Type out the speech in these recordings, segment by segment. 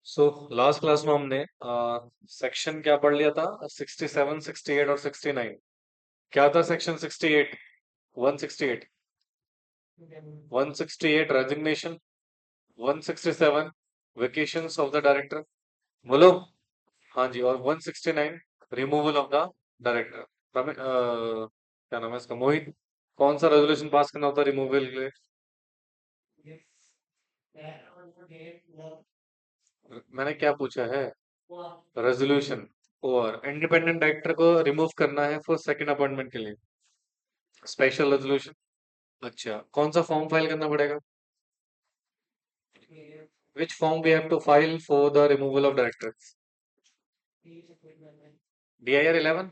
So last class में हमने section क्या पढ़ लिया था? 67, 68 और 69। क्या था section 68? 168। 168 resignation, 167 vacations of the director. बोलो। हाँ जी। और 169 रिमूवल ऑफ द डायरेक्टर। क्या नाम है इसका? मोहित। कौन सा रेजोल्यूशन पास करना होता है रिमूवल के लिए? मैंने क्या पूछा है? रेजोल्यूशन। और इंडिपेंडेंट डायरेक्टर को रिमूव करना है फॉर सेकंड अपॉइंटमेंट के लिए। Special resolution. अच्छा, कौन सा फॉर्म फाइल करना पड़ेगा? Which form we have to file for the removal of directors? DIR 11।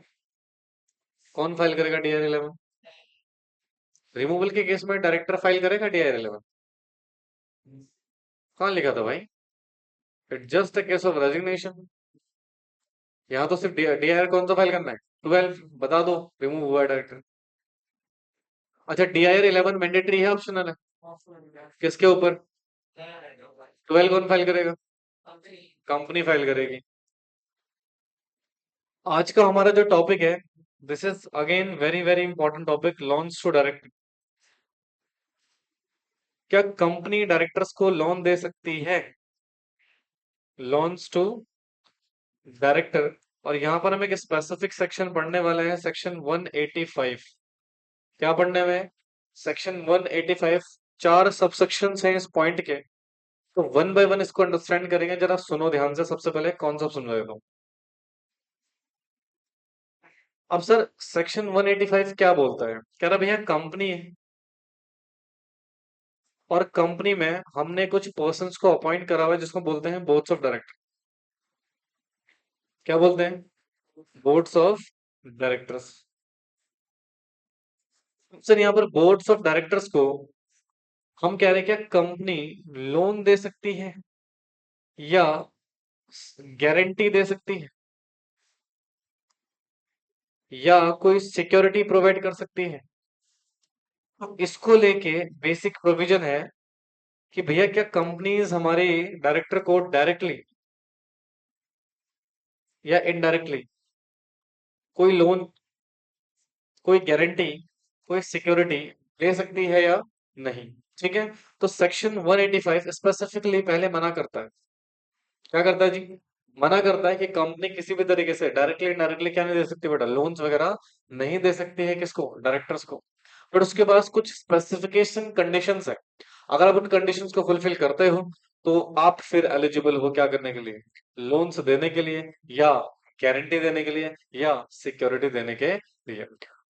कौन फाइल करेगा DIR 11? रिमूवल के केस में डायरेक्टर फाइल करेगा DIR 11? कहाँ लिखा था भाई? It just the case of resignation. यहाँ तो सिर्फ DIR कौन सा फाइल करना है? 12 बता दो। रिमूव हुआ डायरेक्टर। अच्छा, DIR 11 मैंडेटरी है ऑप्शनल है? किसके ऊपर? 12 कौन फाइल करेगा? कंपनी फाइल करेगी। आज का हमारा जो टॉपिक है, this is again very very important topic, loans to director. क्या कंपनी डायरेक्टर्स को लोन दे सकती है? Loans to director. और यहाँ पर हम एक स्पेसिफिक सेक्शन पढ़ने वाले हैं, सेक्शन 185। क्या पढ़ने में? सेक्शन 185। चार सबसेक्शंस हैं इस पॉइंट के। तो वन बाय वन इसको अंडरस्टैंड करेंगे। जरा सुनो ध्यान से। सबसे पहले कॉन्सेप्ट सुन रहे हो? अब सर, सेक्शन 185 क्या बोलता है? कह रहा भैया कंपनी है, और कंपनी में हमने कुछ पर्सन्स को अपॉइंट करा हुआ है जिसको बोलते हैं बोर्ड्स ऑफ डायरेक्टर। क्या बोलते हैं? Boards of directors. सर, यहाँ पर बोर्ड्स ऑफ डायरेक्टर्स को हम कह रहे हैं क्या कंपनी लोन दे सकती है या गारंटी दे सकती है या कोई सिक्योरिटी प्रोवाइड कर सकती है? तो इसको लेके बेसिक प्रोविजन है कि भैया क्या कंपनीज हमारे डायरेक्टर को डायरेक्टली या इनडायरेक्टली कोई लोन, कोई गारंटी, कोई सिक्योरिटी ले सकती है या नहीं? ठीक है। तो सेक्शन 185 स्पेसिफिकली पहले मना करता है। क्या करता है जी? मना करता है कि कंपनी किसी भी तरीके से डायरेक्टली इनडायरेक्टली क्या नहीं दे सकती बेटा, लोन्स वगैरह नहीं दे सकती है। किसको? डायरेक्टर्स को। बट उसके पास कुछ स्पेसिफिकेशन कंडीशंस है। अगर आप उन कंडीशंस को फुलफिल करते हो तो आप फिर एलिजिबल हो क्या करने के लिए? लोन्स देने के लिए, या गारंटी देने के लिए, या सिक्योरिटी देने के लिए।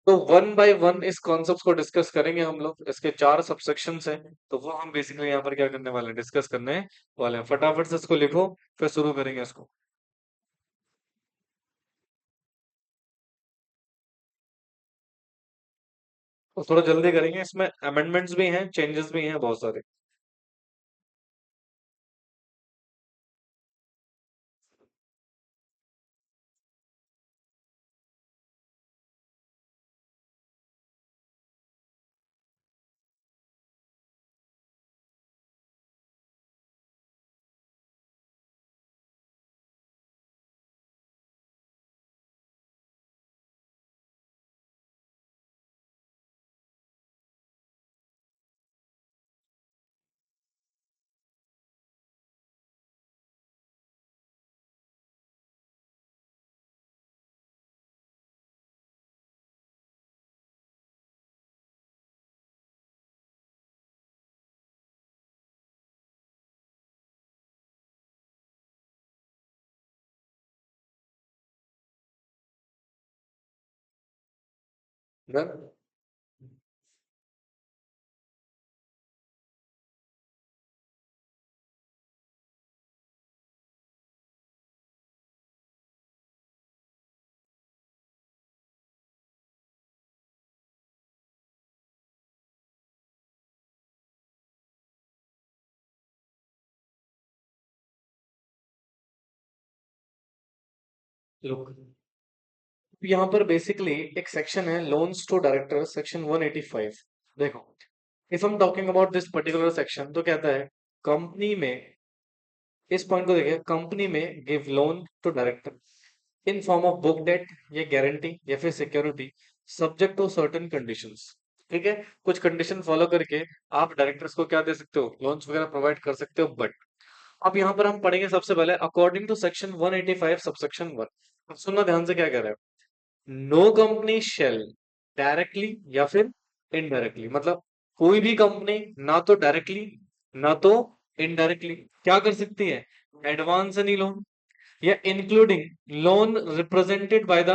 तो वन बाय वन इस कॉन्सेप्ट को डिस्कस करेंगे हम लोग। इसके चार सबसेक्शंस हैं, तो वो हम बेसिकली यहाँ पर क्या करने वाले हैं? डिस्कस करने वाले हैं। फटाफट से इसको लिखो, फिर शुरू करेंगे इसको। तो थोड़ा जल्दी करेंगे, इसमें अमेंडमेंट्स भी हैं, चेंजेस भी हैं बहुत सारे। डन। लुक, यहाँ पर बेसिकली एक सेक्शन है लोन्स टू डायरेक्टर, सेक्शन 185। देखो, इफ हम talking about this particular section, तो कहता है कंपनी में इस पॉइंट को देखिए, कंपनी में give loan to director in form of book debt, ये गारंटी या फिर security, subject to certain conditions. ठीक है, कुछ कंडीशन फॉलो करके आप डायरेक्टर्स को क्या दे सकते हो, लोन्स वगैरह प्रोवाइड कर सकते हो। बट अब यहाँ पर हम पढ़ेंगे सबसे पहले अकॉर्डिंग टू सेक्शन 185 सबसेक्शन 1। अब सुनना ध्यान से क्या कह रहा है, नो कंपनी शेल डायरेक्टली या फिर इनडायरेक्टली, मतलब कोई भी कंपनी ना तो डायरेक्टली ना तो इनडायरेक्टली क्या कर सकती है, एडवांस एनी लोन या including loan represented by the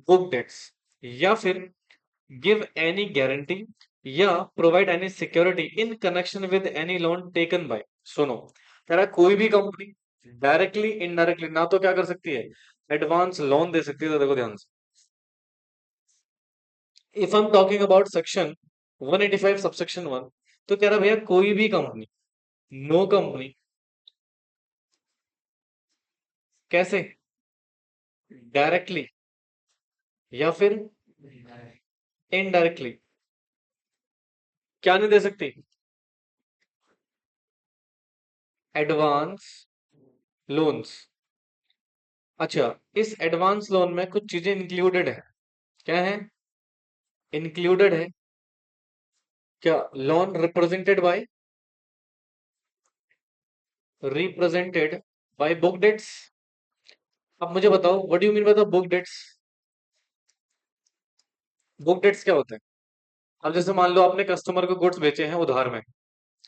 book debts, या फिर गिव एनी गारंटी या provide any security in connection with any loan taken by. सुनो, कह रहा है कोई भी कंपनी डायरेक्टली इनडायरेक्टली ना तो क्या कर सकती है, एडवांस लोन दे सकती है। तो देखो ध्यान से, if I am talking about section 185 subsection 1, तो कह रहा है भैया कोई भी कंपनी, नो कंपनी कैसे, डायरेक्टली या फिर इनडायरेक्टली क्या नहीं दे सकती, एडवांस लोन्स। अच्छा, इस एडवांस लोन में कुछ चीजें इंक्लूडेड है, क्या है, इंक्लूडेड है क्या, loan represented by, represented by book debts. अब मुझे बताओ what do you mean by the book debts, book debts क्या होते हैं। अब जैसे मान लो आपने कस्टमर को गुड्स बेचे हैं उधार में,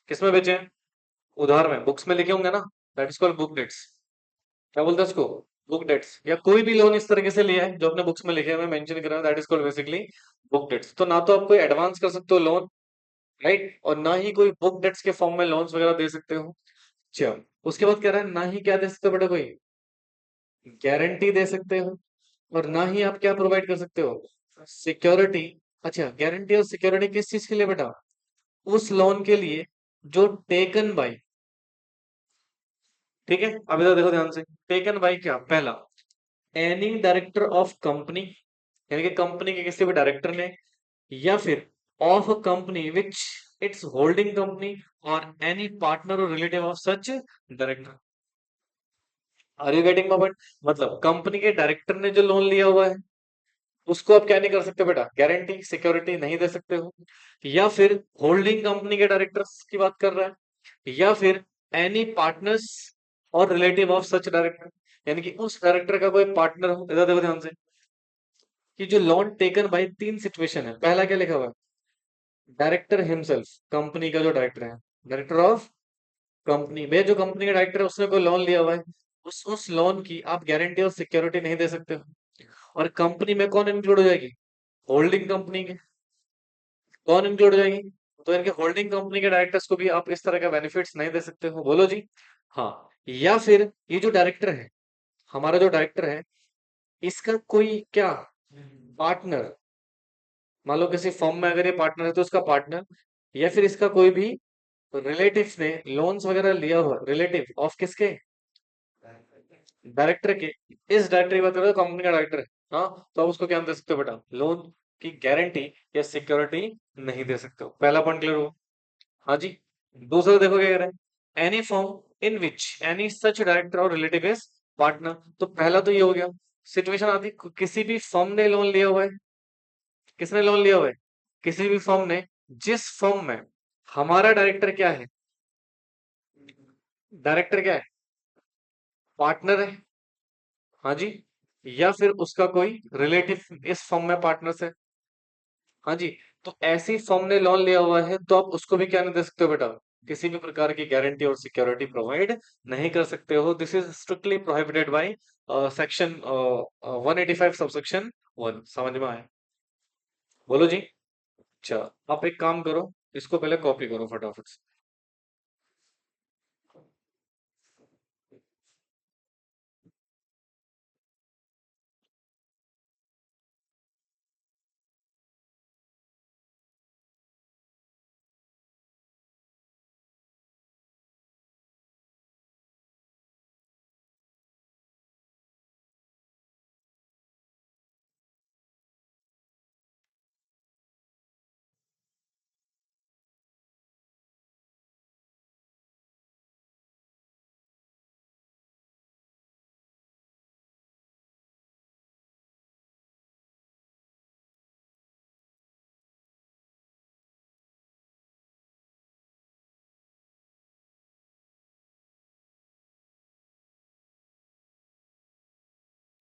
किसमें बेचे हैं, उधार में, बुक्स में लिखे होंगे ना, that is called book debts. क्या बोलते हैं उसको, बुक डेट्स। या कोई भी लोन इस तरीके से लिया है जो अपने बुक्स में लिखे हुए मेंशन करा है, that is called basically book debts. तो ना तो आप कोई एडवांस कर सकते हो लोन, राइट, और ना ही कोई बुक डेट्स के फॉर्म में लोन्स वगैरह दे सकते हो। अच्छा, उसके बाद कह रहा है ना ही क्या दे सकते हो बेटा, कोई गारंटी दे सकते हो, और ना ही आप क्या प्रोवाइड कर सकते हो, सिक्योरिटी। अच्छा, गारंटी और सिक्योरिटी किस चीज के लिए बेटा, उस लोन के लिए जो टेकन बाय, ठीक है। अभी तो देखो ध्यान से, टेकन बाय क्या, पहला, एनी डायरेक्टर ऑफ कंपनी, यानी कि कंपनी के किसी भी डायरेक्टर ने, या फिर of a company which its holding company, और एनी पार्टनर और relative of such director. Are you getting my point, मतलब कंपनी के डायरेक्टर ने जो लोन लिया हुआ है उसको आप क्या नहीं कर सकते बेटा, गारंटी सिक्योरिटी नहीं दे सकते हो। या फिर होल्डिंग कंपनी के डायरेक्टर्स की बात कर रहा है, या फिर एनी पार्टनर्स और रिलेटिव ऑफ सच डायरेक्टर, यानी कि उस डायरेक्टर का कोई पार्टनर हो। इधर देखो ध्यान से कि जो लोन टेकन बाय, तीन सिचुएशन है। पहला क्या लिखा हुआ है, डायरेक्टर हिमसेल्फ, कंपनी का जो डायरेक्टर है, डायरेक्टर ऑफ कंपनी में, जो कंपनी का डायरेक्टर है उसने कोई लोन लिया हुआ है, उस लोन की आप गारंटी और सिक्योरिटी नहीं दे सकते हो। और कंपनी में कौन इंक्लूड हो जाएगी, होल्डिंग कंपनी के, कौन इंक्लूड हो जाएगी, तो इनके होल्डिंग कंपनी के डायरेक्टर्स को भी आप इस तरह का बेनिफिट्स नहीं दे सकते हो। बोलो जी। हाँ, या फिर ये जो डायरेक्टर है, हमारा जो डायरेक्टर है, इसका कोई क्या पार्टनर, मान लो किसी फर्म में अगर ये पार्टनर है तो उसका पार्टनर, या फिर इसका कोई भी रिलेटिव्स ने लोन्स वगैरह लिया हुआ, रिलेटिव ऑफ किसके, डायरेक्टर के। इस डायरेक्टर की बात करो, कंपनी का डायरेक्टर है, हाँ, तो आप उसको क्या दे सकते हो बेटा, लोन की गारंटी या सिक्योरिटी नहीं दे सकते हो। पहला पॉइंट क्लियर हो, हाँ जी। दूसरा देखो क्या कह रहा है, any form in which any such director और रिलेटिव इज पार्टनर। तो पहला तो ये हो गया, सिचुएशन आती किसी भी फर्म ने लोन लिया हुआ है, किसने लोन लिया हुआ है, किसी भी फर्म ने, जिस फर्म में हमारा डायरेक्टर क्या है, डायरेक्टर क्या है, पार्टनर है, हाँ जी, या फिर उसका कोई रिलेटिव इस फर्म में पार्टनर्स है, हाँ जी। तो ऐसी फर्म ने लोन लिया हुआ है तो आप उसको भी क्या नहीं दे सकते हो बेटा, किसी भी प्रकार की गारंटी और सिक्योरिटी प्रोवाइड नहीं कर सकते हो। This is strictly prohibited by section 185 subsection 1। समझ में आया, बोलो जी। अच्छा, आप एक काम करो, इसको पहले कॉपी करो फटाफट से।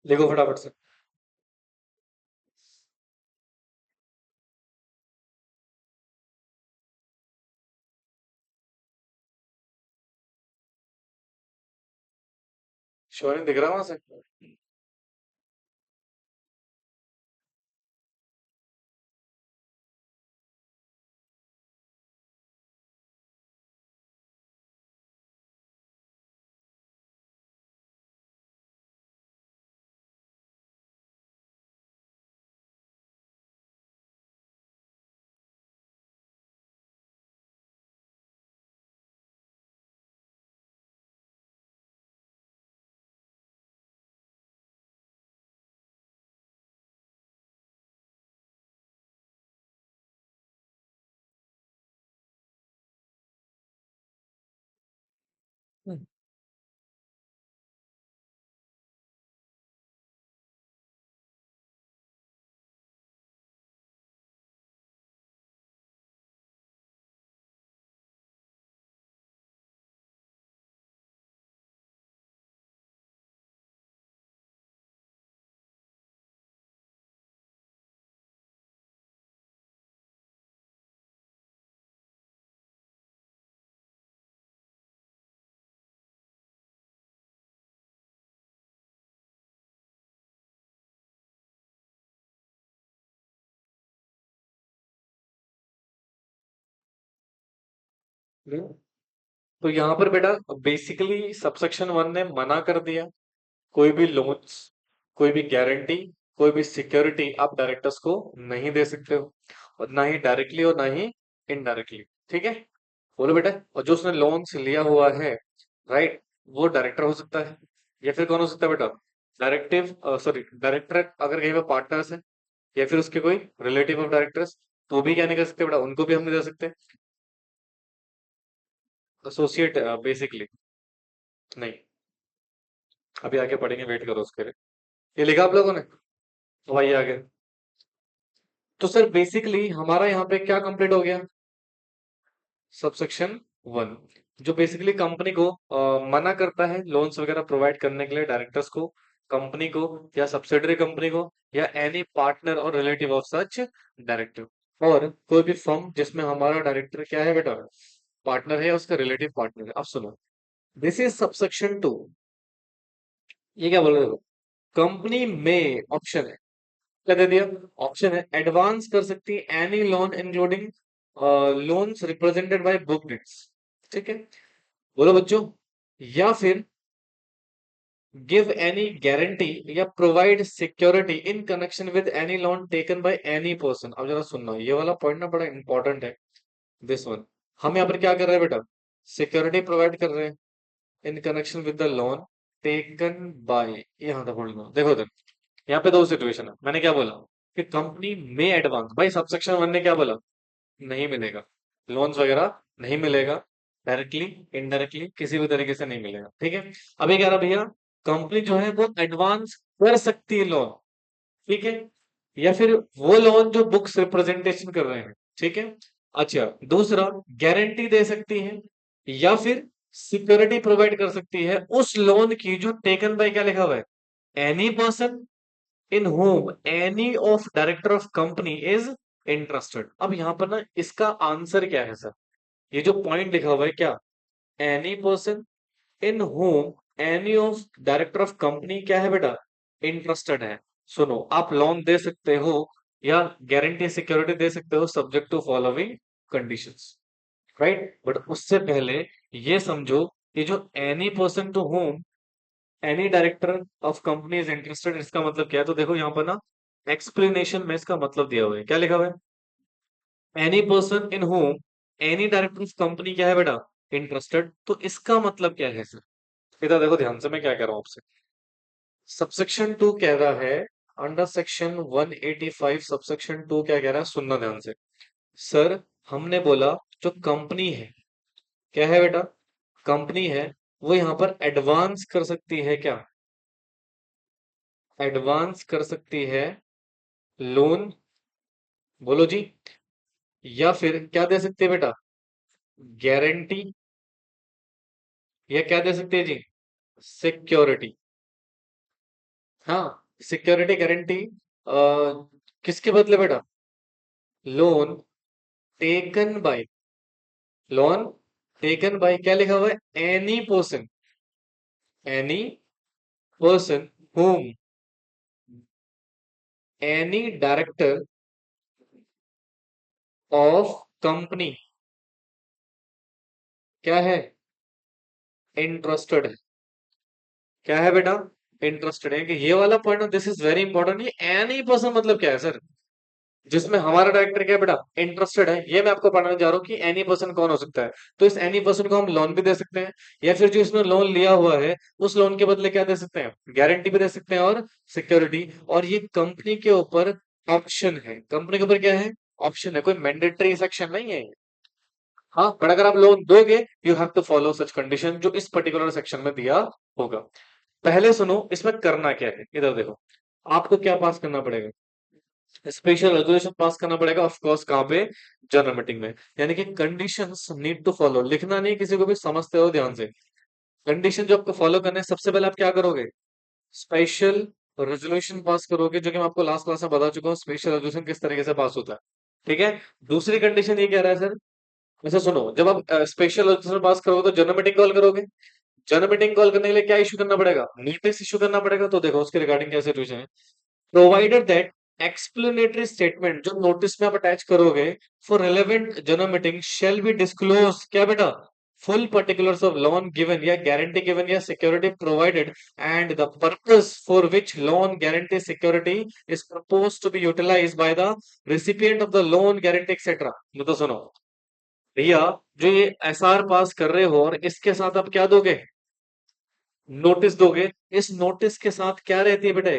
देखो फटाफट से। शोर दिख रहा है वहां से? हम्म। तो यहाँ पर बेटा बेसिकली सबसेक्शन वन ने मना कर दिया, कोई भी लोन्स, कोई भी गारंटी, कोई भी सिक्योरिटी आप डायरेक्टर्स को नहीं दे सकते हो, और ना ही डायरेक्टली और ना ही इनडायरेक्टली। ठीक है, बोलो बेटा। और जो उसने लोन्स लिया हुआ है, राइट, वो डायरेक्टर हो सकता है, या फिर कौन हो सकता है बेटा? डायरेक्टिव, सॉरी डायरेक्टर अगर कहीं पे पार्टनर्स है, या फिर उसके कोई रिलेटिव ऑफ डायरेक्टर्स, तो भी क्या नहीं कर सकते बेटा, उनको भी हम नहीं दे सकते। एसोसिएट बेसिकली नहीं, अभी आगे पढ़ेंगे, वेट करो उसके लिए। ये लिखा आप लोगों ने? तो आइए आगे। तो सर बेसिकली हमारा यहाँ पे क्या कंप्लीट हो गया? सबसेक्शन वन, जो बेसिकली कंपनी को मना करता है लोन्स वगैरह प्रोवाइड करने के लिए डायरेक्टर्स को, कंपनी को, या सब्सिडरी कंपनी को, या एनी पार्टनर और रिलेटिव ऑफ सच डायरेक्टर, और कोई भी फर्म जिसमें हमारा डायरेक्टर क्या है बेटा, पार्टनर है या उसका रिलेटिव पार्टनर है। अब सुनो, दिस इज सबसेक्शन टू। ये क्या बोल रहे हो? कंपनी में ऑप्शन है, क्या दे दिया? ऑप्शन है, एडवांस कर सकती है any loan including loans represented by book debts. ठीक है, बोलो बच्चों। या फिर गिव एनी गारंटी या provide security in connection with any loan taken by any person. अब जरा सुनना, ये वाला पॉइंट ना बड़ा इंपॉर्टेंट है, दिस वन। हम यहाँ पर क्या कर रहे हैं बेटा? सिक्योरिटी प्रोवाइड कर रहे हैं इन connection with the loan taken bye, यहाँ तक बोल लो। देखो तो यहाँ पे दो सिचुएशन है, मैंने क्या बोला कि कंपनी में एडवांस, भाई सबसेक्शन वन ने क्या बोला? नहीं मिलेगा, लोन्स वगैरह नहीं मिलेगा, डायरेक्टली इनडायरेक्टली किसी भी तरीके से नहीं मिलेगा। ठीक है, अभी कह रहा भैया कंपनी जो है वो एडवांस कर सकती है लोन, ठीक है, या फिर वो लोन जो बुक्स रिप्रेजेंटेशन कर रहे हैं। ठीक है, अच्छा, दूसरा गारंटी दे सकती है, या फिर सिक्योरिटी प्रोवाइड कर सकती है उस लोन की जो टेकन बाय, क्या लिखा हुआ है, any person in whom any of director of company is interested। अब यहां पर ना इसका आंसर क्या है सर? ये जो पॉइंट लिखा हुआ है क्या, any person in whom any of director of company क्या है बेटा, इंटरेस्टेड है। सुनो, आप लोन दे सकते हो या गारंटी सिक्योरिटी दे सकते हो subject to following conditions, right, but उससे पहले ये समझो कि जो any person to whom any director of company is interested, इसका मतलब क्या है? तो देखो यहाँ पर ना एक्सप्लेनेशन में इसका मतलब दिया हुआ है, क्या लिखा हुआ है? Any person in home any director of company क्या है बेटा, इंटरेस्टेड। तो इसका मतलब क्या है सर? इधर देखो ध्यान से, मैं क्या कह रहा हूँ आपसे। सबसेक्शन टू कह रहा है, अंडर सेक्शन 185 सबसेक्शन टू क्या कह रहा है, सुनना ध्यान से। सर हमने बोला जो कंपनी है, क्या है बेटा, कंपनी है, वो यहाँ पर एडवांस कर सकती है क्या, एडवांस कर सकती है लोन, बोलो जी, या फिर क्या दे सकते हैं बेटा, गारंटी, या क्या दे सकते हैं जी, सिक्योरिटी। हाँ, सिक्योरिटी गारंटी किसके बदले बेटा? Loan taken bye, loan taken bye क्या लिखा हुआ है? Any person whom any director of company क्या है? इंटरेस्टेड है। क्या है बेटा? इंटरेस्टेड है। कि ये वाला point, this is very important. ये एनी पर्सन मतलब क्या है सर? जिसमें हमारा डायरेक्टर क्या है बेटा? इंटरेस्टेड है। ये मैं आपको पढ़ाने जा रहा हूँ कि एनी पर्सन कौन हो सकता है। तो इस एनी पर्सन को हम लोन भी दे सकते हैं, या फिर जो इसने लोन लिया हुआ है उस लोन के बदले क्या दे सकते हैं? गारंटी भी दे सकते हैं और सिक्योरिटी। और ये कंपनी के ऊपर ऑप्शन है। कंपनी के ऊपर क्या है? ऑप्शन है, कोई मैंडेटरी सेक्शन नहीं है। हाँ, बट अगर आप लोन दोगे, you have to follow such condition जो इस पर्टिकुलर सेक्शन में दिया होगा। पहले सुनो इसमें करना क्या है, इधर देखो। आपको क्या पास करना पड़ेगा? स्पेशल रेजोल्यूशन पास करना पड़ेगा, ऑफ कोर्स। कहाँ पे? जनरल मीटिंग में। यानी कि कंडीशंस नीड टू फॉलो। लिखना नहीं, किसी को भी समझते हो ध्यान से। कंडीशन जो आपको फॉलो करने हैं, सबसे पहले आप क्या करोगे? स्पेशल रेजोल्यूशन पास करोगे, जो कि मैं आपको लास्ट क्लास में बता चुका हूँ स्पेशल रेजोल्यूशन किस तरीके से पास होता है। ठीक है। दूसरी कंडीशन ये कह रहा है सर, अच्छा सुनो, जब आप स्पेशल रेजोल्यूशन पास करोगे तो जनरल मीटिंग कॉल करोगे। जनरल मीटिंग कॉल करने के लिए क्या इशू करना पड़ेगा? नोटिस इशू करना पड़ेगा। तो देखो उसके रिगार्डिंग क्या सिचुएशन है। प्रोवाइडेड दैट एक्सप्लेनेटरी स्टेटमेंट जो नोटिस में आप अटैच करोगे for relevant general meeting shall be disclose क्या बेटा? Full particulars of loan given या गारंटी गिवन या security provided and the purpose for which loan guarantee security is propose to be utilised by the recipient of the loan guarantee etcetera. तो सुनो भैया, जो ये SR पास कर रहे हो और इसके साथ आप क्या दोगे? नोटिस दोगे। इस नोटिस के साथ क्या रहती है बेटा?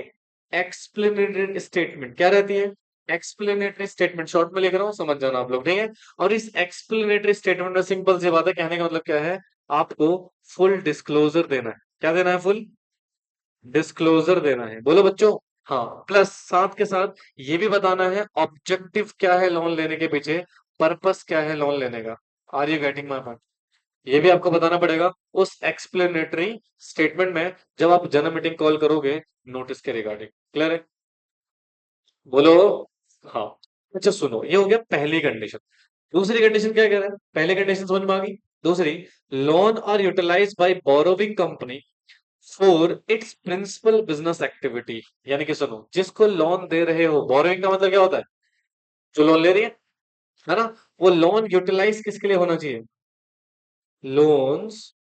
एक्सप्लेनेटरी स्टेटमेंट क्या रहती है? एक्सप्लेनेटरी स्टेटमेंट, शॉर्ट में लिख रहा हूं, समझ जाना आप लोग, ठीक है। और इस एक्सप्लेनेटरी स्टेटमेंट में सिंपल सी बात है, कहने का मतलब क्या है? आपको फुल डिस्क्लोजर देना है। क्या देना है? फुल डिस्क्लोजर देना है। बोलो बच्चों। हाँ, प्लस साथ के साथ ये भी बताना है ऑब्जेक्टिव क्या है लोन लेने के पीछे, पर्पस क्या है लोन लेने का। Are you getting my point? ये भी आपको बताना पड़ेगा उस एक्सप्लेनेटरी स्टेटमेंट में, जब आप जनरल मीटिंग कॉल करोगे नोटिस के रिगार्डिंग। क्लियर है? बोलो। हाँ। अच्छा सुनो, ये हो गया पहली कंडीशन। दूसरी कंडीशन क्या कह रहा है? पहली कंडीशन समझ में आ गई। दूसरी, loan are utilise by borrowing company for its principal business activity. यानी कि सुनो, जिसको लोन दे रहे हो, बोरोविंग का मतलब क्या होता है? जो लोन ले रही है ना, वो लोन यूटिलाइज किसके लिए होना चाहिए? लोन्स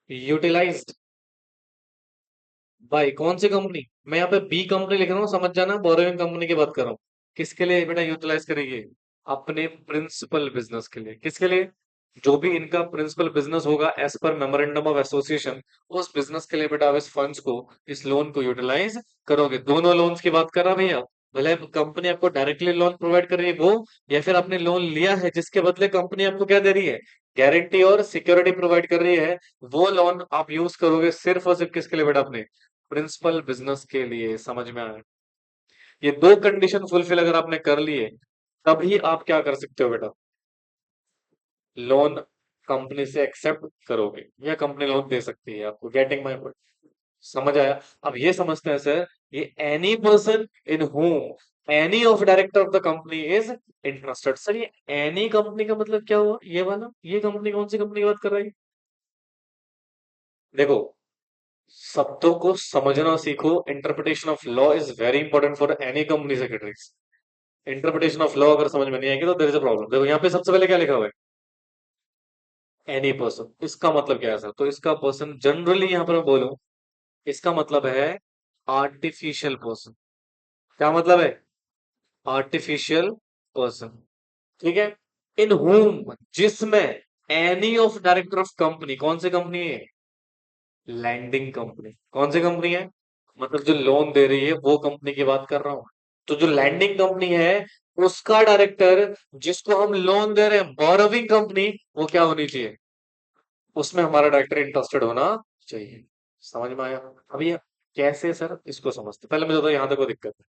यूटिलाइज्ड भाई कौन सी कंपनी? मैं यहाँ पे बी कंपनी लिख रहा हूँ, समझ जाना, बोरोइंग कंपनी की बात कर रहा हूँ। किसके लिए बेटा यूटिलाइज करेंगे? अपने प्रिंसिपल बिजनेस के लिए। किसके लिए? जो भी इनका प्रिंसिपल बिजनेस होगा as per memorandum of association, उस बिजनेस के लिए बेटा आप इस फंड्स को, इस लोन को यूटिलाइज करोगे। दोनों लोन्स की बात कर रहा भैया। भले कंपनी आपको डायरेक्टली लोन प्रोवाइड कर रही है वो, या फिर आपने लोन लिया है जिसके बदले कंपनी आपको क्या दे रही है? गारंटी और सिक्योरिटी प्रोवाइड कर रही है। वो लोन आप यूज करोगे सिर्फ और सिर्फ किसके लिए बेटा? अपने प्रिंसिपल बिजनेस के लिए। समझ में आया? ये दो कंडीशन फुलफिल अगर आपने कर लिए, तभी आप क्या कर सकते हो बेटा? लोन कंपनी से एक्सेप्ट करोगे, या कंपनी लोन दे सकती है आपको। Getting my point? समझ आया? अब ये समझते हैं सर, ये any person in home any of director of the company is interested. Sir ये एनी कंपनी का मतलब क्या हुआ? ये वाला, ये कंपनी कौन सी कंपनी की बात कर रही है? देखो, शब्दों को समझना सीखो। Interpretation of law is very important for any company secretaries. Interpretation of law अगर समझ में नहीं आएगी तो देयर इज अ प्रॉब्लम। देखो यहाँ पे सबसे पहले क्या लिखा हुआ है? Any person. इसका मतलब क्या है सर? तो इसका पर्सन जनरली यहाँ पर मैं बोलूं, इसका मतलब है आर्टिफिशियल पर्सन। क्या मतलब है? Artificial person. ठीक है। इन होम, जिसमें any of director of company, कौन सी कंपनी है? Lending company. कौन सी कंपनी है? मतलब जो लोन दे रही है वो कंपनी की बात कर रहा हूं। तो जो लैंडिंग कंपनी है, उसका डायरेक्टर, जिसको हम लोन दे रहे हैं, बोरोविंग कंपनी, वो क्या होनी चाहिए? उसमें हमारा डायरेक्टर इंटरेस्टेड होना चाहिए। समझ में आया? अब ये कैसे सर, इसको समझते पहले मुझे तो यहाँ तक कोई दिक्कत है।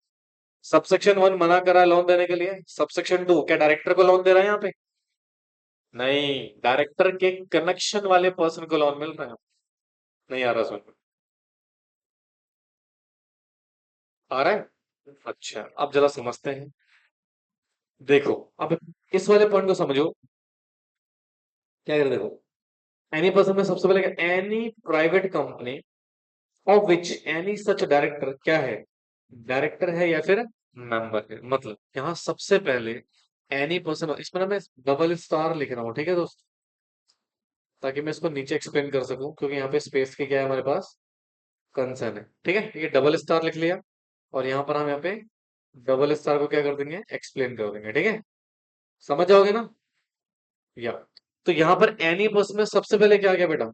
सबसेक्शन 1 मना करा लोन देने के लिए। सबसेक्शन 2 क्या डायरेक्टर को लोन दे रहा है यहाँ पे? नहीं, डायरेक्टर के कनेक्शन वाले पर्सन को लोन मिल रहा है। नहीं आ रहा समझ में? आ रहा है? अच्छा, अब जरा समझते हैं। देखो, अब इस वाले पॉइंट को समझो। क्या कर देखो, एनी पर्सन में सबसे पहले any private company of which any such director क्या है, डायरेक्टर है या फिर मेंबर है। मतलब यहाँ सबसे पहले एनी पर्सन, इसमें ना मैं डबल स्टार लिख रहा हूँ, ठीक है दोस्त, ताकि मैं इसको नीचे एक्सप्लेन कर सकूं, क्योंकि यहाँ पे स्पेस की क्या है हमारे पास, कंसर्न है। ठीक है, ये डबल स्टार लिख लिया, और यहाँ पर हम यहाँ पे डबल स्टार को क्या कर देंगे, एक्सप्लेन कर देंगे। ठीक है, समझ जाओगे ना? या तो यहाँ पर एनी पर्सन में सबसे पहले क्या क्या बेटा,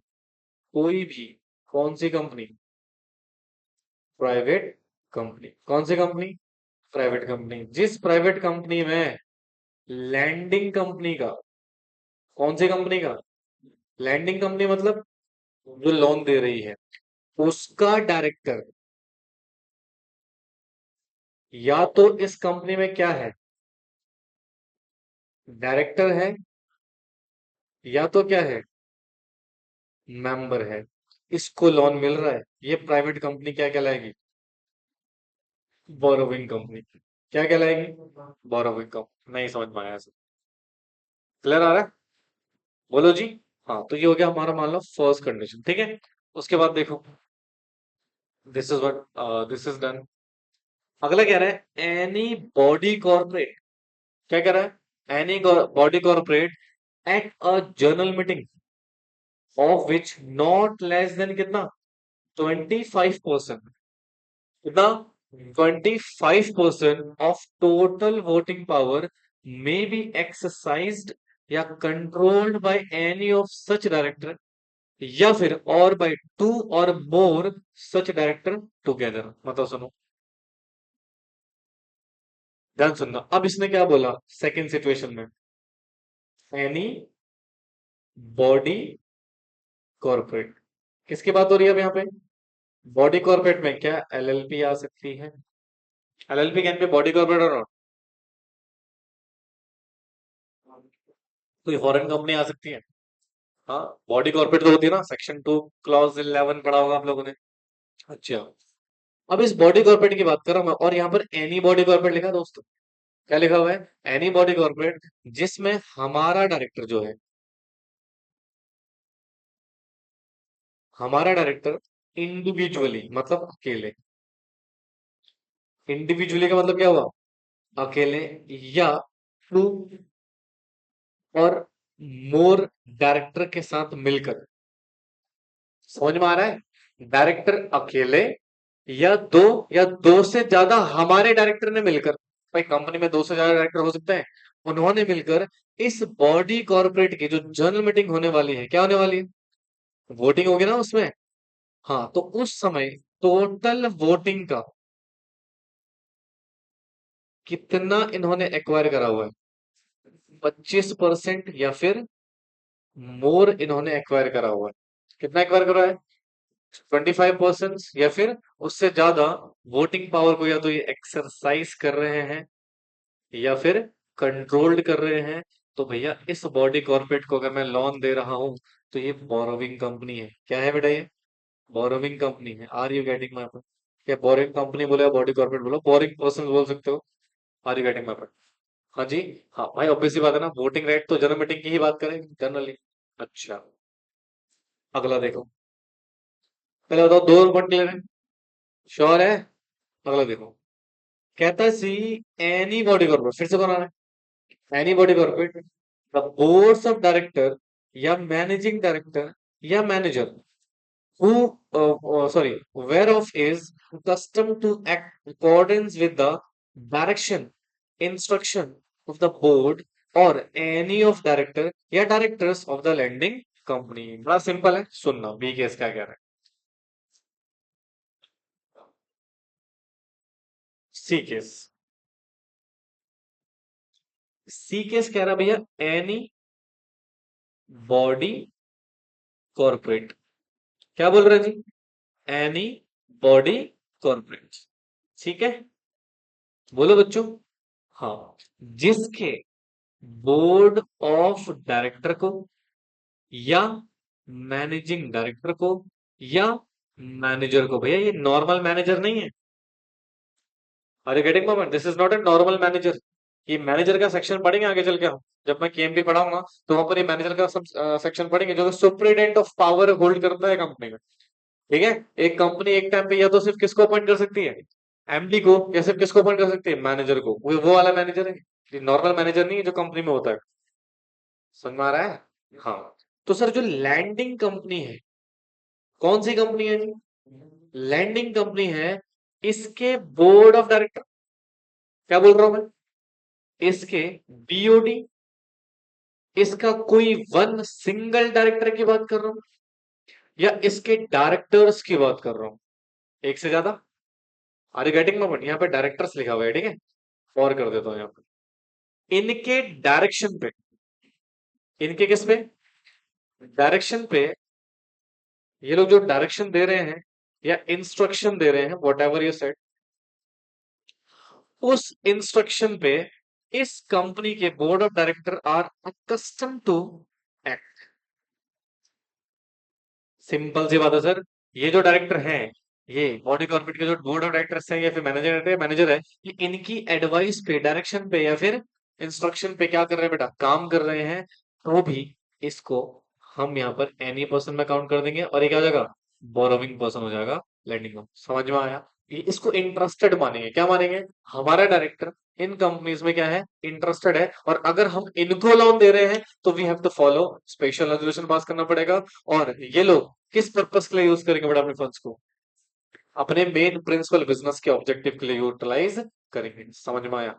कोई भी, कौन सी कंपनी, प्राइवेट कंपनी। कौन सी कंपनी, प्राइवेट कंपनी। जिस प्राइवेट कंपनी में लैंडिंग कंपनी का, कौन सी कंपनी का, लैंडिंग कंपनी मतलब जो लोन दे रही है, उसका डायरेक्टर या तो इस कंपनी में क्या है, डायरेक्टर है, या तो क्या है, मेंबर है, इसको लोन मिल रहा है, ये प्राइवेट कंपनी क्या कहलाएगी, बोरोविंग कंपनी। क्या कहलाएगी, बोरोविंग कंपनी। नहीं समझ में आया सर, क्लियर आ रहा है? बोलो जी। हाँ, तो ये हो गया हमारा, मान लो फर्स्ट कंडीशन। ठीक है, उसके बाद देखो, this is what this is done. अगला कह रहा है एनी बॉडी कॉर्पोरेट, क्या कह रहा है, anybody corporate at a general meeting of which not less than कितना, 25%, कितना, 25% of total voting power may be exercised या controlled by any of such director, या फिर और बाय टू और मोर सच डायरेक्टर टुगेदर। मतलब सुनो, ध्यान सुनना। अब इसने क्या बोला सेकंड सिचुएशन में, एनी बॉडी कॉर्पोरेट, किसकी बात हो रही है अब यहाँ पे, बॉडी कॉर्पोरेट में क्या एलएलपी आ सकती है, LLP can be body corporate और नॉट, कोई फॉरेन कंपनी आ सकती है। हाँ, बॉडी कॉर्पोरेट तो होती है ना, सेक्शन 2 क्लॉज 11 पढ़ा होगा आप लोगों ने। अच्छा, अब इस बॉडी कॉर्पोरेट की बात कर रहा हूं मैं, और यहाँ पर एनी बॉडी कॉर्पोरेट लिखा है दोस्तों। क्या लिखा हुआ है, एनी बॉडी कॉर्पोरेट, जिसमें हमारा डायरेक्टर जो है, हमारा डायरेक्टर इंडिविजुअली मतलब अकेले, इंडिविजुअली का मतलब क्या हुआ, अकेले, या टू और मोर डायरेक्टर के साथ मिलकर। समझ में आ रहा है, डायरेक्टर अकेले, या दो से ज्यादा हमारे डायरेक्टर ने मिलकर। भाई कंपनी में दो से ज्यादा डायरेक्टर हो सकते हैं, उन्होंने मिलकर इस बॉडी कॉर्पोरेट की जो जनरल मीटिंग होने वाली है, क्या होने वाली है, वोटिंग होगी ना उसमें। हाँ, तो उस समय टोटल वोटिंग का कितना इन्होंने एक्वायर करा हुआ है, 25% या फिर मोर इन्होंने एक्वायर करा हुआ है। कितना एक्वायर करा है, 25%, या फिर उससे ज्यादा वोटिंग पावर को या तो ये एक्सरसाइज कर रहे हैं, या फिर कंट्रोल्ड कर रहे हैं। तो भैया इस बॉडी कॉर्पोरेट को अगर मैं लोन दे रहा हूं, तो ये बोरोविंग कंपनी है। क्या है बेटा, ये बोरोविंग कंपनी है। Are you getting my point? क्या बोरिंग कंपनी बोले या बॉडी कॉर्पोरेट बोलो, बोरिंग पर्सन बोल सकते हो। Are you getting my point? हाँ जी। हाँ भाई, ऑब्वियसली बात है ना, वोटिंग राइट तो जनरल मीटिंग की ही बात करें जनरली। अच्छा, अगला देखो, पहले बताओ दो पॉइंट क्लियर है, श्योर है? अगला देखो, कहता है सी एनी बॉडी कॉर्पोरेट, फिर से बनाना है, anybody corporate, the boards of director या मैनेजिंग डायरेक्टर या manager who sorry whereof is accustomed to act accordance with the direction instruction of the board or any of director या directors of the lending company। बड़ा simple है, सुनना B case क्या कह रहा है, सी केस, सी case कह रहा है भैया एनी बॉडी कॉर्पोरेट, क्या बोल रहे हैं जी, एनी बॉडी कॉर्पोरेट। ठीक है, बोलो बच्चों। हाँ, जिसके बोर्ड ऑफ डायरेक्टर को या मैनेजिंग डायरेक्टर को या मैनेजर को, भैया ये नॉर्मल मैनेजर नहीं है, are you getting moment? This is not a normal manager. ये मैनेजर का सेक्शन पढ़ेंगे आगे चल के हम, जब मैं केएमपी पढ़ाऊंगा तो वहां पर ये मैनेजर का सब सेक्शन पढ़ेंगे, जो सुप्रीडेंट ऑफ पावर होल्ड करता है कंपनी में। ठीक है। एक कंपनी एक टाइम पे या तो सिर्फ किसको अपॉइंट कर सकती है, एमडी को, या सिर्फ किसको अपॉइंट कर सकती है, मैनेजर को। वो वाला मैनेजर है, नॉर्मल मैनेजर नहीं है जो कंपनी में होता है। समझ में आ रहा है? हाँ। तो सर जो लैंडिंग कंपनी है, कौन सी कंपनी है जी? लैंडिंग कंपनी है। इसके बोर्ड ऑफ डायरेक्टर, क्या बोल रहा हूं मैं, इसके बीओडी, इसका कोई वन सिंगल डायरेक्टर की बात कर रहा हूं, या इसके डायरेक्टर्स की बात कर रहा हूं, एक से ज्यादा? Are you getting my point? यहाँ पे डायरेक्टर्स लिखा हुआ है, ठीक है। और कर देता हूं यहाँ पे, इनके डायरेक्शन पे, इनके किस पे, डायरेक्शन पे, ये लोग जो डायरेक्शन दे रहे हैं या इंस्ट्रक्शन दे रहे हैं, वॉट एवर यू सेड, उस इंस्ट्रक्शन पे इस कंपनी के board of director are accustom to act. Simple सी बात है सर। ये जो डायरेक्टर हैं, ये बॉडी कॉर्पोरेट के जो बोर्ड ऑफ डायरेक्टर्स हैं या फिर मैनेजर है, ये इनकी एडवाइस पे, डायरेक्शन पे या फिर इंस्ट्रक्शन पे क्या कर रहे हैं बेटा, काम कर रहे हैं। तो भी इसको हम यहाँ पर एनी पर्सन में काउंट कर देंगे, और ये क्या हो जाएगा, बोरोविंग पर्सन हो जाएगा, लैंडिंग में। समझ में आया? ये इसको इंटरेस्टेड मानेंगे, क्या मानेंगे, हमारा डायरेक्टर इन कंपनीज में क्या है, इंटरेस्टेड है, और अगर हम इनको लोन दे रहे हैं तो we have to follow special resolution pass करना पड़ेगा। और ये लोग किस पर्पस के लिए यूज करेंगे बेटा अपने फंड्स को, अपने मेन प्रिंसिपल बिजनेस के ऑब्जेक्टिव के लिए यूटिलाइज करेंगे। समझ में आया?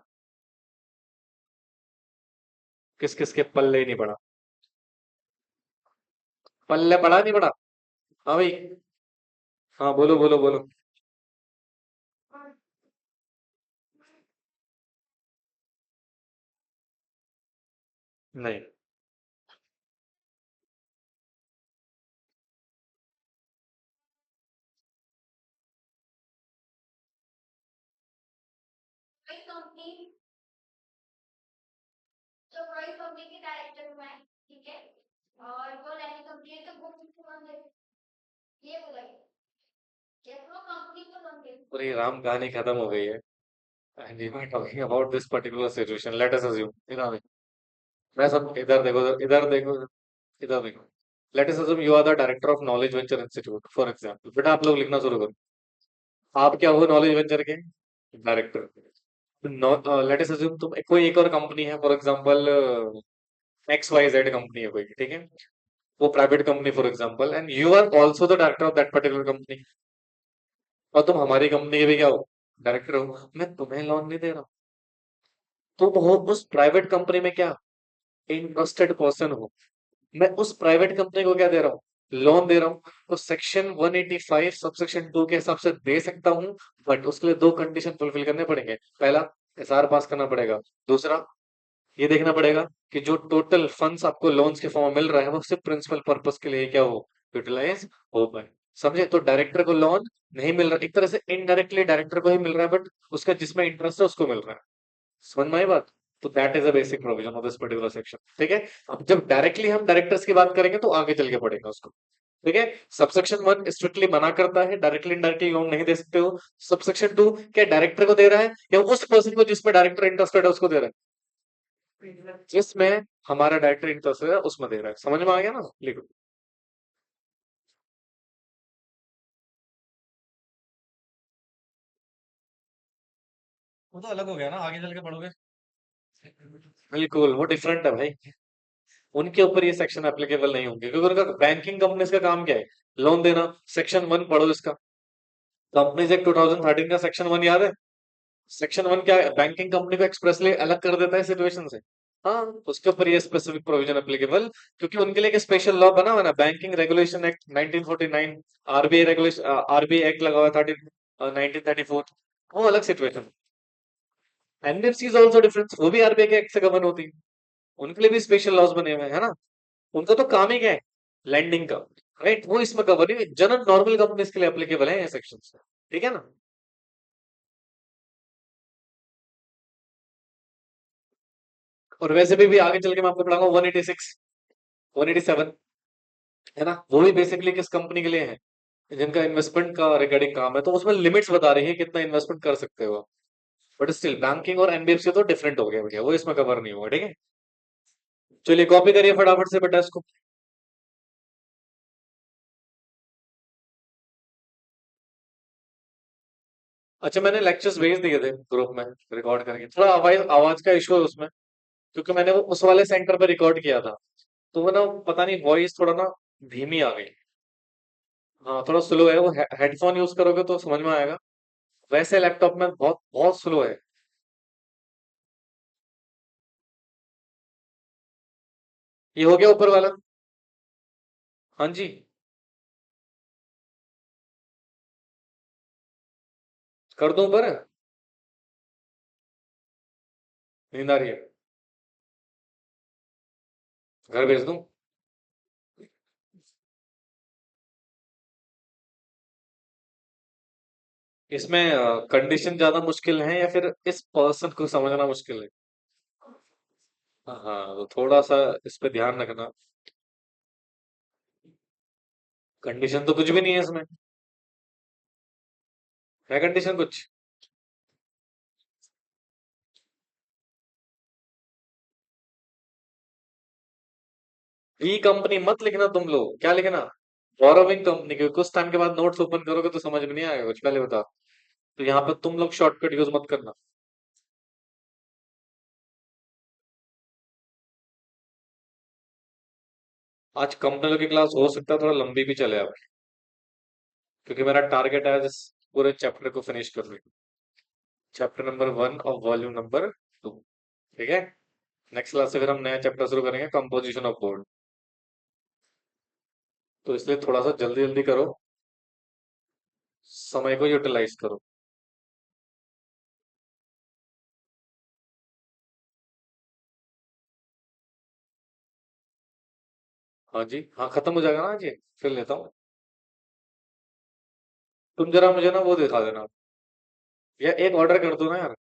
किस किस के पल्ले ही नहीं पड़ा, पल्ले पड़ा नहीं पड़ा? हाँ भाई। हाँ बोलो बोलो बोलो। नहीं। वही कंपनी, तो वही कंपनी के डायरेक्टर हुआ है, ठीक है। और वो नई कंपनी है तो वो किसको लोन दे, ये बोला कि वो कंपनी को लोन दे। पूरी राम कहानी खत्म हो गई है। And you are talking about this particular situation, let us assume, इधर मैं सब, इधर देखो, इधर देखो, इधर देखो। Let us assume you are the director of knowledge venture institute for example. बेटा आप लोग लिखना शुरू करो। आप क्या हो नॉलेज वेंचर के डायरेक्टर। लेट अस अज्यूम तुम कोई एक और कंपनी है, for example X Y Z company है कोई, ठीक है। वो private company for example, and you are also the director of that particular company, और तुम हमारी कंपनी के भी क्या हो, डायरेक्टर हो। मैं तुम्हें लोन नहीं दे रहा, तुम हो उस प्राइवेट कंपनी में क्या, इंटरेस्टेड पर्सन हो। मैं उस प्राइवेट कंपनी को क्या दे रहा हूँ, लोन दे रहा हूँ। तो सेक्शन 185 सबसेक्शन 2 के हिसाब से दे सकता हूँ, बट उसके लिए दो कंडीशन फुलफिल करने पड़ेंगे। पहला, एसआर पास करना पड़ेगा। दूसरा, ये देखना पड़ेगा कि जो टोटल फंड्स आपको लोन्स के फॉर्म में मिल रहा है वो सिर्फ प्रिंसिपल पर्पस के लिए क्या हो, यूटिलाइज हो पाए। समझे? तो डायरेक्टर को लोन नहीं मिल रहा, एक तरह से इनडायरेक्टली डायरेक्टर को ही मिल रहा है, बट उसका जिसमें इंटरेस्ट है उसको मिल रहा है। समझ में आई बात? तो that is a basic provision of this particular section, ठीक है। अब जब डायरेक्टली हम डायरेक्टर्स की बात करेंगे तो आगे चल के पढ़ेंगे उसको, ठीक है। सबसेक्शन 1 स्ट्रिक्टली मना करता है, डायरेक्टली इनडायरेक्टली लोन नहीं दे सकते हो। सबसेक्शन 2 क्या डायरेक्टर को दे रहा है या उस पर्सन को जिसमें डायरेक्टर इंटरेस्टेड है उसको दे रहा है, जिसमें हमारा डायरेक्टर इंटरेस्टेड है उसमें दे रहा है। समझ में आ गया ना? लिखो। वो तो अलग हो गया ना, आगे चल के पढ़ोगे। बिल्कुल वो डिफरेंट है भाई। उनके ऊपर ये सेक्शन एप्लीकेबल नहीं होंगे, क्योंकि उनका बैंकिंग कंपनीज का काम क्या है, लोन देना। सेक्शन 1 पढ़ो इसका, कंपनीज एक्ट 2013 का सेक्शन 1 याद है? सेक्शन 1 क्या है, बैंकिंग कंपनी को एक्सप्रेसली अलग कर देता है सिचुएशन से। हाँ, उसके ऊपर ये स्पेसिफिक प्रोविजन एप्लीकेबल, क्योंकि उनके लिए एक स्पेशल लॉ बना हुआ है ना, banking regulation act 1949, RBI regulation, RBI act लगा हुआ है 1934। वो अलग situation. NBFC is also difference, वो भी आरबीआई के एक्ट से गवर्न होती है। उनके लिए भी स्पेशल लॉज बने हुए हैं, है ना। उनका तो काम ही क्या है, लैंडिंग का, राइट। वो इसमें कवर नहीं, जनरल नॉर्मल कंपनीज के लिए एप्लीकेबल है ये सेक्शन, ठीक है ना। और वैसे भी आगे चल के मैं आपको पढ़ाऊंगा 186, 187, है ना। वो भी बेसिकली किस कंपनी के लिए है, जिनका इन्वेस्टमेंट का रिगार्डिंग काम है, तो उसमें लिमिट्स बता रही है कितना इन्वेस्टमेंट कर सकते हो आप। बट स्टिल बैंकिंग और एनबीएफसी तो डिफरेंट हो गया भैया, वो इसमें कवर नहीं होगा, ठीक है। चलिए कॉपी करिए फटाफट से बेटा इसको। अच्छा मैंने लेक्चर्स भेज दिए थे ग्रुप में, रिकॉर्ड करके। थोड़ा आवाज आवाज का इशू है उसमें, क्योंकि मैंने वो उस वाले सेंटर पे रिकॉर्ड किया था, तो वो ना पता नहीं वॉइस थोड़ा ना धीमी आ गई। हाँ थोड़ा स्लो है वो, हेडफोन यूज करोगे तो समझ में आएगा, वैसे लैपटॉप में बहुत बहुत स्लो है। ये हो गया ऊपर वाला? हाँ जी। कर दूं ऊपर? नींद आ रही है, घर भेज दूं? इसमें कंडीशन ज्यादा मुश्किल है या फिर इस पर्सन को समझना मुश्किल है? हाँ तो थोड़ा सा इस पे ध्यान रखना। कंडीशन तो कुछ भी नहीं है इसमें, है कंडीशन कुछ? ई कंपनी मत लिखना तुम लोग, क्या लिखना? बोरोविंग कंपनी, क्योंकि कुछ टाइम के बाद नोट्स ओपन करोगे तो समझ में नहीं आएगा कुछ, पहले बता। तो यहाँ पे तुम लोग शॉर्टकट यूज मत करना। आज कंपनी की क्लास हो सकता है थोड़ा लंबी भी चले आप, क्योंकि मेरा टारगेट है इस पूरे चैप्टर को फिनिश करने का। चैप्टर नंबर 1 और वॉल्यूम नंबर 2, ठीक है। नेक्स्ट क्लास से फिर हम नया चैप्टर शुरू करेंगे, कंपोजिशन ऑफ बोर्ड। तो इसलिए थोड़ा सा जल्दी जल्दी करो, समय को यूटिलाइज करो। हाँ जी, हाँ खत्म हो जाएगा ना आज ये, फिर लेता हूँ। तुम जरा मुझे ना वो दिखा देना, या एक ऑर्डर कर दो ना यार,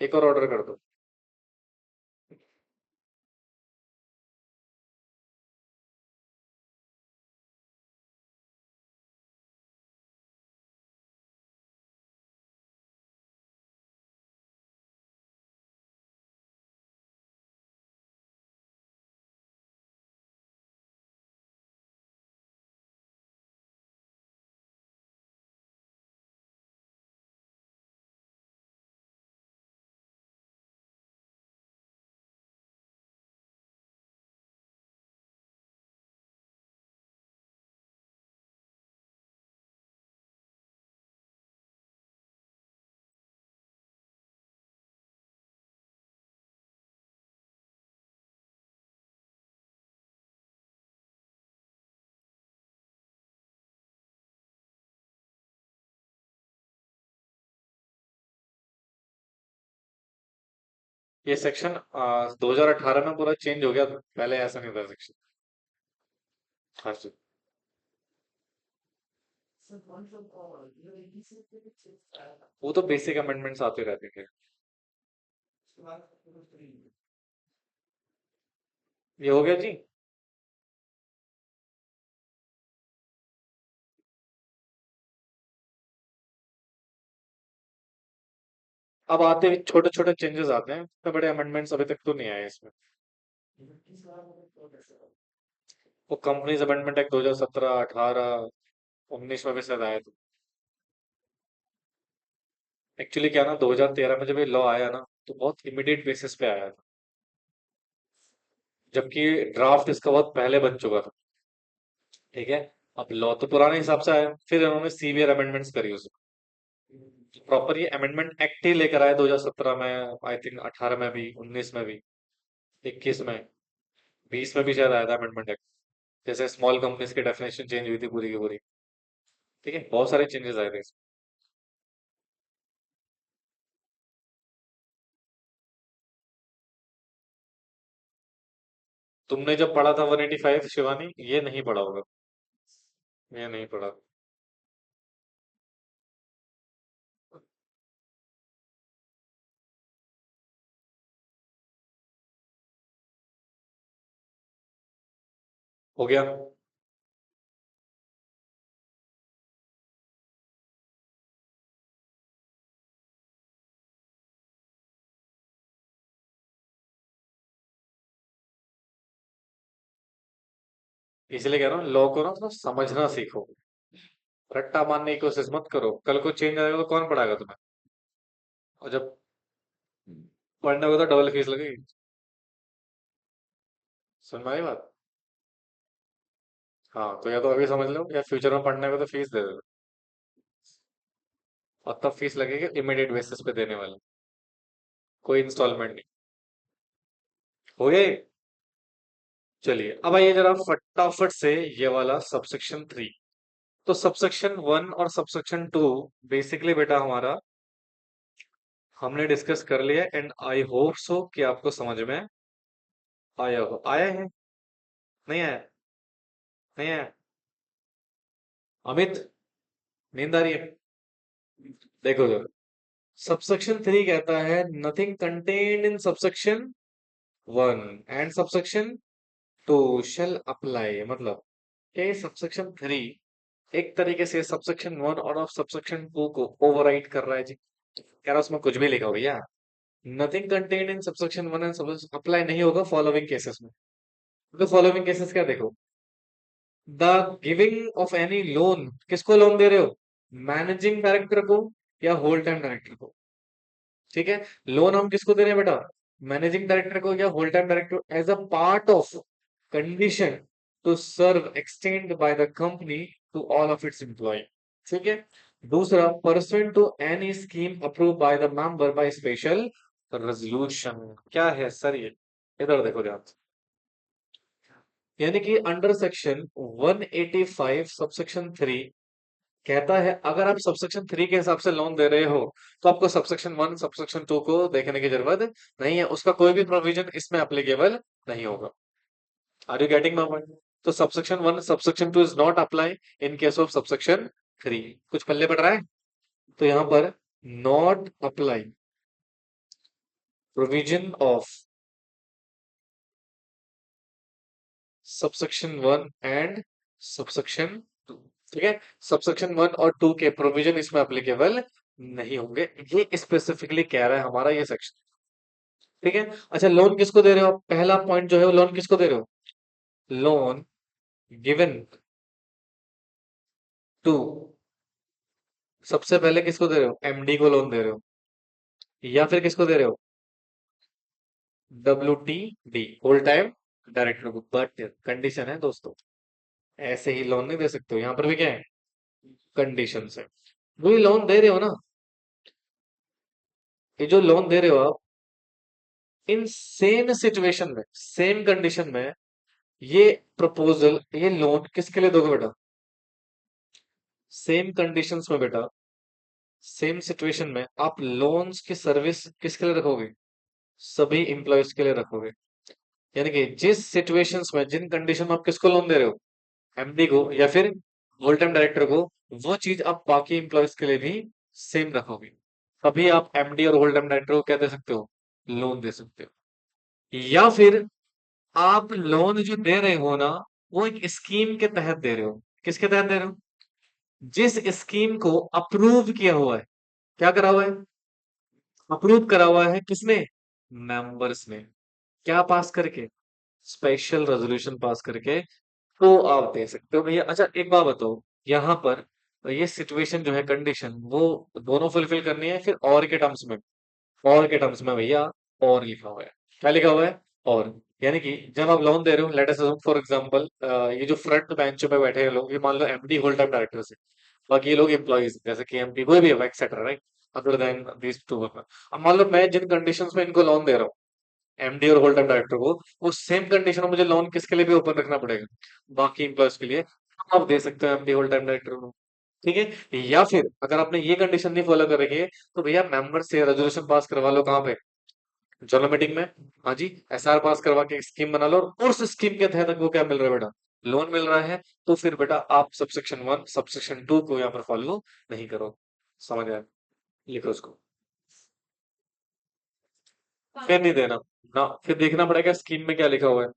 एक और ऑर्डर कर दो। ये सेक्शन 2018 में पूरा चेंज हो गया था, पहले ऐसा नहीं था सेक्शन। हाँ जी। वो तो बेसिक अमेंडमेंट्स आते रहते थे। ये हो गया जी। अब आते हुए छोटे छोटे चेंजेस आते हैं, इतने बड़े अमेंडमेंट्स अभी तक तो नहीं आए इसमें। वो कंपनीज अमेंडमेंट एक्ट 2017, 18, 19 में भी शायद आया था। एक्चुअली क्या ना, 2013 में जब ये लॉ आया ना, तो बहुत इमीडिएट बेसिस पे आया था, जबकि ड्राफ्ट इसका बहुत पहले बन चुका था, ठीक है। अब लॉ तो पुराने हिसाब से आया, फिर इन्होंने सीवियर अमेंडमेंट्स करी उसको। प्रॉपर ये अमेंडमेंट एक्ट ही लेकर आए 2017 में, आई थिंक 18 में भी, 19 में भी, 21 में, 20 में भी शायद आया था अमेंडमेंट एक्ट। जैसे स्मॉल कंपनीज की डेफिनेशन चेंज हुई थी पूरी की पूरी, ठीक है, बहुत सारे चेंजेस आए थे इसमें। तुमने जब पढ़ा था 185 शिवानी, ये नहीं पढ़ा होगा, ये नहीं पढ़ा। हो गया। इसलिए कह रहा हूँ लॉ को ना थोड़ा समझना सीखो, रट्टा मारने की कोशिश मत करो, कल को चेंज आएगा तो कौन पढ़ाएगा तुम्हें, और जब पढ़ने होगा तो डबल फीस लगेगी। सुन में आई बात? हाँ, तो या तो अभी समझ लो या फ्यूचर में पढ़ने को तो फीस दे दो, और तब फीस लगेगी इमीडिएट बेसिस पे देने वाले, कोई इंस्टॉलमेंट नहीं। हो गए? चलिए अब आइए जरा फटाफट से ये वाला सबसेक्शन 3। तो सबसेक्शन 1 और सबसेक्शन 2 बेसिकली बेटा हमारा हमने डिस्कस कर लिया, एंड आई होप सो कि आपको समझ में आया हो। आया है? नहीं आया? नहीं आया? अमित, नींद आ रही है? देखो जरा, सबसेक्शन 3 कहता है nothing contained in subsection 1 and subsection 2 shall apply, मतलब ये सबसेक्शन 3 एक तरीके से सबसेक्शन 1 और सबसेक्शन 2 को ओवरराइड कर रहा है जी। कह रहा उसमें कुछ भी लिखा हो भैया, nothing contained in subsection 1 and subsection apply नहीं होगा फॉलोइंग केसेस में। तो फॉलोइंग केसेस क्या देखो, the giving of any loan, किसको लोन दे रहे हो, मैनेजिंग डायरेक्टर को या होल टाइम डायरेक्टर को। ठीक है, लोन हम किसको दे रहे हैं बेटा, मैनेजिंग डायरेक्टर को या whole time director, as a part of condition to serve extend by the company to all of its employee. ठीक है, दूसरा, pursuant to any scheme approve by the member by special resolution. क्या है sir ये, इधर देखो ध्यान से। यानी कि अंडर सेक्शन 185 सबसेक्शन 3 कहता है अगर आप सबसेक्शन 3 के हिसाब से लोन दे रहे हो तो आपको सबसेक्शन 1 सबसेक्शन 2 को देखने की जरूरत नहीं है, उसका कोई भी प्रोविजन इसमें एप्लीकेबल नहीं होगा। Are you getting my point? तो subsection 1 subsection 2 is not apply in case of subsection 3। कुछ पल्ले पड़ रहा है? तो यहां पर not apply provision of subsection 1 and subsection 2। ठीक है, सबसेक्शन 1 और 2 के प्रोविजन इसमें एप्लीकेबल नहीं होंगे, ये स्पेसिफिकली कह रहा है हमारा ये सेक्शन। ठीक है, अच्छा लोन किसको दे रहे हो, पहला पॉइंट जो है वो लोन किसको दे रहे हो, लोन गिवन टू, सबसे पहले किसको दे रहे हो, एमडी को लोन दे रहे हो, या फिर किसको दे रहे हो, WTD होल टाइम डायरेक्टर को। बट कंडीशन है दोस्तों, ऐसे ही लोन नहीं दे सकते हो, यहां पर भी क्या है, कंडीशन है। वही लोन दे रहे हो ना, ये जो लोन दे रहे हो आप, इन सेम सिचुएशन में सेम कंडीशन में ये प्रपोजल ये लोन किसके लिए दोगे बेटा, सेम कंडीशंस में बेटा, सेम सिचुएशन में आप लोन्स की सर्विस किसके लिए रखोगे, सभी इंप्लॉयज के लिए रखोगे। यानी कि जिस सिचुएशंस में जिन कंडीशन में आप किसको लोन दे रहे हो, एमडी को या फिर होल टाइम डायरेक्टर को, वो चीज आप बाकी इंप्लॉयज के लिए भी सेम रखोगे, तभी आप एमडी और होल टाइम डायरेक्टर को क्या दे सकते हो, लोन दे सकते हो। या फिर आप लोन जो दे रहे हो ना, वो एक स्कीम के तहत दे रहे हो, किसके तहत दे रहे हो, जिस स्कीम को अप्रूव किया हुआ है, क्या करा हुआ है, अप्रूव करा हुआ है, किसने, मेंबर्स ने, क्या पास करके, स्पेशल रेजोल्यूशन पास करके, तो आप दे सकते हो भैया। अच्छा एक बात बताओ, यहाँ पर ये सिचुएशन जो है कंडीशन वो दोनों फुलफिल करनी है, फिर और के टर्म्स में, और के टर्म्स में भैया, और लिखा हुआ है, क्या लिखा हुआ है, और। यानी कि जब आप लोन दे रहे हो, late us assume for example, ये जो फ्रंट बेंच पे बैठे हैं लोग, ये मान लो एमडी होल टाइम डायरेक्टर है, बाकी ये लोग एम्प्लॉइज जैसे कि एमडी कोई भी है etcetera, right, other than these two. अब मान लो मैं जिन कंडीशंस में इनको लोन दे रहा हूँ, एमडी और होल टाइम डायरेक्टर को, वो सेम कंडीशन में मुझे लोन किसके लिए भी ओपन रखना पड़ेगा, बाकी एम्प्लॉयज के लिए, आप दे सकते हो एमडी होल टाइम डायरेक्टर को। ठीक है, या फिर अगर आपने ये कंडीशन नहीं फॉलो करेंगे तो भैया मेंबर से रेजोल्यूशन पास करवा लो, कहाँ पे, जनरल मीटिंग में। हाँ जी, एसआर पास करवा के स्कीम बना लो, और उस स्कीम के तहत आपको क्या मिल रहा है बेटा, लोन मिल रहा है, तो फिर बेटा आप सबसेक्शन 1 सबसेक्शन 2 को यहाँ पर फॉलो नहीं करो। समझ आया? लिखो उसको, फिर नहीं देना ना, फिर देखना पड़ेगा स्कीम में क्या लिखा हुआ है।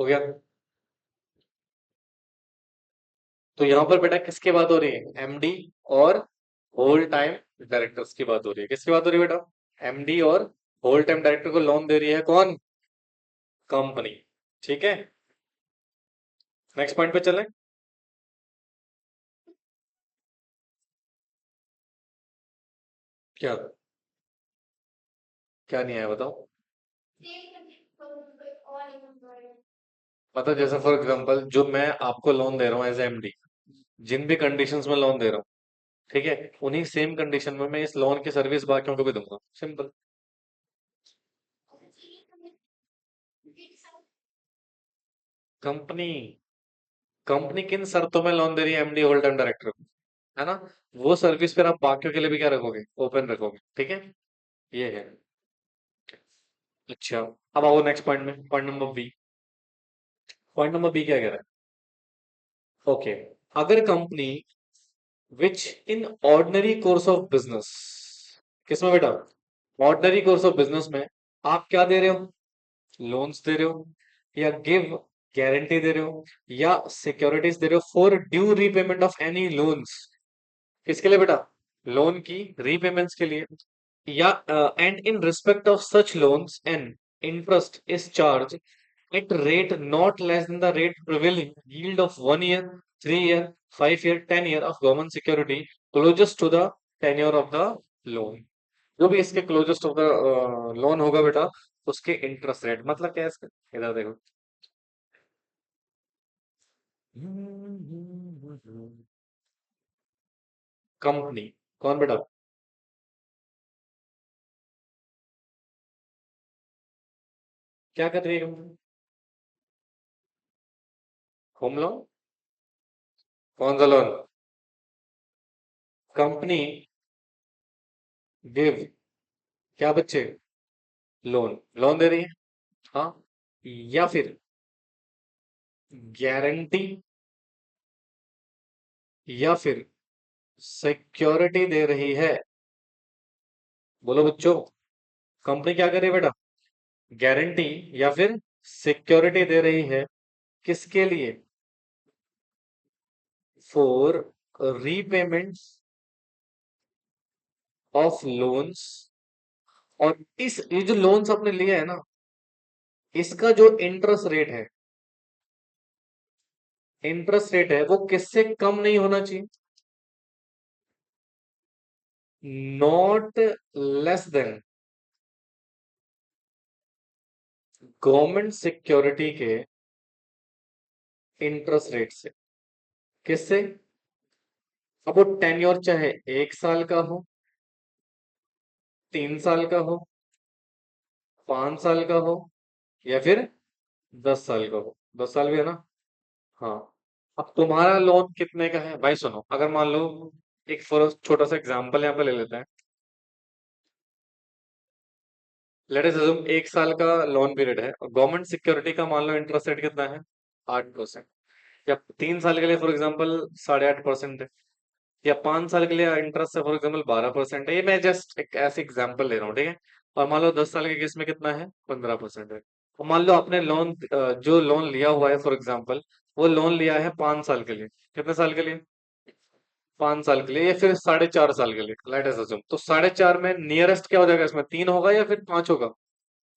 हो गया। तो यहां पर बेटा किसकी बात हो रही है? एमडी और होल टाइम डायरेक्टर्स की बात हो रही है। किसकी बात हो रही है बेटा? एमडी और होल टाइम डायरेक्टर को लोन दे रही है कौन? कंपनी। ठीक है, नेक्स्ट पॉइंट पे चलें। क्या क्या नहीं आया बताओ। मतलब जैसे फॉर एग्जांपल जो मैं आपको लोन दे रहा हूँ एज एमडी, जिन भी कंडीशंस में लोन दे रहा हूँ, ठीक है, उन्हीं सेम कंडीशन में मैं इस लोन की सर्विस बाकियों को भी दूंगा। सिंपल। कंपनी कंपनी किन शर्तों में लोन दे रही है एमडी होल्ड टाइम डायरेक्टर को, है ना, वो सर्विस फिर आप बाकियों के लिए भी क्या रखोगे? ओपन रखोगे। ठीक है, ये है। अच्छा, अब आओ नेक्स्ट पॉइंट में, point number B. Point number B क्या कह रहा है? ओके, अगर company which in ordinary course of business, किसमें बेटा? ऑर्डिनरी कोर्स ऑफ बिजनेस में आप क्या दे रहे हो? लोन्स दे रहे हो, या गिव गारंटी दे रहे हो, या सिक्योरिटीज दे रहे हो for due repayment of any loans. किसके लिए बेटा? लोन की रीपेमेंट्स के लिए। या and in respect of such loans and interest is charge at rate not less than the rate prevailing yield of 1 year, 3 year, 5 year, 10 year of government security closest to the tenure of the loan। जो भी इसके closest of the loan होगा बेटा, उसके interest rate, मतलब क्या है इसका? इधर देखो। कंपनी कौन बेटा? क्या कर रही है कंपनी? Home loan? कौन सा लोन? कंपनी गिव, क्या बच्चे? लोन, लोन दे रही है। हाँ, या फिर गारंटी, या फिर सिक्योरिटी दे रही है। बोलो बच्चों, कंपनी क्या कर रही है बेटा? गारंटी या फिर सिक्योरिटी दे रही है। किसके लिए? For repayments of loans. और इस ये जो लोन्स आपने लिया है ना, इसका जो इंटरेस्ट रेट है, इंटरेस्ट रेट है वो किससे कम नहीं होना चाहिए? Not less then government security के इंटरेस्ट रेट से। किससे? अब वो टेन्योर चाहे 1 साल का हो, 3 साल का हो, 5 साल का हो, या फिर 10 साल का हो। 10 साल भी है ना? हाँ। अब तुम्हारा लोन कितने का है भाई? सुनो, अगर मान लो, एक छोटा सा एग्जांपल यहाँ पे ले लेते हैं। लेट अस अज्यूम 1 साल का लोन पीरियड है, और गवर्नमेंट सिक्योरिटी का मान लो इंटरेस्ट रेट कितना है? 8%। या 3 साल के लिए फॉर एग्जाम्पल 8.5% है। या 5 साल के लिए इंटरेस्ट है फॉर एग्जाम्पल 12% है। ये मैं जस्ट एक ऐसे एग्जाम्पल ले रहा हूँ, ठीक है। और मान लो 10 साल के केस में कितना है? 15% है। और मान लो आपने लोन, जो लोन लिया हुआ है फॉर एग्जाम्पल, वो लोन लिया है 5 साल के लिए। कितने साल के लिए? 5 साल के लिए, या फिर 4.5 साल के लिए, लेट अस अज्यूम। तो 4.5 में नियरेस्ट क्या हो जाएगा इसमें? 3 होगा या फिर 5 होगा?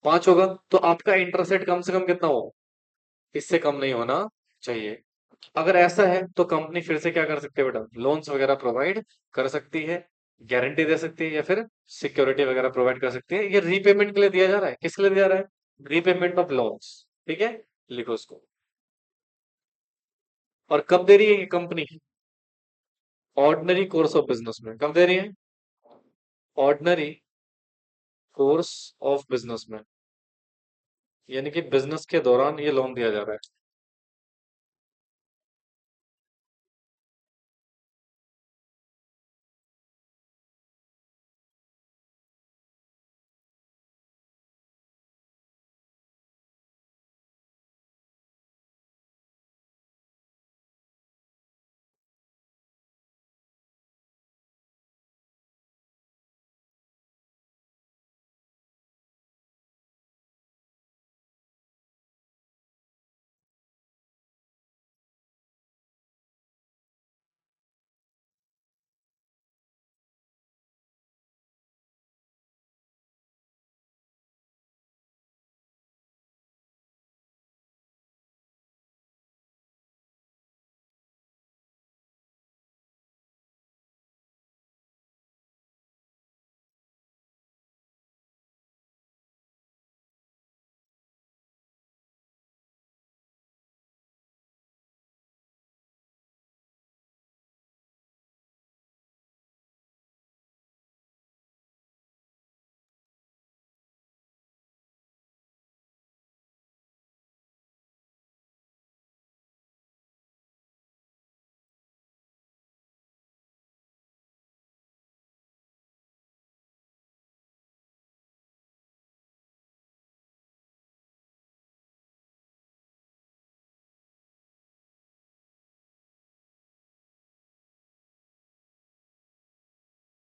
5 होगा। तो आपका इंटरेस्ट रेट कम से कम कितना हो? इससे कम नहीं होना चाहिए। अगर ऐसा है तो कंपनी फिर से क्या कर सकती है बेटा? लोन्स वगैरह प्रोवाइड कर सकती है, गारंटी दे सकती है, या फिर सिक्योरिटी वगैरह प्रोवाइड कर सकती है। ये रीपेमेंट के लिए दिया जा रहा है। किसके लिए दिया जा रहा है? Repayment of loans. ठीक है, लिखो उसको। और कब दे रही है ये company? Ordinary course of business में। कब दे रही है? ऑर्डिनरी कोर्स ऑफ बिजनेस में, यानी कि बिजनेस के दौरान ये लोन दिया जा रहा है।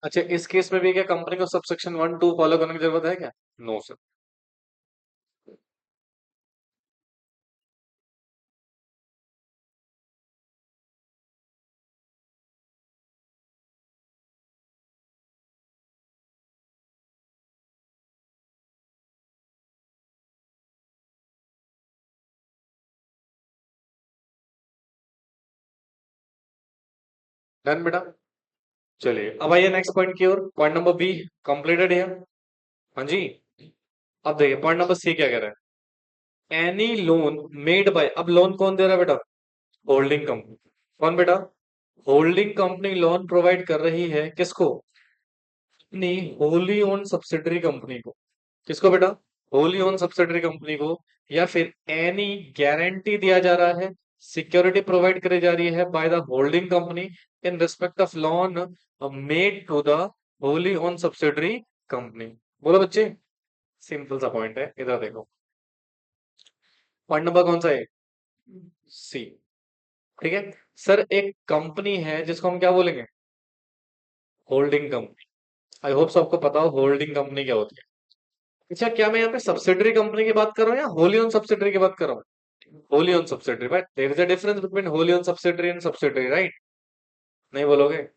अच्छा, इस केस में भी क्या कंपनी को सबसेक्शन 1 2 फॉलो करने की जरूरत है क्या? No sir. डन बेटा। चलिए अब आइए नेक्स्ट पॉइंट की ओर, पॉइंट नंबर बी कंप्लीटेड है। हाँ जी। अब देखिए पॉइंट नंबर सी क्या कह रहा है, एनी लोन मेड बाय, अब लोन कौन दे रहा है बेटा? Holding company. कौन बेटा? होल्डिंग कंपनी लोन प्रोवाइड कर रही है किसको? अपनी होली ओन सब्सिडरी कंपनी को। किसको बेटा? होली ओन सब्सिडरी कंपनी को। या फिर एनी गारंटी दिया जा रहा है, सिक्योरिटी प्रोवाइड करी जा रही है by the holding company in respect of loan made to the wholly own subsidiary company. बोलो बच्चे। सिंपल सा पॉइंट है, इधर देखो। पॉइंट नंबर कौन सा है? सी। ठीक है। सर एक कंपनी है जिसको हम क्या बोलेंगे? Holding company. आई होप सबको पता हो होल्डिंग कंपनी क्या होती है। अच्छा, क्या मैं यहाँ पे सब्सिडरी कंपनी की बात कर रहा हूँ या होली ओन सब्सिडरी की बात कर रहा हूँ? Wholly own subsidiary, but there is a difference between wholly own subsidiary and subsidiary, right? नहीं बोलोगे?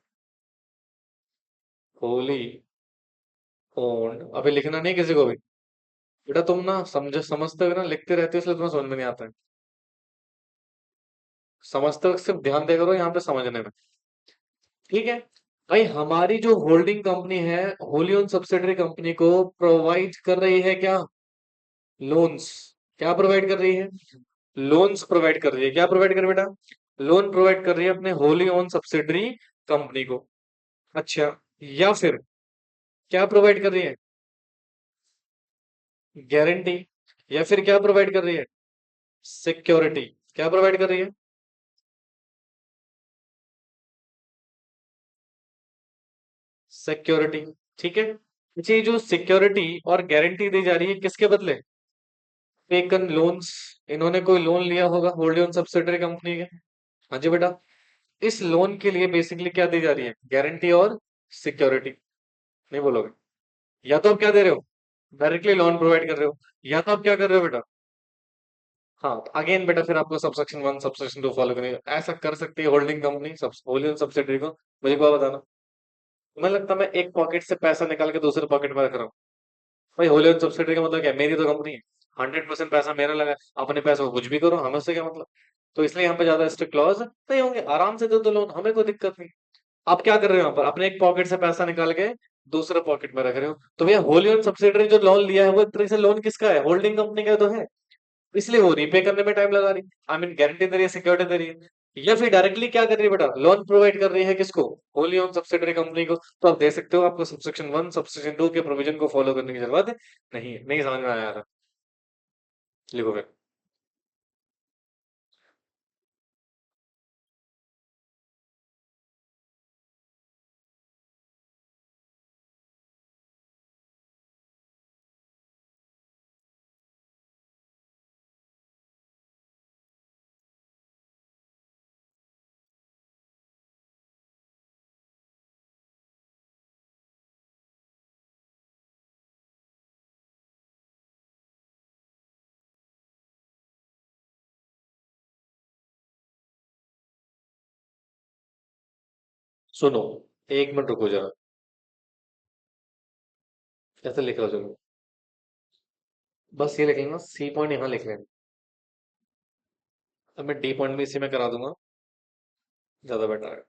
होली ओन, अभी लिखना नहीं किसी को भी। बेटा तुम ना समझते हो ना, लिखते रहते हो इसलिए तुम्हें समझ में नहीं आता है। समझते हो, सिर्फ ध्यान दे करो यहाँ पे समझने में। ठीक है। भाई हमारी जो होल्डिंग कंपनी है, होली ओन सब्सिडरी कंपनी को प्रोवाइड कर रही है क्या? लोन्स। क्या प्रोवाइड कर रही है? लोन्स प्रोवाइड कर रही है। क्या प्रोवाइड कर रही है बेटा? लोन प्रोवाइड कर रही है अपने होली ओन सब्सिडरी कंपनी को। अच्छा। या फिर क्या प्रोवाइड कर रही है? गारंटी। या फिर क्या प्रोवाइड कर रही है? सिक्योरिटी। क्या प्रोवाइड कर रही है? सिक्योरिटी। ठीक है। जी, जो सिक्योरिटी और गारंटी दी जा रही है किसके बदले? Taken loans. इन्होंने कोई लोन लिया होगा होल्डी ओन सब्सिडरी कंपनी के। हाँ जी बेटा। इस लोन के लिए बेसिकली क्या दी जा रही है? गारंटी और सिक्योरिटी। नहीं बोलोगे? या तो आप क्या दे रहे हो? डायरेक्टली लोन प्रोवाइड कर रहे हो। या तो आप क्या कर रहे हो बेटा? हाँ, अगेन बेटा फिर आपको सबसेक्शन 1 सबसेक्शन 2 फॉलो करेंगे। ऐसा कर सकती है होल्डिंग कंपनी सब होल्डिंग सब्सिडरी को? मुझे को बताना। तुम्हें लगता है मैं एक पॉकेट से पैसा निकाल के दूसरे पॉकेट में रख रहा हूँ? भाई होल्डिंग सब्सिडरी का मतलब क्या है? मेरी तो कंपनी है, 100% पैसा मेरा लगा है। अपने पैसों को कुछ भी करो, हमें उससे क्या मतलब? तो इसलिए यहाँ पे ज्यादा स्ट्रिक्ट लॉज नहीं होंगे, आराम से दो तो लोन, हमें कोई दिक्कत नहीं। आप क्या कर रहे हो यहाँ पर? अपने एक पॉकेट से पैसा निकाल के दूसरे पॉकेट में रख रहे हो। तो भैया होली ओन सब्सिडरी जो लोन लिया है वो एक तरह से लोन किसका है? होल्डिंग कंपनी का तो है। इसलिए वो रीपे करने में टाइम लगा रही, आई मीन गारंटी दे रही है, सिक्योरिटी दे रही है। या फिर डायरेक्टली क्या कर रही है बेटा? लोन प्रोवाइड कर रही है किसको? होली ओन सब्सिडरी कंपनी को। तो आप दे सकते हो, आपको सबसेक्शन 1 सबसेक्शन 2 के प्रोविजन को फॉलो करने की जरूरत नहीं है। नहीं समझ में आया था? लिखो फिर। सुनो, एक मिनट रुको जरा। ऐसे लिख लो चलो। बस ये लिख लेना, सी पॉइंट यहाँ लिख लेना। अब मैं डी पॉइंट भी इसी में करा दूंगा, ज्यादा बेटर है।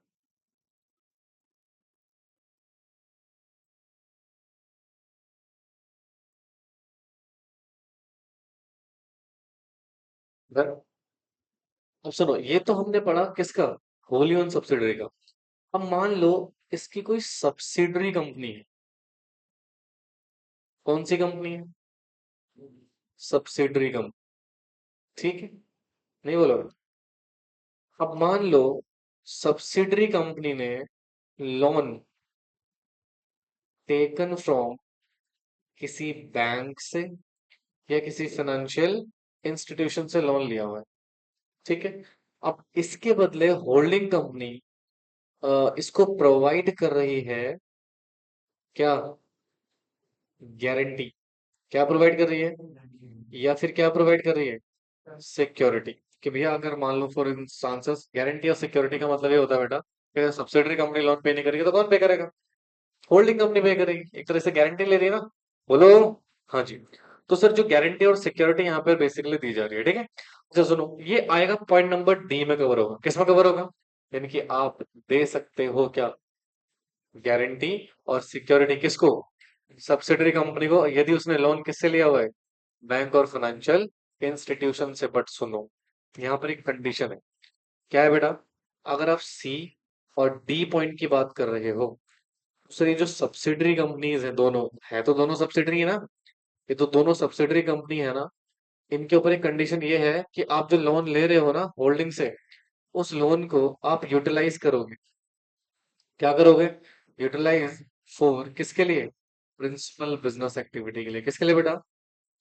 डन। अब सुनो, ये तो हमने पढ़ा किसका? होली ओन सब्सिडरी का। अब मान लो इसकी कोई सब्सिडरी कंपनी है। कौन सी कंपनी है? Subsidiary company. ठीक है। नहीं बोलो? अब मान लो सब्सिडरी कंपनी ने लोन टेकन फ्रॉम किसी बैंक से या किसी फाइनेंशियल इंस्टीट्यूशन से लोन लिया हुआ है। ठीक है। अब इसके बदले होल्डिंग कंपनी इसको प्रोवाइड कर रही है क्या गारंटी क्या प्रोवाइड कर रही है, या फिर क्या प्रोवाइड कर रही है, सिक्योरिटी। कि भैया अगर मान लो फॉर इंस्टांसेस गारंटी और सिक्योरिटी का मतलब ये होता है बेटा कि सब्सिडरी कंपनी लोन पे नहीं करेगी तो कौन पे करेगा, होल्डिंग कंपनी पे करेगी, एक तरह से गारंटी ले रही है ना। बोलो। हाँ जी। तो सर जो गारंटी और सिक्योरिटी यहाँ पे बेसिकली दी जा रही है, ठीक है। अच्छा सुनो, ये आएगा पॉइंट नंबर डी में कवर होगा, किस में कवर होगा, यानी कि आप दे सकते हो क्या, गारंटी और सिक्योरिटी किसको, सब्सिडरी कंपनी को, यदि उसने लोन किससे लिया हुआ है, बैंक और फाइनेंशियल इंस्टीट्यूशन से। बट सुनो, यहाँ पर एक कंडीशन है, क्या है बेटा, अगर आप सी और डी पॉइंट की बात कर रहे हो, सर ये जो सब्सिडरी कंपनीज है दोनों, है तो दोनों सब्सिडरी है ना, ये तो दोनों सब्सिडरी कंपनी है ना, इनके ऊपर एक कंडीशन ये है कि आप जो लोन ले रहे हो ना होल्डिंग से, उस लोन को आप यूटिलाइज करोगे, क्या करोगे, यूटिलाइज फॉर किसके लिए, प्रिंसिपल बिजनेस एक्टिविटी के लिए, किसके लिए बेटा,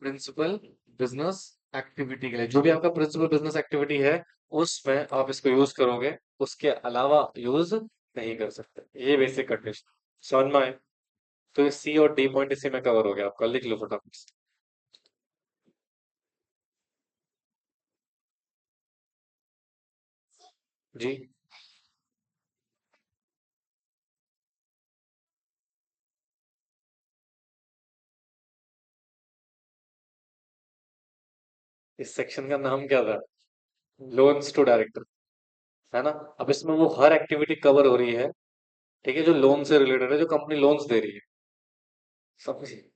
प्रिंसिपल बिजनेस एक्टिविटी के लिए, जो भी आपका प्रिंसिपल बिजनेस एक्टिविटी है उसमें आप इसको यूज करोगे, उसके अलावा यूज नहीं कर सकते, ये बेसिक कंडीशन समझ में आए। तो ये सी और डी पॉइंट इसी में कवर हो गया आपका, लिख लो फटाफट से। जी। इस सेक्शन का नाम क्या था, लोन्स टू डायरेक्टर, है ना। अब इसमें वो हर एक्टिविटी कवर हो रही है, ठीक है, जो लोन से रिलेटेड है, जो कंपनी लोन्स दे रही है, समझिए।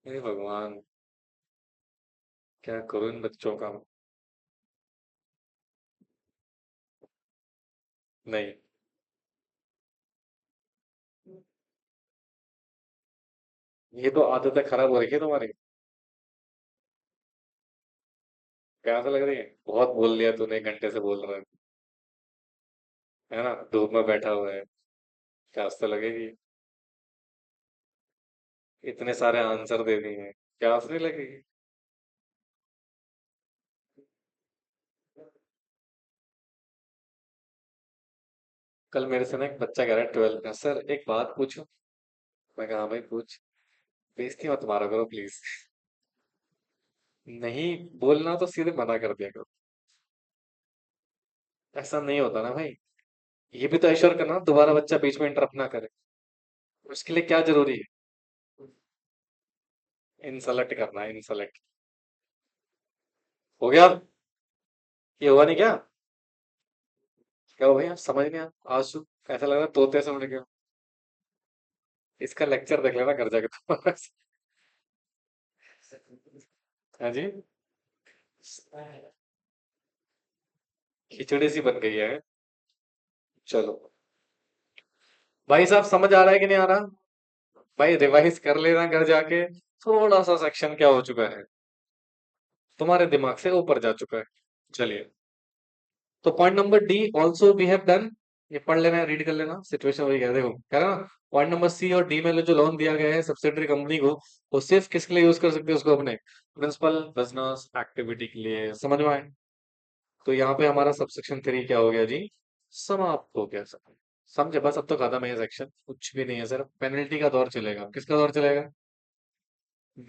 हे भगवान, क्या करूं इन बच्चों का। नहीं, ये तो आदतें खराब हो रही है तुम्हारी। प्यास लग रही है, बहुत बोल लिया तूने, एक घंटे से बोल रहा है ना, धूप में बैठा हुआ है, प्यास तो लगेगी, इतने सारे आंसर दे दिए हैं, प्यास नहीं लगेगी। कल मेरे से ना एक बच्चा कह रहा है 12 का, सर एक बात पूछूं, मैं कहा हाँ भाई पूछ, बेइज्जती मत मारा करो प्लीज। नहीं बोलना तो सीधे मना कर दिया करो, ऐसा नहीं होता ना भाई, ये भी तो एश्योर करना दोबारा बच्चा बीच में इंटरप्ट ना करे, उसके लिए क्या जरूरी है, इंसल्ट करना, इंसल्ट। हो गया, ये हुआ नहीं क्या, क्या हुआ भैया, समझ नहीं आया आंसू, ऐसा लग रहा है तोते से उड़ गया। इसका लेक्चर देख लेना घर जाके तुम्हारा। हाँ जी, खिचड़ी सी बन गई है। चलो भाई साहब, समझ आ रहा है कि नहीं आ रहा, भाई रिवाइज कर लेना घर जाके, थोड़ा सा सेक्शन क्या हो चुका है, तुम्हारे दिमाग से ऊपर जा चुका है। चलिए, तो point number D also we have done, ये पढ़ लेना, रीड कर लेना, सिचुएशन वही है, देखो कह रहा ना, पॉइंट नंबर सी और डी में जो लोन दिया गया है सब्सिडरी कंपनी को, वो सिर्फ किसके लिए यूज कर सकते हैं उसको, अपने प्रिंसिपल बिजनेस एक्टिविटी के लिए, समझ में आए। तो यहाँ पे हमारा सबसेक्शन 3 क्या हो गया जी, समाप्त हो गया सर, समझे, बस अब तो खत्म है ये सेक्शन, कुछ भी नहीं है सर, पेनल्टी का दौर चलेगा, किसका दौर चलेगा,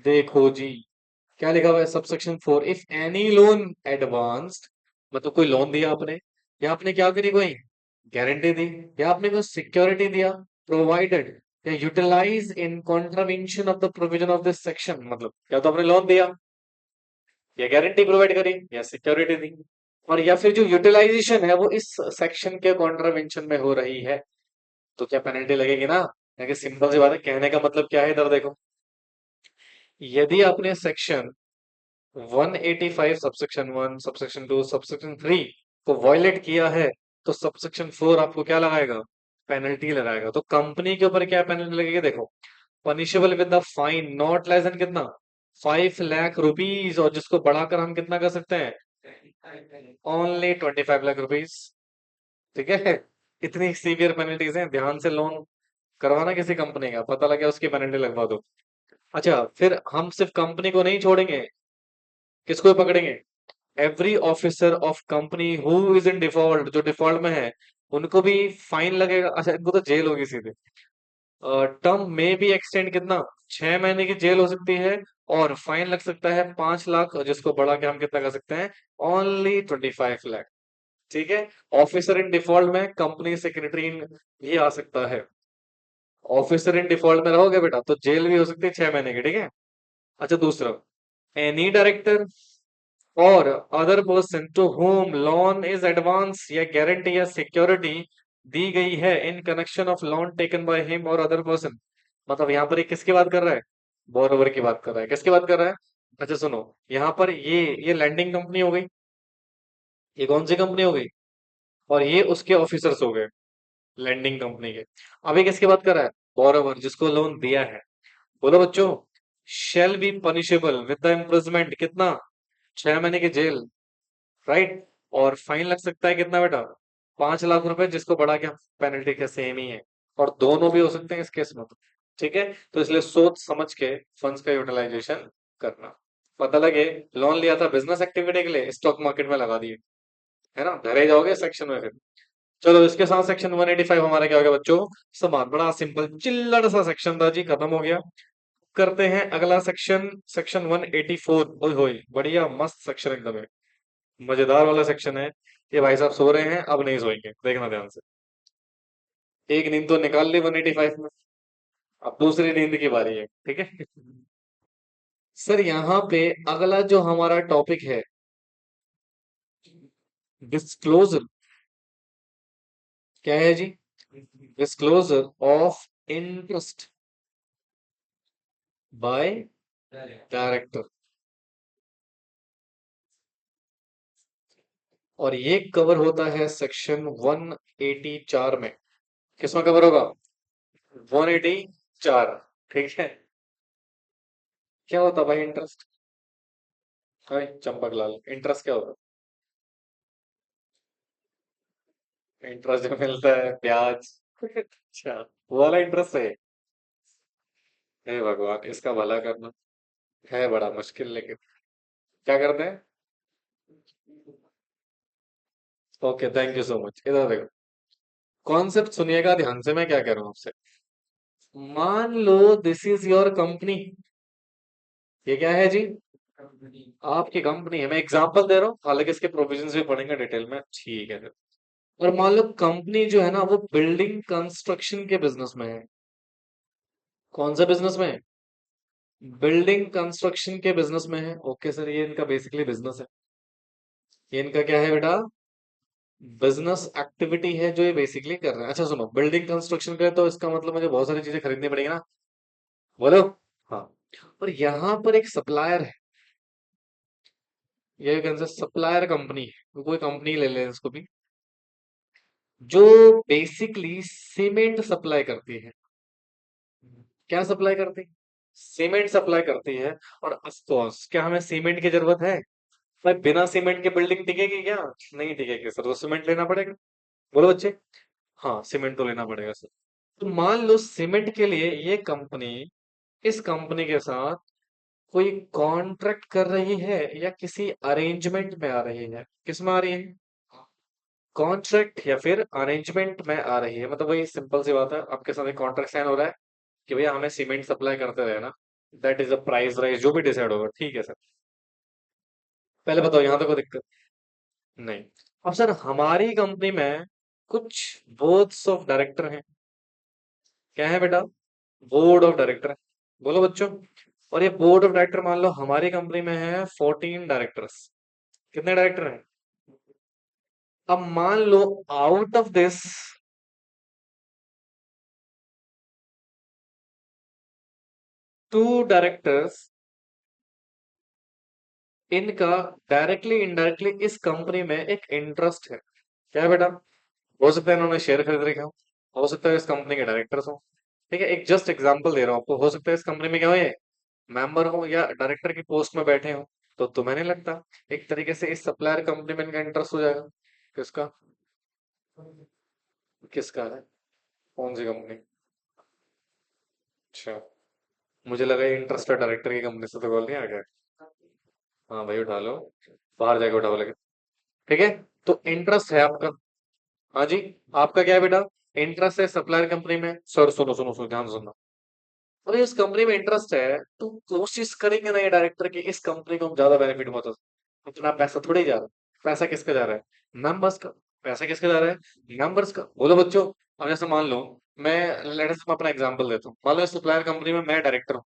देखो जी, क्या लिखा हुआ है subsection 4, if any loan advanced, मतलब कोई लोन दिया आपने, या आपने क्या करी, कोई गारंटी दी, या आपने कोई सिक्योरिटी दिया, प्रोवाइडेड या utilise in contravention of the provision of this section, मतलब या तो आपने लोन दिया, या गारंटी प्रोवाइड करी, या सिक्योरिटी दी, और या फिर जो यूटिलाइजेशन है वो इस सेक्शन के कॉन्ट्रावेंशन में हो रही है, तो क्या पेनल्टी लगेगी ना, यानी सिंपल सी बात है, कहने का मतलब क्या है, इधर देखो, यदि आपने सेक्शन 185 सबसेक्शन 1 सबसेक्शन 2 सबसेक्शन 3 को वायलेट किया है, तो सबसेक्शन 4 आपको क्या लगाएगा, पेनल्टी लगाएगा। तो कंपनी के ऊपर क्या पेनल्टी लगेगी, देखो, punishable with the fine not less than कितना, 5 लाख रुपीज, और जिसको बढ़ाकर हम कितना कर सकते हैं, ओनली 25 लाख रुपीज, ठीक है। इतनी सीवियर पेनल्टीज हैं, ध्यान से लोन करवाना किसी कंपनी का, पता लगे उसकी पेनल्टी लगवा दो। अच्छा, फिर हम सिर्फ कंपनी को नहीं छोड़ेंगे, किसको भी पकड़ेंगे, every officer of company who is in default, जो डिफॉल्ट में है, उनको भी फाइन लगेगा। अच्छा, इनको तो जेल होगी सीधे। टर्म में भी एक्सटेंड कितना, 6 महीने की जेल हो सकती है, और फाइन लग सकता है 5 लाख, और जिसको बढ़ा के हम कितना कर सकते हैं, ओनली 25 लाख। ठीक है। ऑफिसर इन डिफॉल्ट में कंपनी सेक्रेटरी भी आ सकता है। ऑफिसर इन डिफॉल्ट में रहोगे बेटा तो जेल भी हो सकती है 6 महीने की। ठीक है। अच्छा, दूसरा, एनी डायरेक्टर और other person to whom loan is advance या गारंटी या सिक्योरिटी दी गई है in connection of loan taken by him और अदर पर्सन। मतलब यहाँ पर ये किसकी बात कर रहा है, बोरोवर की बात कर रहा है। किसकी बात कर रहा है, अच्छा सुनो, यहाँ पर ये लैंडिंग कंपनी हो गई, ये कौन सी कंपनी हो गई, और ये उसके ऑफिसर्स हो गए लैंडिंग कंपनी के। अभी किसकी बात कर रहा है, बोरोवर जिसको लोन दिया है। बोलो बच्चों, shall be punishable with the imprisonment, कितना, 6 महीने की जेल, राइट, और फाइन लग सकता है कितना बेटा, 5 लाख रुपए, जिसको बढ़ा के पेनल्टी का सेम ही है, और दोनों भी हो सकते हैं इस केस में तो। ठीक है। तो इसलिए सोच समझ के फंड्स का यूटिलाइजेशन करना। पता लगे लोन लिया था बिजनेस एक्टिविटी के लिए, स्टॉक मार्केट में लगा दिए, है ना, धरे जाओगे सेक्शन में फिर। चलो, इसके साथ सेक्शन 185 हमारा क्या हो गया बच्चों, समान, बड़ा सिंपल चिल्लड़ सा सेक्शन था जी, खत्म हो गया। करते हैं अगला सेक्शन, सेक्शन 184। ओए होए, बढ़िया मस्त सेक्शन एकदम है, मजेदार वाला सेक्शन है। ये भाई साहब सो रहे हैं, अब नहीं सोएंगे, देखना ध्यान से। एक नींद तो निकाल ली 185 में, अब दूसरी नींद की बारी है। ठीक है। सर यहाँ पे अगला जो हमारा टॉपिक है, डिस्क्लोजर, क्या है जी, disclosure of interest by director. और ये कवर होता है सेक्शन 184 में। किसमें कवर होगा, 184। ठीक है। क्या होता भाई इंटरेस्ट, भाई चंपक लाल, इंटरेस्ट क्या होता है, इंटरेस्ट जो मिलता है ब्याज। अच्छा, वो वाला इंटरेस्ट है। हे भगवान, इसका भला करना है बड़ा मुश्किल, लेकिन क्या करते हैं। Okay, thank you so much. इधर देखो, कॉन्सेप्ट सुनिएगा ध्यान से, मैं क्या कह रहा हूँ आपसे। मान लो दिस इज योर कंपनी, ये क्या है जी, आपकी कंपनी है। मैं एग्जांपल दे रहा हूँ, हालांकि इसके प्रोविजंस भी पढ़ेंगे डिटेल में, ठीक है। और मान लो कंपनी जो है ना वो बिल्डिंग कंस्ट्रक्शन के बिजनेस में है। कौन सा बिजनेस में है, बिल्डिंग कंस्ट्रक्शन के बिजनेस में है। ओके सर, ये इनका बेसिकली बिजनेस है, ये इनका क्या है बेटा, बिजनेस एक्टिविटी है जो ये बेसिकली कर रहे हैं। अच्छा सुनो, बिल्डिंग कंस्ट्रक्शन का है तो इसका मतलब मुझे बहुत सारी चीजें खरीदनी पड़ेगी ना, बोलो। हाँ। और यहाँ पर एक सप्लायर है, ये कौन सा सप्लायर कंपनी है, कोई कंपनी ले लें इसको भी, जो बेसिकली सीमेंट सप्लाई करती है। क्या सप्लाई करती है, सीमेंट सप्लाई करती है। और ऑफ कोर्स, क्या हमें सीमेंट की जरूरत है, भाई बिना सीमेंट के बिल्डिंग टिकेगी क्या, नहीं टिकेगी सर, तो सीमेंट लेना पड़ेगा। बोलो बच्चे, हाँ सीमेंट तो लेना पड़ेगा सर। तो मान लो सीमेंट के लिए ये कंपनी, इस कंपनी के साथ कोई कॉन्ट्रैक्ट कर रही है या किसी अरेंजमेंट में आ रही है, किस में आ रही है, कॉन्ट्रैक्ट या फिर अरेंजमेंट में आ रही है। मतलब वही सिंपल सी बात है, आपके साथ एक कॉन्ट्रैक्ट साइन हो रहा है कि भैया हमें सीमेंट सप्लाई करते रहे ना, that is a price rise जो भी डिसाइड होगा। ठीक है सर, पहले बताओ यहाँ तो कोई दिक्कत नहीं। अब सर हमारी कंपनी में कुछ बोर्ड्स ऑफ डायरेक्टर हैं, क्या है बेटा, बोर्ड ऑफ डायरेक्टर। बोलो बच्चों, और ये बोर्ड ऑफ डायरेक्टर मान लो हमारी कंपनी में है 14 डायरेक्टर्स। कितने डायरेक्टर हैं, अब मान लो आउट ऑफ दिस 2 डायरेक्टर्स, इनका डायरेक्टली इनडायरेक्टली इस कंपनी में एक इंटरेस्ट है। क्या है बेटा, हो सकता है इन्होंने शेयर खरीद रखे हो सकता है इस कंपनी के डायरेक्टर्स हो। ठीक है, एक जस्ट एग्जांपल दे रहा हूँ आपको, हो सकता है इस कंपनी में क्या हो, ये मेंबर हो या डायरेक्टर की पोस्ट में बैठे हो। तो तुम्हें नहीं लगता एक तरीके से इस सप्लायर कंपनी में इनका इंटरेस्ट हो जाएगा, किसका, किसका है, कौन सी कंपनी, अच्छा, मुझे लगा ये इंटरेस्टेड डायरेक्टर की कंपनी से तो कॉल नहीं आ गया। हाँ भाई उठा लो, बाहर जाके उठाओ लेके। ठीक है, तो इंटरेस्ट है आपका, हाँ जी, आपका क्या है बेटा? इंटरेस्ट है सप्लायर कंपनी में। सर सुनो सुनो सुनो, ध्यान से सुनना। अरे इस कंपनी में इंटरेस्ट है तो कोशिश करेंगे ना ये डायरेक्टर की इस कंपनी को हम ज्यादा बेनिफिट पहुंचा सकें। इतना पैसा थोड़ी जा रहा है। पैसा किसका जा रहा है? मेंबर्स का। पैसा किसका जा रहा है? मेंबर्स का। बोलो बच्चों। अब जैसे मान लो, मैं लेट्स मैं अपना एग्जांपल देता हूँ। मान लो सप्लायर कंपनी में मैं डायरेक्टर हूँ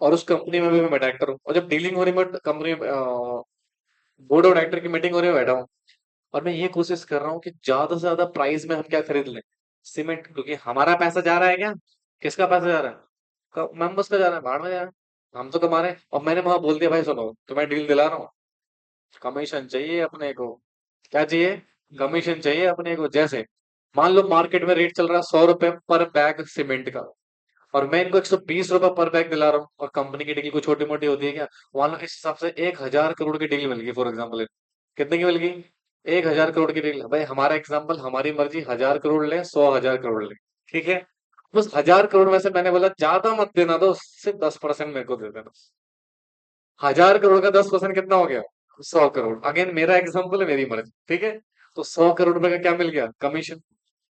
और उस कंपनी में भी मैं डायरेक्टर हूँ, और जब डीलिंग हो रही है कंपनी बोर्ड ऑफ डायरेक्टर की मीटिंग हो रही है, बैठा हूँ और मैं ये कोशिश कर रहा हूँ कि ज्यादा से ज्यादा प्राइस में हम क्या खरीद लें? सीमेंट। क्योंकि हमारा पैसा जा रहा है क्या? किसका पैसा जा रहा है? मेंबर्स का जा रहा है, भाड़ में जा रहा है। हम तो कमा रहे हैं। और मैंने वहां बोल दिया भाई सुनो, तुम्हें डील दिला रहा हूँ, कमीशन चाहिए अपने को। क्या चाहिए? कमीशन चाहिए अपने को। जैसे मान लो मार्केट में रेट चल रहा है 100 रुपए पर बैग सीमेंट का, और मैं इनको 120 रुपए पर बैग दिला रहा हूँ, और कंपनी की डील कोई छोटी मोटी होती है क्या? मान लो इस हिसाब से 1,000 करोड़ की डील मिल गई फॉर एग्जाम्पल। कितने की मिल गई? 1,000 करोड़ की डील। भाई हमारा एग्जाम्पल, हमारी मर्जी, 1,000 करोड़ ले, 100,000 करोड़ ले। ठीक है। उस 1,000 करोड़ में से मैंने बोला ज्यादा मत देना, दो उससे 10% मेरे को दे देना। 1,000 करोड़ का 10% कितना हो गया? 100 करोड़। अगेन मेरा एग्जाम्पल है, मेरी मर्जी। ठीक है। तो 100 करोड़ रुपए का क्या मिल गया? कमीशन।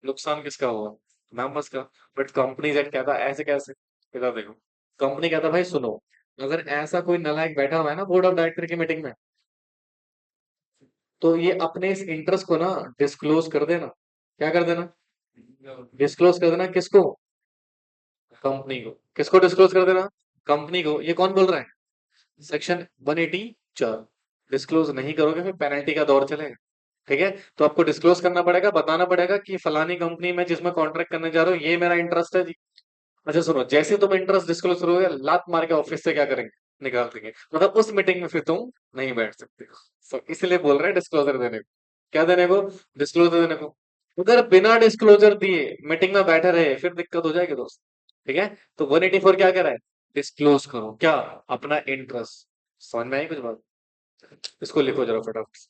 नुकसान किसका हुआ? मेंबर्स का। बट कंपनी जेट कहता ऐसे कैसे? कहता देखो, कंपनी कहता भाई सुनो, अगर ऐसा कोई नालायक बैठा हुआ है ना बोर्ड ऑफ डायरेक्टर की मीटिंग में, तो ये अपने इस इंटरेस्ट को ना डिस्क्लोज कर देना। क्या कर देना? डिस्क्लोज कर देना। किसको? कंपनी को। किसको डिस्क्लोज कर देना? कंपनी को। ये कौन बोल रहा है? सेक्शन 180 चार। डिस्क्लोज नहीं करोगे फिर पेनल्टी का दौर चलेगा। ठीक है। तो आपको डिस्क्लोज करना पड़ेगा, बताना पड़ेगा कि फलानी कंपनी में जिसमें कॉन्ट्रैक्ट करने जा रहे हो, ये मेरा इंटरेस्ट है जी। अच्छा सुनो, जैसे तुम इंटरेस्ट डिस्क्लोज करोगे, लात मार के ऑफिस से क्या करेंगे? निकाल देंगे। मतलब उस मीटिंग में फिर तुम नहीं बैठ सकते हो। इसलिए बोल रहे हैं डिस्क्लोजर देने को। क्या देने को? डिस्क्लोजर देने को। अगर बिना डिस्क्लोजर दिए मीटिंग में बैठे रहे फिर दिक्कत हो जाएगी दोस्त। ठीक है। तो 184 क्या कह रहा है? डिस्क्लोज करो क्या? अपना इंटरेस्ट। समझ में आई कुछ बात? इसको लिखो जरा फटाफट से।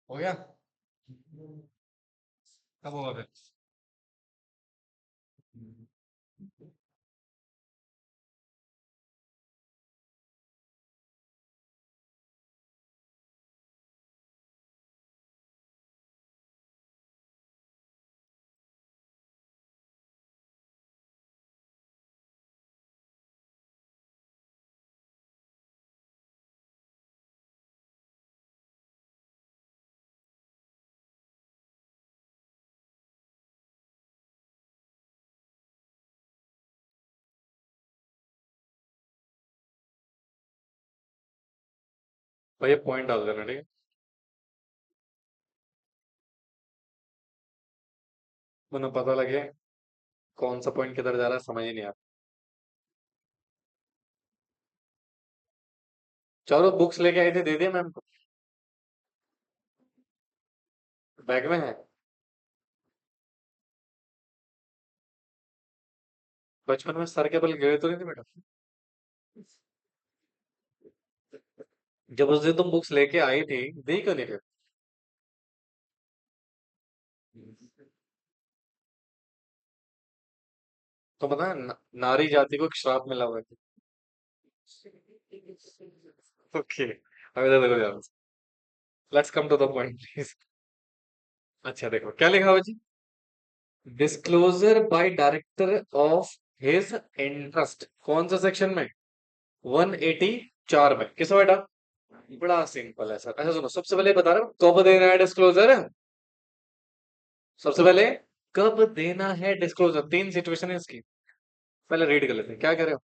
हो गया? कब होगा फिर? भाई ये पॉइंट डाल देना, ठीक है। वरना पता लगे कौन सा पॉइंट किधर जा रहा है, समझ ही नहीं आता। चलो बुक्स लेके आए थे, दे दिया मैम को। बैग में है। बचपन में सर के बल गिरे तो नहीं थे बेटा? जब उस दिन तुम बुक्स लेके आई थी, दी क्यों नहीं फिर? तो पता है नारी जाति को एक श्राप मिला हुआ है। ओके, अभी तो देखो ध्यान से। Let's come to the point please. अच्छा देखो क्या लिखा हुआ जी। Disclosure by director of his interest, कौन सा सेक्शन में? 184 में। किस बेटा? बड़ा सिंपल है सर। अच्छा सुनो, सबसे पहले बता रहा हूँ कब देना है डिस्क्लोजर। सबसे पहले कब देना है डिस्क्लोजर, तीन सिचुएशन है इसकी। पहले रीड कर लेते हैं, क्या कह रहे हो?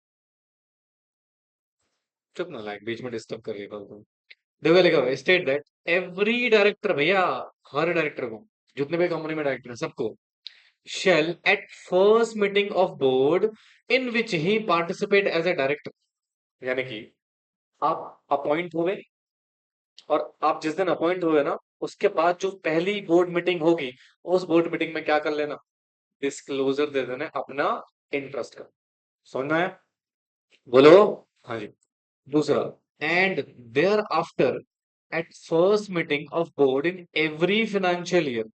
चुप ना, लाइक बीच में डिस्टर्ब कर रही है तुम। देखो लिखा हुआ स्टेट दैट एवरी डायरेक्टर, भैया हर डायरेक्टर को, जितने भी कंपनी में डायरेक्टर है सबको, shall at first meeting of board in which he participate as a director, यानी कि आप अपॉइंट हुए, और आप जिस दिन अपॉइंट हुए ना, उसके बाद जो पहली बोर्ड मीटिंग होगी, उस बोर्ड मीटिंग में क्या कर लेना? डिस्क्लोजर दे देना है अपना इंटरेस्ट का। सुनना है? बोलो। हाँ जी। दूसरा, and thereafter at first meeting of board in every financial year,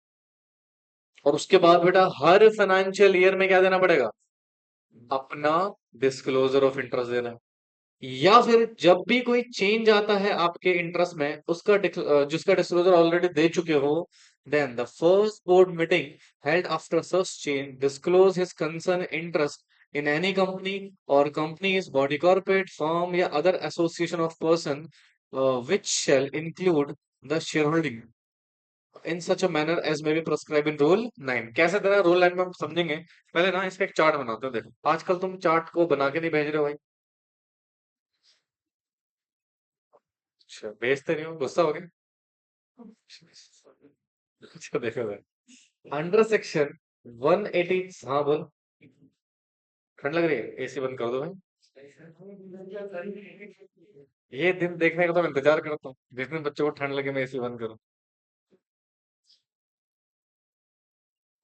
और उसके बाद बेटा हर फाइनेंशियल ईयर में क्या देना पड़ेगा? अपना डिस्क्लोजर ऑफ इंटरेस्ट देना है। या फिर जब भी कोई चेंज आता है आपके इंटरेस्ट में, उसका जिसका डिस्क्लोजर ऑलरेडी दे चुके हो, then the first board meeting held after such change disclose his concern interest in any company, और company is body corporate firm या other association of person which shall include the shareholding in such a manner as may be prescribed in rule 9। कैसे देना rule 9 में हम समझेंगे। पहले ना इसका एक चार्ट बनाते हैं। देखो आजकल तुम चार्ट को बना के नहीं भेज रहे हो भाई। अच्छा भेजते नहीं हो, गुस्सा हो गया? अच्छा देखो अंडर सेक्शन 180। हाँ बोल। ठंड लग रही है, एसी बंद कर दो भाई। ये दिन देखने का तो मैं इंतजार करता हूँ, जिस दिन बच्चों को ठंड लगे मैं एसी बंद करूँ।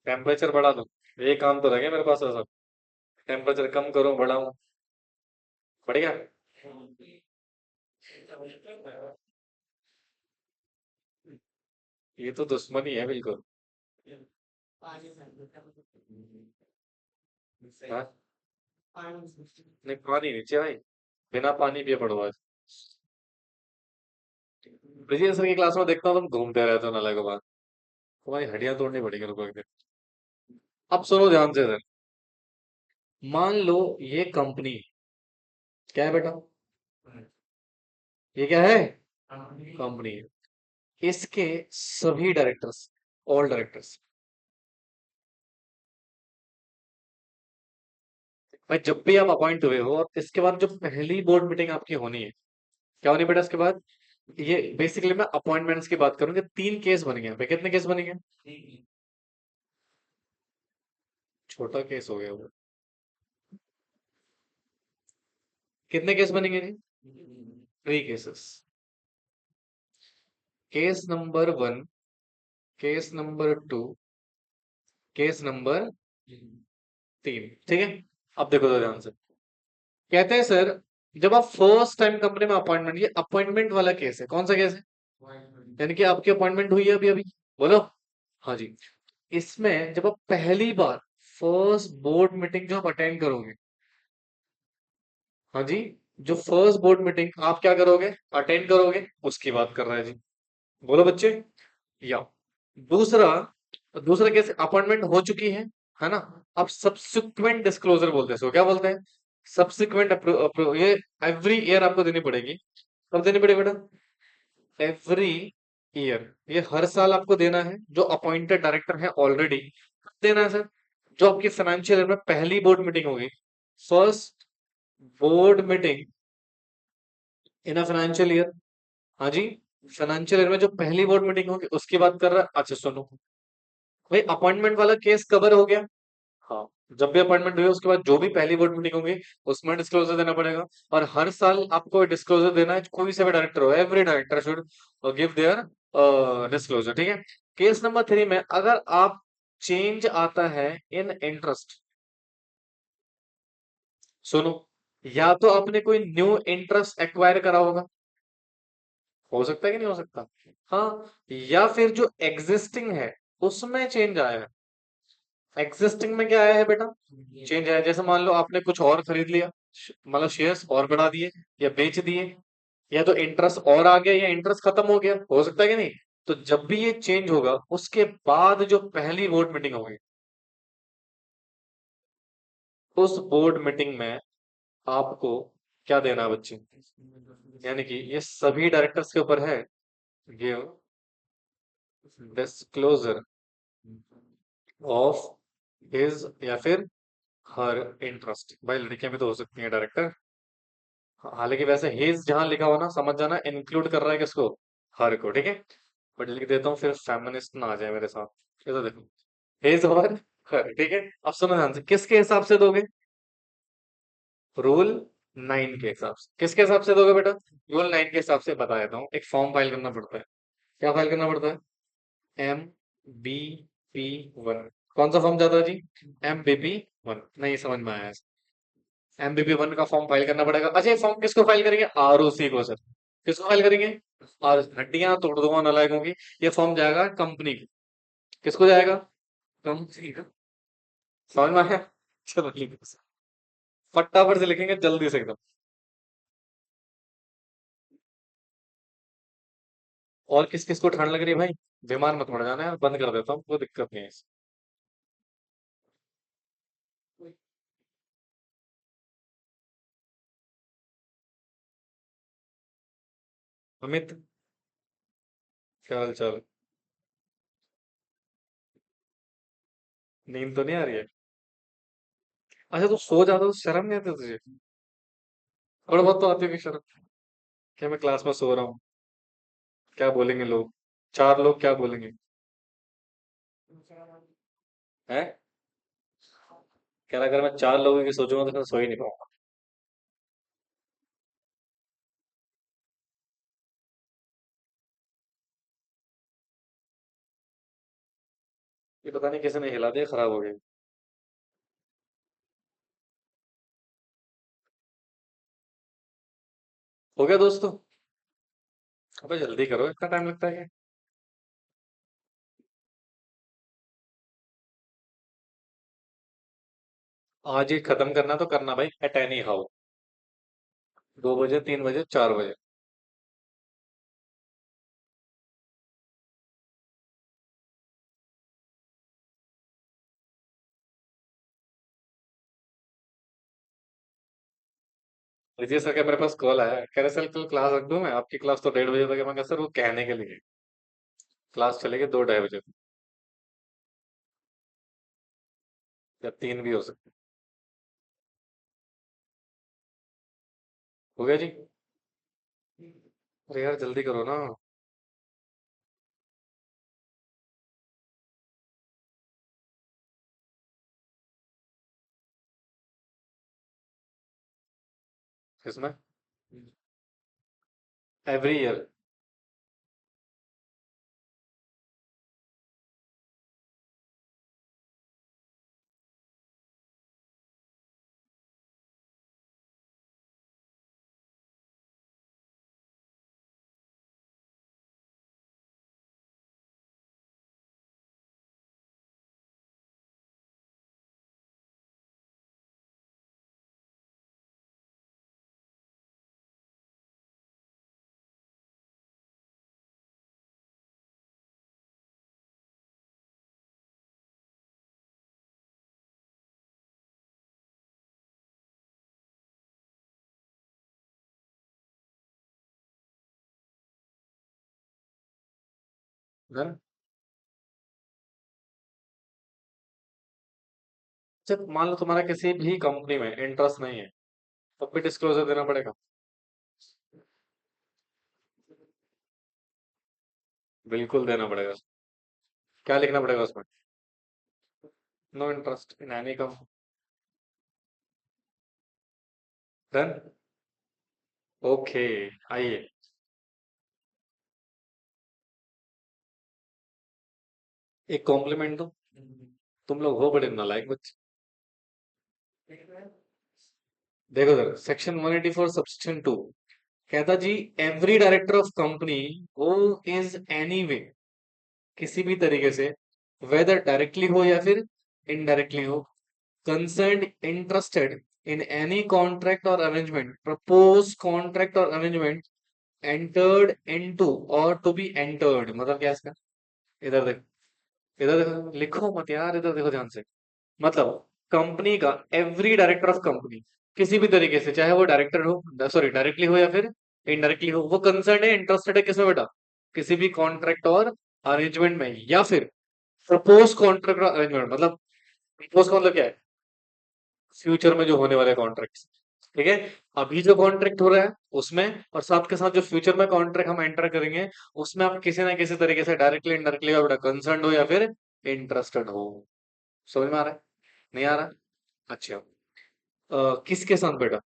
टेम्परेचर बढ़ा दो, ये काम तो रह गया मेरे पास ऐसा। टेम्परेचर कम करूँ बढ़ाऊं? बढ़ गया। ये तो दुश्मनी है बिल्कुल। हाँ? नहीं पानी नीचे भाई, बिना पानी पिए पढ़ो आज। ब्रिजेश सर की क्लास में देखता हूँ तुम घूमते रहते हो नाले के बाद। तुम्हारी हड्डियां तोड़नी पड़ेगी रुको एक दिन। अब सुनो ध्यान से सर। मान लो ये कंपनी, क्या है बेटा? ये क्या है? कंपनी है। इसके सभी डायरेक्टर्स, ऑल डायरेक्टर्स, भाई जब भी आप अपॉइंट हुए हो और इसके बाद जो पहली बोर्ड मीटिंग आपकी होनी है, क्या होनी बेटा इसके बाद? ये बेसिकली मैं अपॉइंटमेंट्स की बात करूंगा। तीन केस बन गए भाई, कितने केस बन गए? छोटा केस हो गया वो। कितने केस बनेंगे जी? Three cases. Case number one, case number two, case number तीन, ठीक है। अब देखो तो ध्यान से। कहते हैं सर, जब आप फर्स्ट टाइम कंपनी में अपॉइंटमेंट, ये अपॉइंटमेंट वाला केस है। कौन सा केस है? यानी कि आपकी अपॉइंटमेंट हुई है अभी अभी। बोलो। हाँ जी। इसमें जब आप पहली बार फर्स्ट बोर्ड मीटिंग जो आप अटेंड करोगे, हाँ जी, जो फर्स्ट बोर्ड मीटिंग आप क्या करोगे, अटेंड करोगे, उसकी बात कर रहा है जी। बोलो बच्चे। या दूसरा, दूसरा कैसे अपॉइंटमेंट हो चुकी है ना? अब सब्सिक्वेंट डिस्क्लोजर बोलते हैं इसको, क्या बोलते हैं? सब्सिक्वेंट ये एवरी ईयर आपको देनी पड़ेगी। कब देनी पड़ेगी बेटा? Every year. ये हर साल आपको देना है, जो अपॉइंटेड डायरेक्टर है ऑलरेडी। कब देना है सर? जो आपकी फाइनेंशियल ईयर में पहली बोर्ड मीटिंग होगी, first board meeting in a financial year. हाँ जी, फाइनेंशियल ईयर में जो पहली बोर्ड मीटिंग होगी उसकी बात कर रहा है। अच्छा सुनो भाई, अपॉइंटमेंट वाला केस कवर हो गया। हाँ, जब भी अपॉइंटमेंट हुई उसके बाद जो भी पहली बोर्ड मीटिंग होगी उसमें डिस्क्लोजर देना पड़ेगा। और हर साल आपको डिस्क्लोजर देना है, कोई से भी डायरेक्टर हो, every director should give their disclosure, ठीक है। केस नंबर 3 में अगर आप चेंज आता है इन इंटरेस्ट, सुनो, या तो आपने कोई न्यू इंटरेस्ट एक्वायर करा होगा, हो सकता है कि नहीं हो सकता, हाँ, या फिर जो एग्जिस्टिंग है उसमें चेंज आया है। एग्जिस्टिंग में क्या आया है बेटा, चेंज आया है। जैसे मान लो आपने कुछ और खरीद लिया, मतलब शेयर्स और बढ़ा दिए या बेच दिए, या तो इंटरेस्ट और आ गया या इंटरेस्ट खत्म हो गया, हो सकता है कि नहीं। तो जब भी ये चेंज होगा उसके बाद जो पहली बोर्ड मीटिंग होगी, उस बोर्ड मीटिंग में आपको क्या देना है बच्चे, यानी कि ये सभी डायरेक्टर्स के ऊपर है, गिव डिस्क्लोजर ऑफ हिज या फिर हर इंटरेस्ट। भाई लड़कियां भी तो हो सकती हैं डायरेक्टर। हालांकि वैसे हिज जहां लिखा हो ना, समझ जाना इंक्लूड कर रहा है किसको, हर को, ठीक है। बट लिख देता हूँ फिर फेमिनिस्ट ना आ जाए मेरे साथ। ये तो देखो, हिज और हर, ठीक है। अब सुनो ध्यान से, किसके हिसाब से दोगे, रूल 9 के हिसाब से। किसके हिसाब से दोगे बेटा, रूल 9 के हिसाब से बता देता हूँ। एक फॉर्म फाइल करना पड़ता है। क्या फाइल करना पड़ता है, MBP1। कौन सा फॉर्म जाता है जी, MBP1, नहीं समझ में आया। MBP1 का फॉर्म फाइल करना पड़ेगा। अच्छा, ये फॉर्म किसको फाइल करेंगे, ROC को सर। किसको फाइल करेंगे, और हड्डियां तोड़ दूंगा नालायकों की। ये फॉर्म जाएगा कंपनी को। किसको जाएगा, कंपनी को। समझ में आया, चलो ठीक है। फटाफट से लिखेंगे जल्दी से एकदम। और किस किस को ठंड लग रही है भाई, बीमार मत पड़ जाना यार, बंद कर देता हूँ, कोई दिक्कत नहीं है। अमित, क्या हाल चाल, नींद तो नहीं आ रही है। अच्छा तू सो जाता तो शर्म नहीं आती तुझे, थोड़ा बहुत तो आती होगी शर्म। क्या मैं क्लास में सो रहा हूँ, क्या बोलेंगे लोग, 4 लोग क्या बोलेंगे, हैं। कह रहा अगर मैं 4 लोगों की सोचूंगा तो फिर सो ही नहीं पाऊंगा। ये पता नहीं किसी ने हिला दिया, खराब हो गया। हो गया दोस्तों, अबे जल्दी करो, इतना टाइम लगता है क्या। आज ही खत्म करना तो करना भाई, एट एनी हाउ। 2 बजे, 3 बजे, 4 बजे। विजय सर का मेरे पास कॉल आया, कह रहे सर कल क्लास रख दूं मैं, आपकी क्लास तो 1:30 बजे तक है। मैं कहा सर वो कहने के लिए, क्लास चलेगी 2 ढाई बजे तक, या 3 भी हो सकती है। हो गया जी, अरे यार जल्दी करो ना। इसमें एवरी ईयर। जब मान लो तुम्हारा किसी भी कंपनी में इंटरेस्ट नहीं है, तब भी डिस्क्लोजर देना पड़ेगा। बिल्कुल देना पड़ेगा। क्या लिखना पड़ेगा उसमें? नो इंटरेस्ट इन एनी कम। डन। ओके। आइए। एक कॉम्प्लीमेंट दो। तुम लोग हो बड़े नालायक बच्चे। देखो सर, सेक्शन 184 सबसेक्शन 2 कहता जी, एवरी डायरेक्टर ऑफ कंपनी वो इज एनी वे, किसी भी तरीके से, वेदर डायरेक्टली हो या फिर इनडायरेक्टली हो, concern interested in any contract और अरेंजमेंट, प्रपोज कॉन्ट्रैक्ट और अरेंजमेंट एंटर्ड इनटू और टू बी एंटर्ड, मतलब क्या है इसका? इधर देखो, इधर देखो, लिखो मत यार, इधर देखो ध्यान से। मतलब कंपनी का एवरी डायरेक्टर ऑफ कंपनी, किसी भी तरीके से, चाहे वो डायरेक्टर हो, सॉरी डायरेक्टली हो या फिर इनडायरेक्टली हो, वो कंसर्न है, इंटरेस्टेड है किसमें बेटा? किसी भी कॉन्ट्रैक्ट और अरेंजमेंट में, या फिर प्रपोज कॉन्ट्रैक्ट और अरेंजमेंट, मतलब प्रपोज का मतलब क्या है? फ्यूचर में जो होने वाले कॉन्ट्रैक्ट। ठीक है। अभी जो कॉन्ट्रैक्ट हो रहा है उसमें, और साथ के साथ जो फ्यूचर में कॉन्ट्रैक्ट हम एंटर करेंगे उसमें, आप किसी ना किसी तरीके से डायरेक्टली इनडायरेक्टली बेटा कंसर्न हो या फिर इंटरेस्टेड हो। समझ में आ रहा है? नहीं आ रहा? अच्छा। किसके साथ बेटा?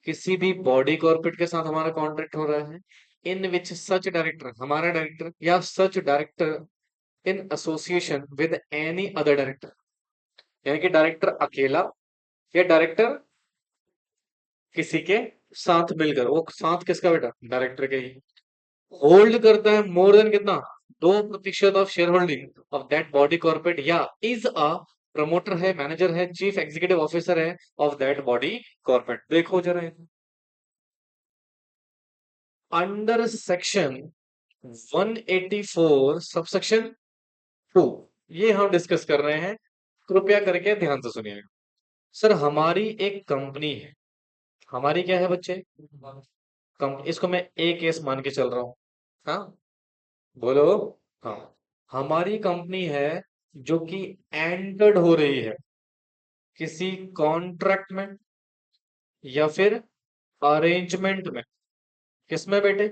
किसी भी बॉडी कॉर्पोरेट के साथ हमारा कॉन्ट्रैक्ट हो रहा है, इन विच सच डायरेक्टर, हमारा डायरेक्टर या सच director in association with any other director, यानी कि डायरेक्टर अकेला या डायरेक्टर किसी के साथ मिलकर, वो साथ किसका बेटा? डायरेक्टर के ही। होल्ड करता है मोर देन कितना? 2% of share holding of that body corporate, या इज अ प्रमोटर है, मैनेजर है, चीफ एग्जीक्यूटिव ऑफिसर है ऑफ दैट बॉडी कॉर्पोरेट। देखो जरा, अंडर सेक्शन 184 सबसेक्शन 2 ये हम डिस्कस कर रहे हैं। कृपया करके ध्यान से सुनिएगा। सर, हमारी एक कंपनी है। हमारी क्या है बच्चे? इसको मैं ए केस मान के चल रहा हूँ। हाँ, बोलो। हाँ, हमारी कंपनी है जो कि एंटर्ड हो रही है किसी कॉन्ट्रैक्ट में या फिर अरेंजमेंट में। किसमें बेटे?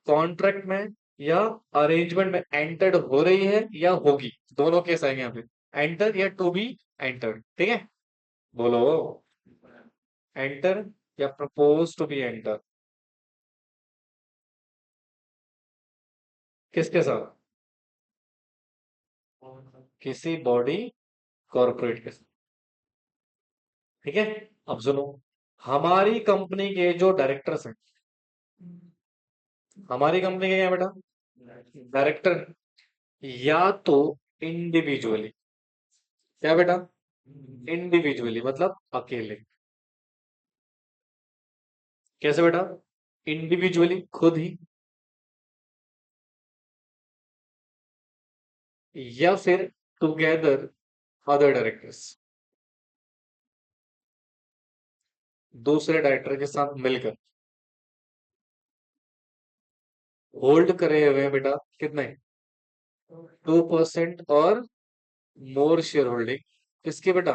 कॉन्ट्रैक्ट में या अरेंजमेंट में एंटर्ड हो रही है या होगी, दोनों केस आएंगे यहाँ पे। एंटर या टू बी एंटर्ड। ठीक है। बोलो। एंटर या प्रपोज टू बी एंटर। किसके साथ? किसी बॉडी कॉर्पोरेट के साथ। ठीक है। अब सुनो, हमारी कंपनी के जो डायरेक्टर्स हैं, हमारी कंपनी के क्या है बेटा? डायरेक्टर, या तो इंडिविजुअली, क्या बेटा? इंडिविजुअली मतलब अकेले। कैसे बेटा? इंडिविजुअली खुद ही, या फिर टुगेदर अदर डायरेक्टर्स, दूसरे डायरेक्टर के साथ मिलकर। होल्ड करे हुए हैं बेटा कितने? 2% और मोर शेयर होल्डिंग। किसकी बेटा?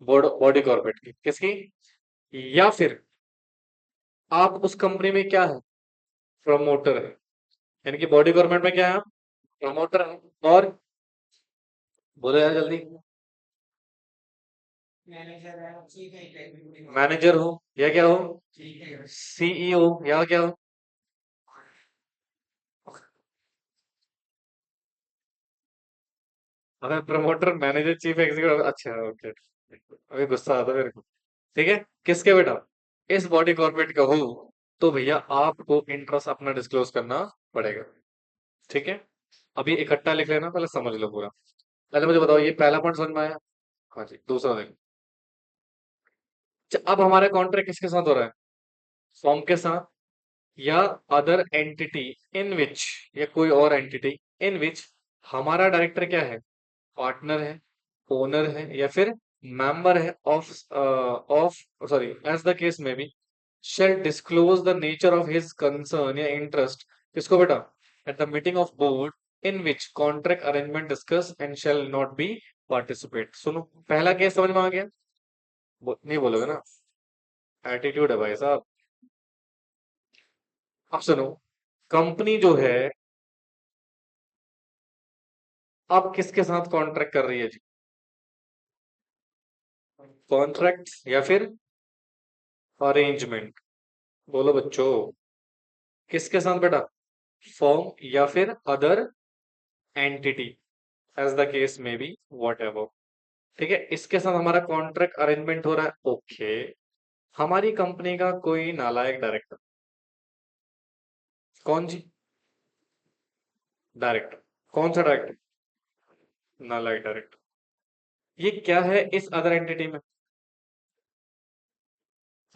बॉडी कॉर्पोरेट की। किसकी? या फिर आप उस कंपनी में क्या है? प्रमोटर है। यानी कि बॉडी गवर्नमेंट में क्या है आप? प्रमोटर है। और बोलो यार जल्दी। मैनेजर हो या क्या हो? सीईओ या क्या हो? अगर प्रमोटर, मैनेजर, चीफ एग्जीक्यूटिव, अच्छा ओके। अभी गुस्सा आता है मेरे को। ठीक है। किसके बेटा? इस बॉडी कॉर्पोरेट का हो, तो भैया आपको इंटरेस्ट अपना डिस्क्लोज करना पड़ेगा। ठीक है। अभी इकट्ठा लिख लेना, पहले समझ लो पूरा। पहले मुझे बताओ, ये पहला पॉइंट समझ में आया? हाँ जी। दूसरा देखो, अब हमारा कॉन्ट्रैक्ट किसके साथ हो रहा है? फॉर्म के साथ, या अदर एंटिटी इन विच, या कोई और एंटिटी इन विच हमारा डायरेक्टर क्या है? पार्टनर है, ओनर है, या फिर मेंबर है of of sorry, as the case may be, shall disclose the nature of his concern या इंटरेस्ट। किसको बेटा? At the meeting of board in which contract arrangement discuss and shall not be participate. सुनो, पहला case समझ में आ गया? नहीं बोलोगे ना? एटीट्यूड है भाई साहब। अब सुनो, कंपनी जो है अब किसके साथ कॉन्ट्रैक्ट कर रही है जी? कॉन्ट्रैक्ट या फिर अरेंजमेंट? बोलो बच्चों, किसके साथ बेटा? फॉर्म या फिर other entity, as the case may be, whatever. ठीक है, इसके साथ हमारा कॉन्ट्रैक्ट अरेंजमेंट हो रहा है। ओके, हमारी कंपनी का कोई नालायक डायरेक्टर, कौन जी? डायरेक्टर, कौन सा डायरेक्टर? नालायक डायरेक्टर। ये क्या है इस अदर एंटिटी में?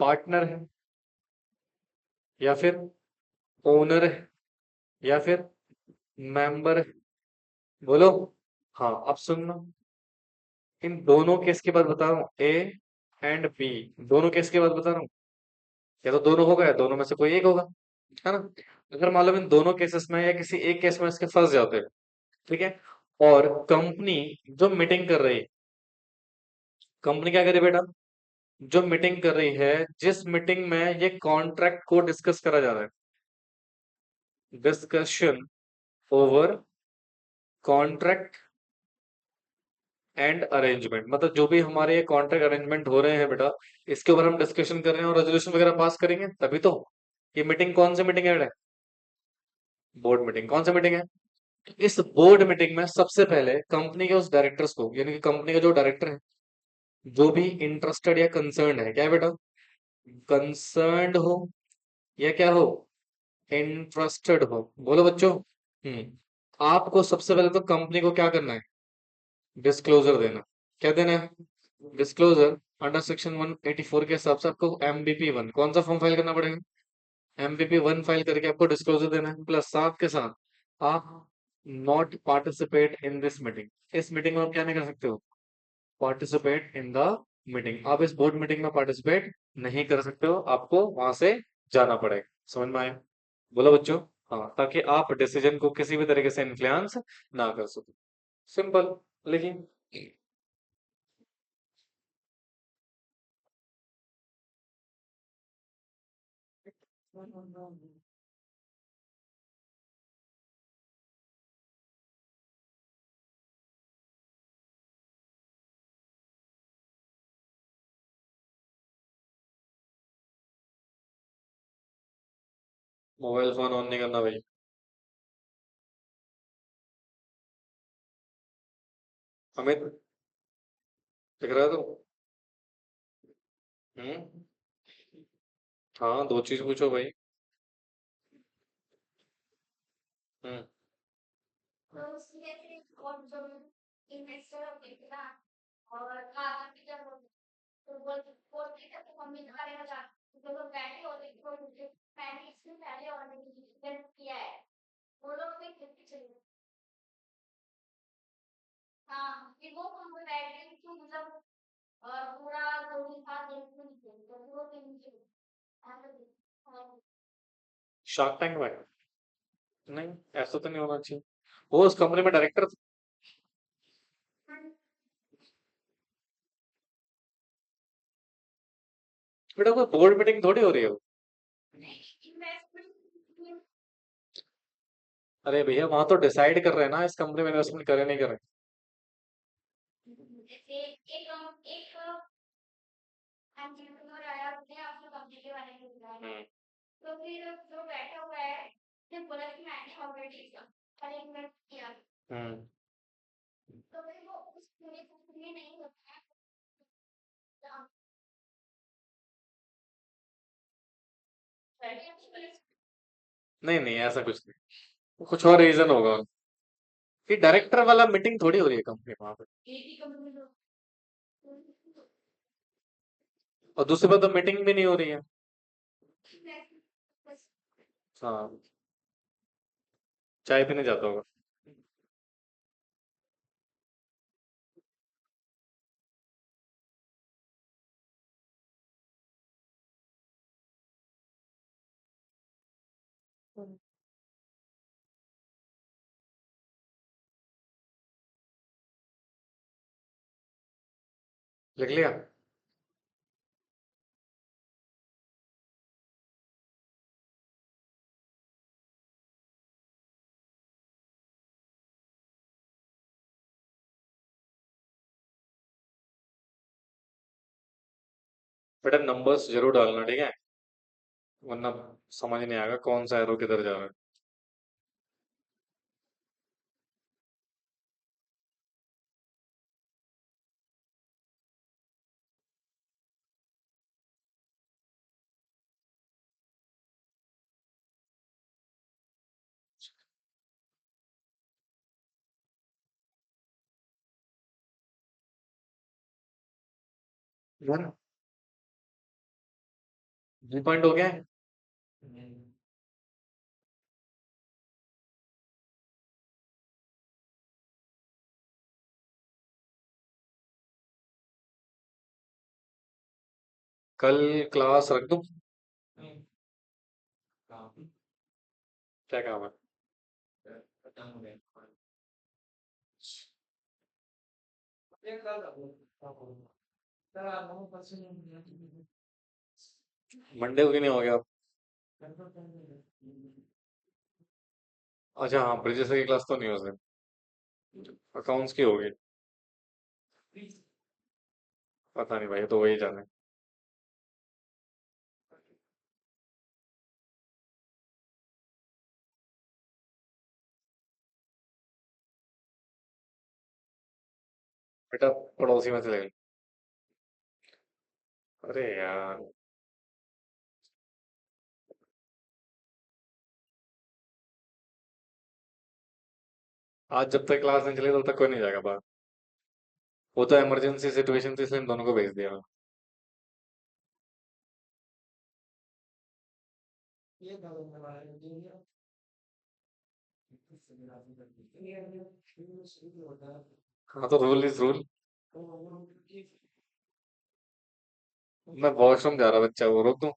पार्टनर है, या फिर ओनर है, या फिर मेंबर है? बोलो। हाँ, अब सुनना, इन दोनों केस के बाद बता रहा हूँ, ए एंड बी, दोनों केस के बाद बता रहा हूँ। या तो दोनों होगा या दोनों में से कोई एक होगा, है ना? अगर मान लो इन दोनों केसेस में या किसी एक केस में इसके फंस जाते हैं, ठीक है, और कंपनी जो मीटिंग कर रही है, कंपनी क्या करे बेटा? जो मीटिंग कर रही है, जिस मीटिंग में ये कॉन्ट्रैक्ट को डिस्कस करा जा रहा है, discussion over contract and arrangement, मतलब जो भी हमारे ये कॉन्ट्रैक्ट अरेंजमेंट हो रहे हैं बेटा, इसके ऊपर हम डिस्कशन कर रहे हैं और रेजोल्यूशन वगैरह पास करेंगे तभी तो। ये मीटिंग कौन सी मीटिंग है बेटा? Board meeting. कौन सी मीटिंग है? इस बोर्ड मीटिंग में सबसे पहले कंपनी के उस डायरेक्टर्स को, यानी कि कंपनी का जो डायरेक्टर है, जो भी इंटरेस्टेड या कंसर्न है, क्या है बेटा? कंसर्न्ड हो या क्या हो? इंटरेस्टेड हो। बोलो बच्चों। आपको सबसे पहले तो कंपनी को क्या करना है? डिस्क्लोजर देना। क्या देना है? डिस्क्लोजर। अंडर सेक्शन 184 के हिसाब से आपको MBP 1 कौन सा फॉर्म फाइल करना पड़ेगा? MBP 1 फाइल करके आपको डिस्क्लोजर देना है, प्लस साथ के साथ आप not participate in this meeting, इस मीटिंग में आप क्या नहीं कर सकते हो? पार्टिसिपेट इन द मीटिंग, आप इस बोर्ड मीटिंग में पार्टिसिपेट नहीं कर सकते हो, आपको वहां से जाना पड़ेगा। समझ में आया? बोलो बच्चों। हाँ, ताकि आप डिसीजन को किसी भी तरीके से इन्फ्लुएंस ना कर सको। सिंपल। लेकिन मोबाइल फोन ऑन नहीं करना भाई। अमित, दिख रहा है तो? हम्म। हाँ, दो चीज पूछो भाई। हम्म। तो उसके फिर कौन जो इन्वेस्टर होते थे ना, और कहा कि जब तो बोलते थे तो मम्मी खाने में जाते तो लोग बैठे होते थे, तो मुझे मैंने इससे पहले ऑलरेडी इन्वेस्ट किया है, वो लोग भी कितने चले। हाँ, कि वो हम बैठ गए कि मतलब पूरा जो भी था देखने के लिए, तो वो दिन के ऐसा भी। हाँ, शार्क टैंक में? नहीं, ऐसा तो नहीं होना चाहिए। वो उस कंपनी में डायरेक्टर था। बेटा कोई बोर्ड मीटिंग थोड़ी हो रही है वो। इन्वेस्टमेंट। अरे भैया, वहां तो डिसाइड कर रहे हैं ना इस कंपनी में इन्वेस्टमेंट करे नहीं करे। जैसे एक एंटरप्रेन्योर आया, उसने आपको कंपनी के बारे में बताया, हम्म। तो फिर जो बैठा हुआ है उसने बोला कि मैंने ऑलरेडी अरेंजमेंट किया, हम्म। तो फिर वो उस पूरे कंपनी में नहीं होता है। हाँ, पहले आपको बोले नहीं नहीं, ऐसा कुछ नहीं, वो कुछ और रीजन होगा। ये डायरेक्टर वाला मीटिंग थोड़ी हो रही है कंपनी वहां पे। एक ही कंपनी में और दूसरी बात, तो मीटिंग भी नहीं हो रही है। बस। हाँ, चाय पीने जाता होगा। लिख लिया? बेटा नंबर्स जरूर डालना, ठीक है, वरना समझ नहीं आएगा कौन सा एरो किधर जा रहा है। जी पॉइंट हो गया है। कल क्लास रख दूं? क्या काम है? मंडे को क्यों नहीं हो गया? अच्छा हाँ, ब्रिजेश की क्लास तो नहीं हो सकती, अकाउंट्स की होगी। पता नहीं भाई, तो वही जाने। बेटा पड़ोसी में से ले लो। अरे यार, आज जब तक क्लास नहीं चली तब तक कोई नहीं जाएगा बाहर। वो तो इमरजेंसी सिचुएशन थी इसलिए इन दोनों को भेज दिया। हाँ तो रूल इज रूल। मैं वॉशरूम जा रहा बच्चा, वो रोक दूं?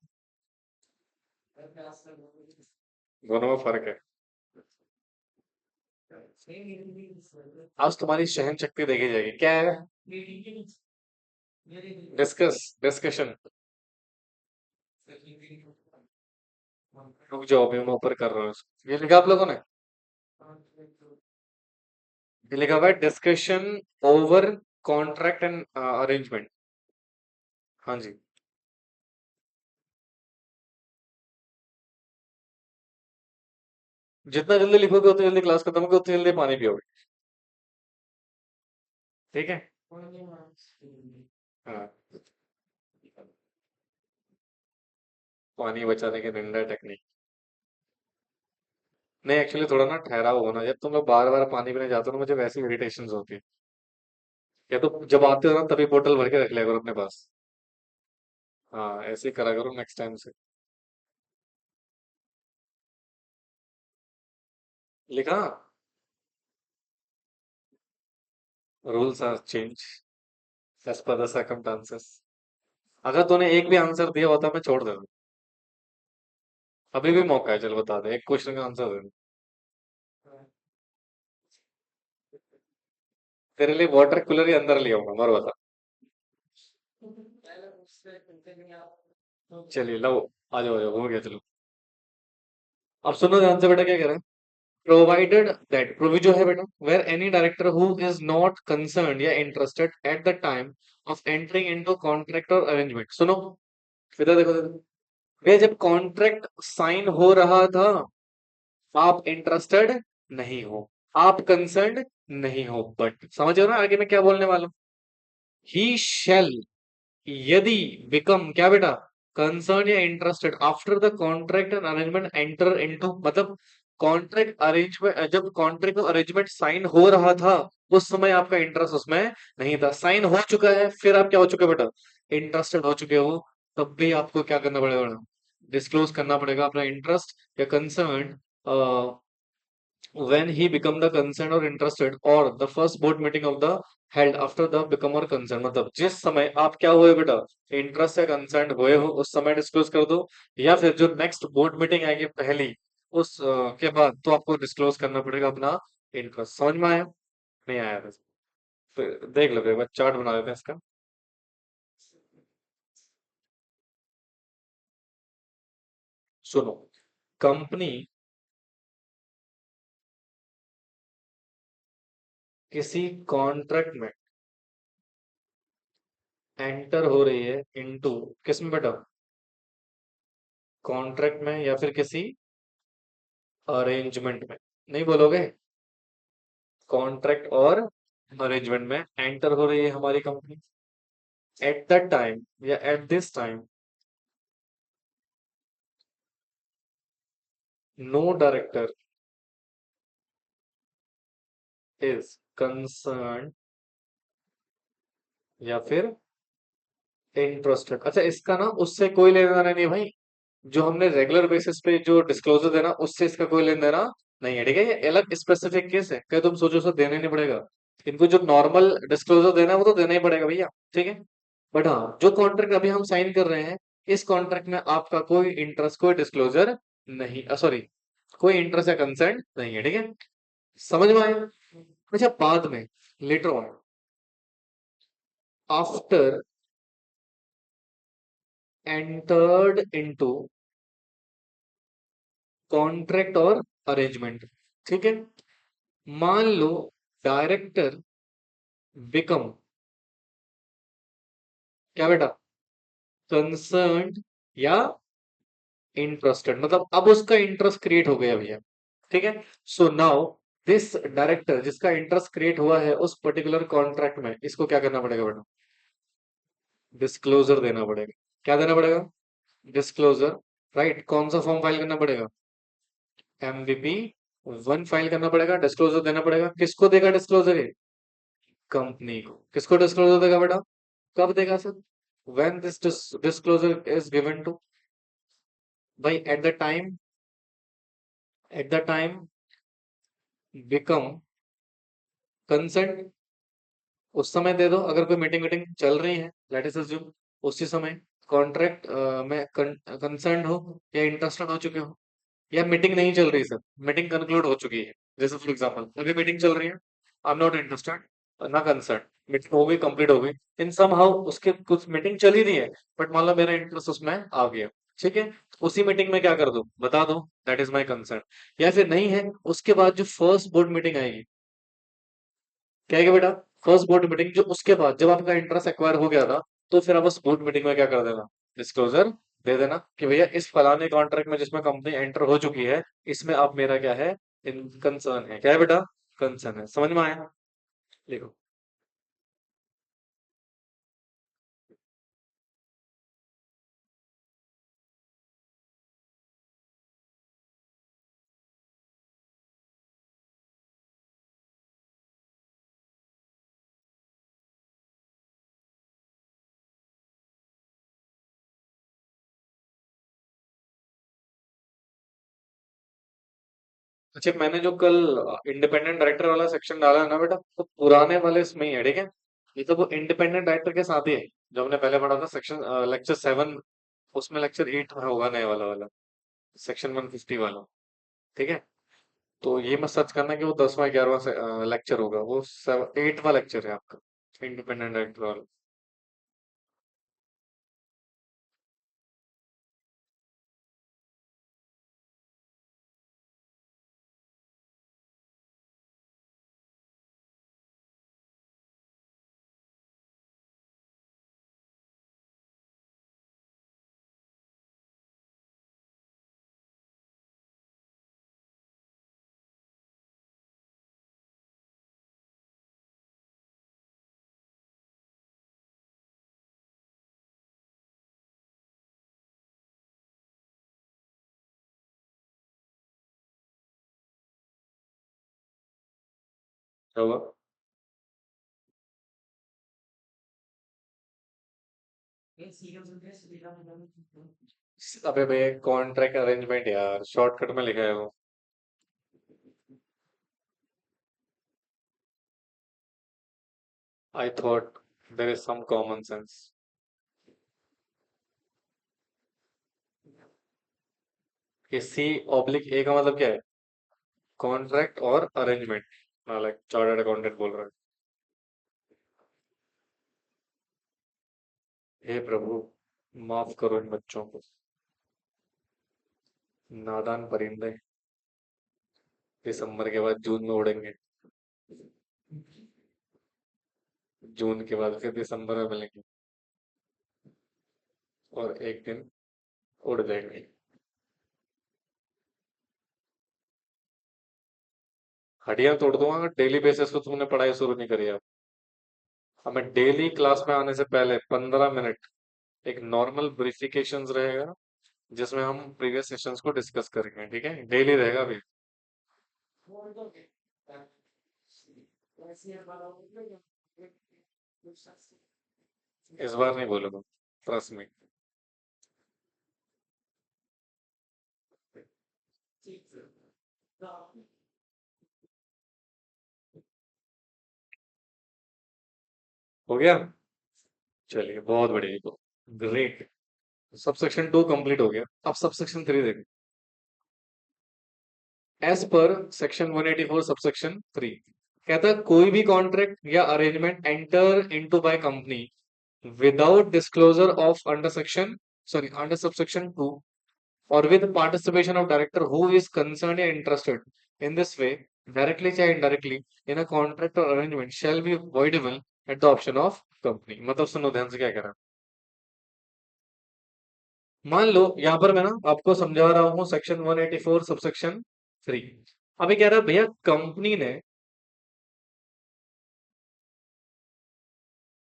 दोनों में फर्क है। आज तुम्हारी सहन शक्ति देखी जाएगी, क्या है? डिस्कशन। रुक जाओ, अभी मैं ऊपर कर रहा हूँ। ये लिखा आप लोगों ने? ये लिखा हुआ है discussion over contract and arrangement. हाँ जी। जितना जल्दी लिखोगे उतनी जल्दी क्लास खत्म होगी, उतनी जल्दी पानी पियोगे। ठीक है। हाँ, पानी बचाने की निंदा टेक्निक। नहीं एक्चुअली थोड़ा ना ठहराव होना, जब तुम लोग बार बार पानी पीने जाते हो ना मुझे वैसी इरिटेशन होती है। या तो जब आते हो ना तभी बोतल भर के रख लिया करो अपने पास। हाँ ऐसे ही करा करो नेक्स्ट टाइम से। लिखा। Rules are change as per the circumstances. अगर तूने एक भी आंसर दिया होता मैं छोड़ देता। अभी भी मौका है, चल बता दे, एक क्वेश्चन का आंसर दे। तेरे लिए वाटर कूलर ही अंदर ले आऊंगा, मर बता। चलिए लो, आ जाओ हो गया चलो। अब सुनो ध्यान से बेटा, क्या कह रहे हैं? प्रोवाइडेड दैट प्रोविजो है बेटा, where any director who is not concern या interested at the time of entering into contract और अरेंजमेंट। सुनो, इधर देखो देखो। भैया जब कॉन्ट्रैक्ट साइन हो रहा था आप इंटरेस्टेड नहीं हो, आप कंसर्न नहीं हो, बट समझ रहे हो ना आगे मैं क्या बोलने वाला हूँ? ही शेल, यदि बिकम क्या बेटा, कंसर्न या interested after the contract and arrangement enter into, मतलब कॉन्ट्रैक्ट अरेंजमेंट, जब कॉन्ट्रैक्ट और अरेंजमेंट साइन हो रहा था उस समय आपका इंटरेस्ट उसमें नहीं था। साइन हो चुका है फिर आप क्या हो चुके हो बेटा, इंटरेस्टेड हो चुके हो, तब भी आपको क्या करना पड़ेगा बेटा, डिस्क्लोज करना पड़ेगा अपना इंटरेस्ट या concern when he become the concerned or interested or the first board meeting of the held after the become or concerned, मतलब जिस समय आप क्या हुए बेटा, इंटरेस्ट या कंसर्न हुए हो उस समय डिस्क्लोज कर दो, या फिर जो नेक्स्ट बोर्ड मीटिंग आएगी पहली उस के बाद तो आपको डिस्क्लोज करना पड़ेगा अपना इंटरेस्ट। समझ में आया? नहीं आया था? तो देख लो, एक बार चार्ट बना देते हैं इसका। सुनो, कंपनी किसी कॉन्ट्रैक्ट में एंटर हो रही है इनटू किस में बेटा, कॉन्ट्रैक्ट में या फिर किसी अरेंजमेंट में, नहीं बोलोगे, कॉन्ट्रैक्ट और अरेंजमेंट में एंटर हो रही है हमारी कंपनी एट दैट टाइम या at this time, no director is concern या फिर इंटरेस्टेड। अच्छा, इसका ना उससे कोई लेना देना नहीं है भाई, जो हमने रेगुलर बेसिस पे जो डिस्क्लोजर देना उससे इसका कोई लेना देना नहीं है, ठीक है। ये अलग स्पेसिफिक केस है, क्या तुम सोचो उसे देना ही नहीं पड़ेगा, इनको जो नॉर्मल डिस्क्लोजर देना है वो तो देना ही पड़ेगा भैया, ठीक है। बट हाँ, जो कॉन्ट्रैक्ट अभी हम साइन कर रहे हैं, इस कॉन्ट्रैक्ट में आपका कोई इंटरेस्ट, कोई डिस्क्लोजर नहीं, सॉरी, कोई इंटरेस्ट या कंसेंट नहीं है, ठीक है। समझ में आया? अच्छा, बाद में, later on, after entered into contract और अरेंजमेंट, ठीक है, मान लो डायरेक्टर बिकम, क्या बेटा, कंसर्न्ड या इंटरेस्टेड, मतलब अब उसका इंटरेस्ट क्रिएट हो गया भैया, ठीक है। सो नाउ दिस डायरेक्टर जिसका इंटरेस्ट क्रिएट हुआ है उस पर्टिकुलर कॉन्ट्रैक्ट में, इसको क्या करना पड़ेगा बेटा, डिस्क्लोजर देना पड़ेगा। क्या देना पड़ेगा? Disclosure, right. कौन सा फॉर्म फाइल करना पड़ेगा? एमवीपी 1 फाइल करना पड़ेगा, डिस्क्लोजर देना पड़ेगा। किसको देगा डिस्क्लोजर? ये कंपनी को। किसको डिस्क्लोजर देगा बेटा? कब देगा sir? When this disclosure is given to, भाई at the time become consent, उस समय दे दो। अगर कोई मीटिंग वीटिंग चल रही है, लेट अस अज्यूम, उसी समय कॉन्ट्रैक्ट में कंसर्न हो या इंटरेस्टेड हो चुके हो, या मीटिंग नहीं चल रही सर, मीटिंग कंक्लूड हो चुकी है, जैसे फॉर एग्जांपल अभी मीटिंग चल रही है, आई एम नॉट इंटरेस्टेड, ना कंसर्न, मीटिंग हो गई, कंप्लीट हो गई, इन सम हाउ उसके कुछ मीटिंग चल ही रही है, बट मान लो मेरा इंटरेस्ट उसमें आ गया, ठीक है, उसी मीटिंग में क्या कर दो, बता दो, दैट इज माई कंसर्न। या फिर नहीं है, उसके बाद जो फर्स्ट बोर्ड मीटिंग आएगी, क्या है बेटा, फर्स्ट बोर्ड मीटिंग, जो उसके बाद जब आपका इंटरेस्ट एक्वायर हो गया था, तो फिर आप उस बोर्ड मीटिंग में क्या कर देना, डिस्क्लोजर दे देना कि भैया इस फलाने कॉन्ट्रैक्ट में जिसमें कंपनी एंटर हो चुकी है, इसमें अब मेरा क्या है, इन कंसर्न है, क्या है बेटा, कंसर्न है। समझ में आया? देखो, अच्छा, मैंने जो कल इंडिपेंडेंट डायरेक्टर वाला सेक्शन डाला है ना बेटा, तो पुराने वाले इसमें ही है, ठीक है। ये तो वो इंडिपेंडेंट डायरेक्टर के साथ ही है, जो हमने पहले पढ़ा था सेक्शन लेक्चर 7, उसमें लेक्चर 8 में होगा नए वाला वाला, सेक्शन 150 वाला, ठीक है। तो ये मत सर्च करना कि वो 10वां 11वां लेक्चर होगा, वो 8वां लेक्चर है आपका, इंडिपेंडेंट डायरेक्टर वाला। क्या हुआ? अबे बे, कॉन्ट्रैक्ट अरेंजमेंट यार, शॉर्टकट में लिखा है वो। I thought there is some common sense. ये C/A का मतलब क्या है? कॉन्ट्रैक्ट और अरेंजमेंट, लाइक चार्टर्ड अकाउंटेंट बोल रहा है। हे प्रभु, माफ करो इन बच्चों को, नादान परिंदे, दिसंबर के बाद जून में उड़ेंगे, जून के बाद फिर दिसंबर में मिलेंगे। और एक दिन उड़ जाएंगे। हड्डियां तोड़ दूंगा डेली बेसिस पे, तुमने पढ़ाई शुरू नहीं करी अब। हमें डेली क्लास में आने से पहले 15 मिनट एक नॉर्मल वेरिफिकेशंस रहेगा, जिसमें हम प्रीवियस सेशंस को डिस्कस करेंगे, ठीक है, डेली रहेगा अभी। इस बार नहीं बोलूंगा, ट्रस्ट में। हो गया। चलिए बहुत बढ़िया, तो ग्रेट। सबसेक्शन 2 कंप्लीट हो गया। अब सबसेक्शन 3 देखो। एज पर सेक्शन 184 सबसेक्शन 3, कहता है कोई भी कॉन्ट्रैक्ट या arrangement enter into by company without disclosure of under subsection 2 or with participation of director who is concerned or interested in this way, directly or indirectly, in a contract or arrangement shall be voidable at the option of company। मतलब सुनो ध्यान से क्या कह रहा है। मान लो यहाँ पर मैं ना आपको समझा रहा हूँ सेक्शन 184 सबसेक्शन 3। अभी कह रहा है भैया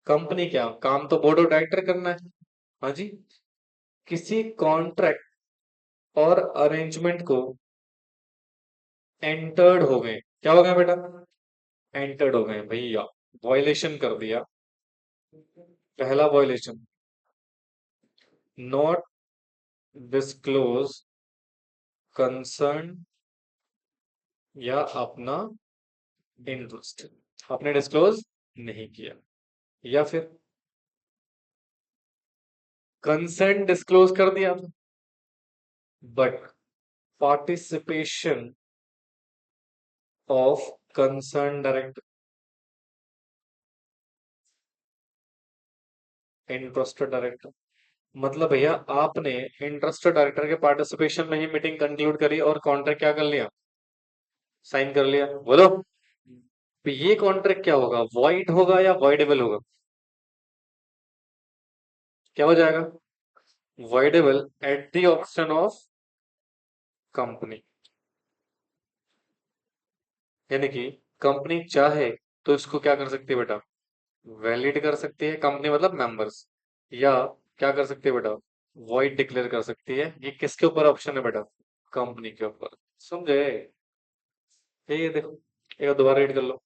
कंपनी क्या काम, तो बोर्ड ऑफ डायरेक्टर करना है। हाँ जी। किसी कॉन्ट्रैक्ट और अरेंजमेंट को एंटर्ड हो गए, क्या हो गए बेटा, एंटर्ड हो गए भैया, वायलेशन कर दिया। पहला वायलेशन, नॉट डिस्क्लोज कंसर्न या अपना इंटरेस्ट, आपने डिस्क्लोज नहीं किया। या फिर कंसर्न डिस्क्लोज कर दिया था, but participation of concern director, interested director, मतलब भैया आपने इंटरेस्टेड डायरेक्टर के पार्टिसिपेशन में ही मीटिंग कंक्लूड करी और कॉन्ट्रैक्ट क्या कर लिया, साइन कर लिया। बोलो, तो ये कॉन्ट्रैक्ट क्या होगा, वॉइड होगा या वॉइडेबल होगा, क्या हो जाएगा, voidable at the option of company. यानी कि कंपनी चाहे तो इसको क्या कर सकती है बेटा, वैलिड कर सकती है, कंपनी मतलब मेंबर्स, या क्या कर सकती है बेटा, वॉइड डिक्लेयर कर सकती है। ये किसके ऊपर ऑप्शन है बेटा, कंपनी के ऊपर। समझे। ये देखो, एक बार दोबारा रीड कर लो।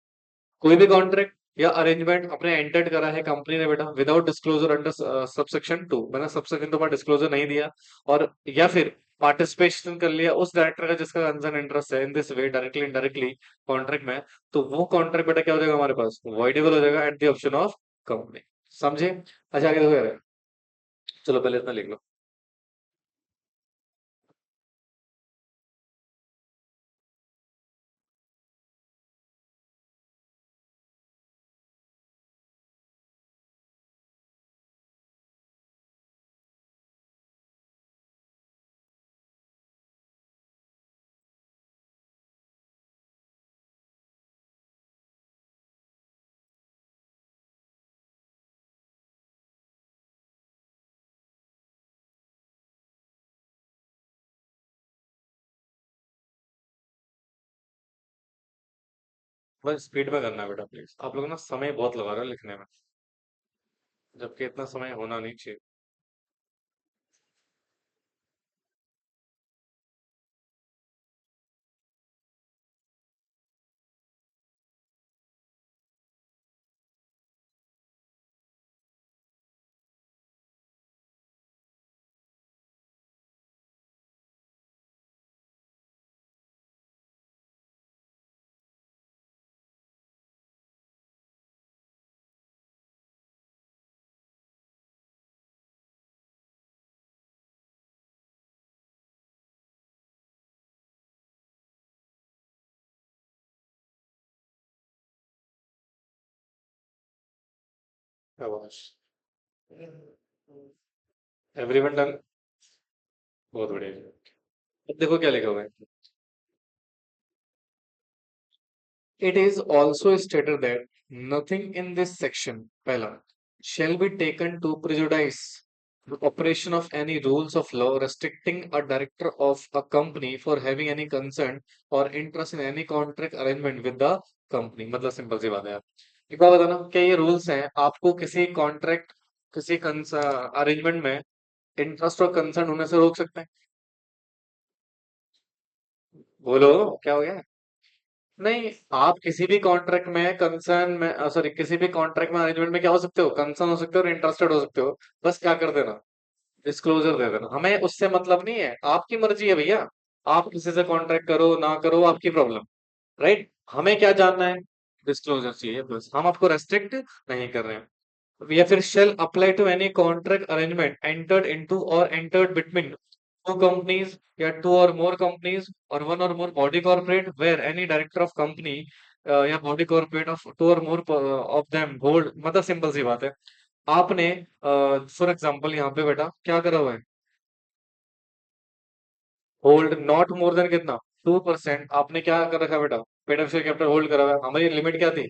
कोई भी कॉन्ट्रैक्ट या अरेंजमेंट अपने एंटर्ड करा है कंपनी ने बेटा विदाउट डिस्क्लोजर अंडर सबसेक्शन 2, मैंने सबसेक्शन तो डिस्क्लोजर नहीं दिया, और या फिर पार्टिसिपेशन कर लिया उस डायरेक्टर का जिसका कंसर्न इंटरेस्ट है in this way directly indirectly contract में, तो वो कॉन्ट्रैक्ट बेटा क्या हो जाएगा हमारे पास, वॉइडेबल हो जाएगा at the option of company. समझे। अच्छा आगे देखो यार, चलो पहले इतना लिख लो। बस स्पीड में करना है बेटा प्लीज, आप लोग ना समय बहुत लगा रहे हो लिखने में, जबकि इतना समय होना नहीं चाहिए। शाबाश, एवरीवन डन, बहुत बढ़िया। अब देखो क्या लिखा हुआ है। It is also stated that nothing in this section, पहला, shall be taken to prejudice operation of any rules of law restricting a director of a company for having any concern or interest in any contract arrangement with the company। मतलब simple सी बात है यार। एक बात बताना, क्या ये रूल्स हैं आपको किसी कॉन्ट्रैक्ट, किसी अरेंजमेंट में इंटरेस्ट और कंसर्न होने से रोक सकते हैं? बोलो, क्या हो गया? नहीं, आप किसी भी कॉन्ट्रैक्ट में कंसर्न में, सॉरी, किसी भी कॉन्ट्रैक्ट में अरेंजमेंट में क्या हो सकते हो? कंसर्न हो सकते हो और इंटरेस्टेड हो सकते हो। बस क्या कर देना, डिस्क्लोजर दे देना। हमें उससे मतलब नहीं है, आपकी मर्जी है भैया। आप किसी से कॉन्ट्रैक्ट करो ना करो, आपकी प्रॉब्लम। राइट, हमें क्या जानना है? डिस्क्लोजर चाहिए बस, हम आपको रेस्ट्रिक्ट नहीं कर रहे हैं। या फिर shall apply to any contract arrangement entered into और एंटर्ड बिटवीन टू कंपनीज या टू और मोर कंपनीज और वन और more body corporate where any director of company या बॉडी कॉर्पोरेट ऑफ टू और मोर ऑफ देम होल्ड। मतलब simple सी बात है, आपने फॉर एग्जांपल यहाँ पे बेटा क्या करा हुआ है? होल्ड नॉट मोर देन कितना? 2%। आपने क्या कर रखा है बेटा? बेनिफिशियल कैपिटल होल्ड करा हुआ है। हमारी लिमिट क्या थी?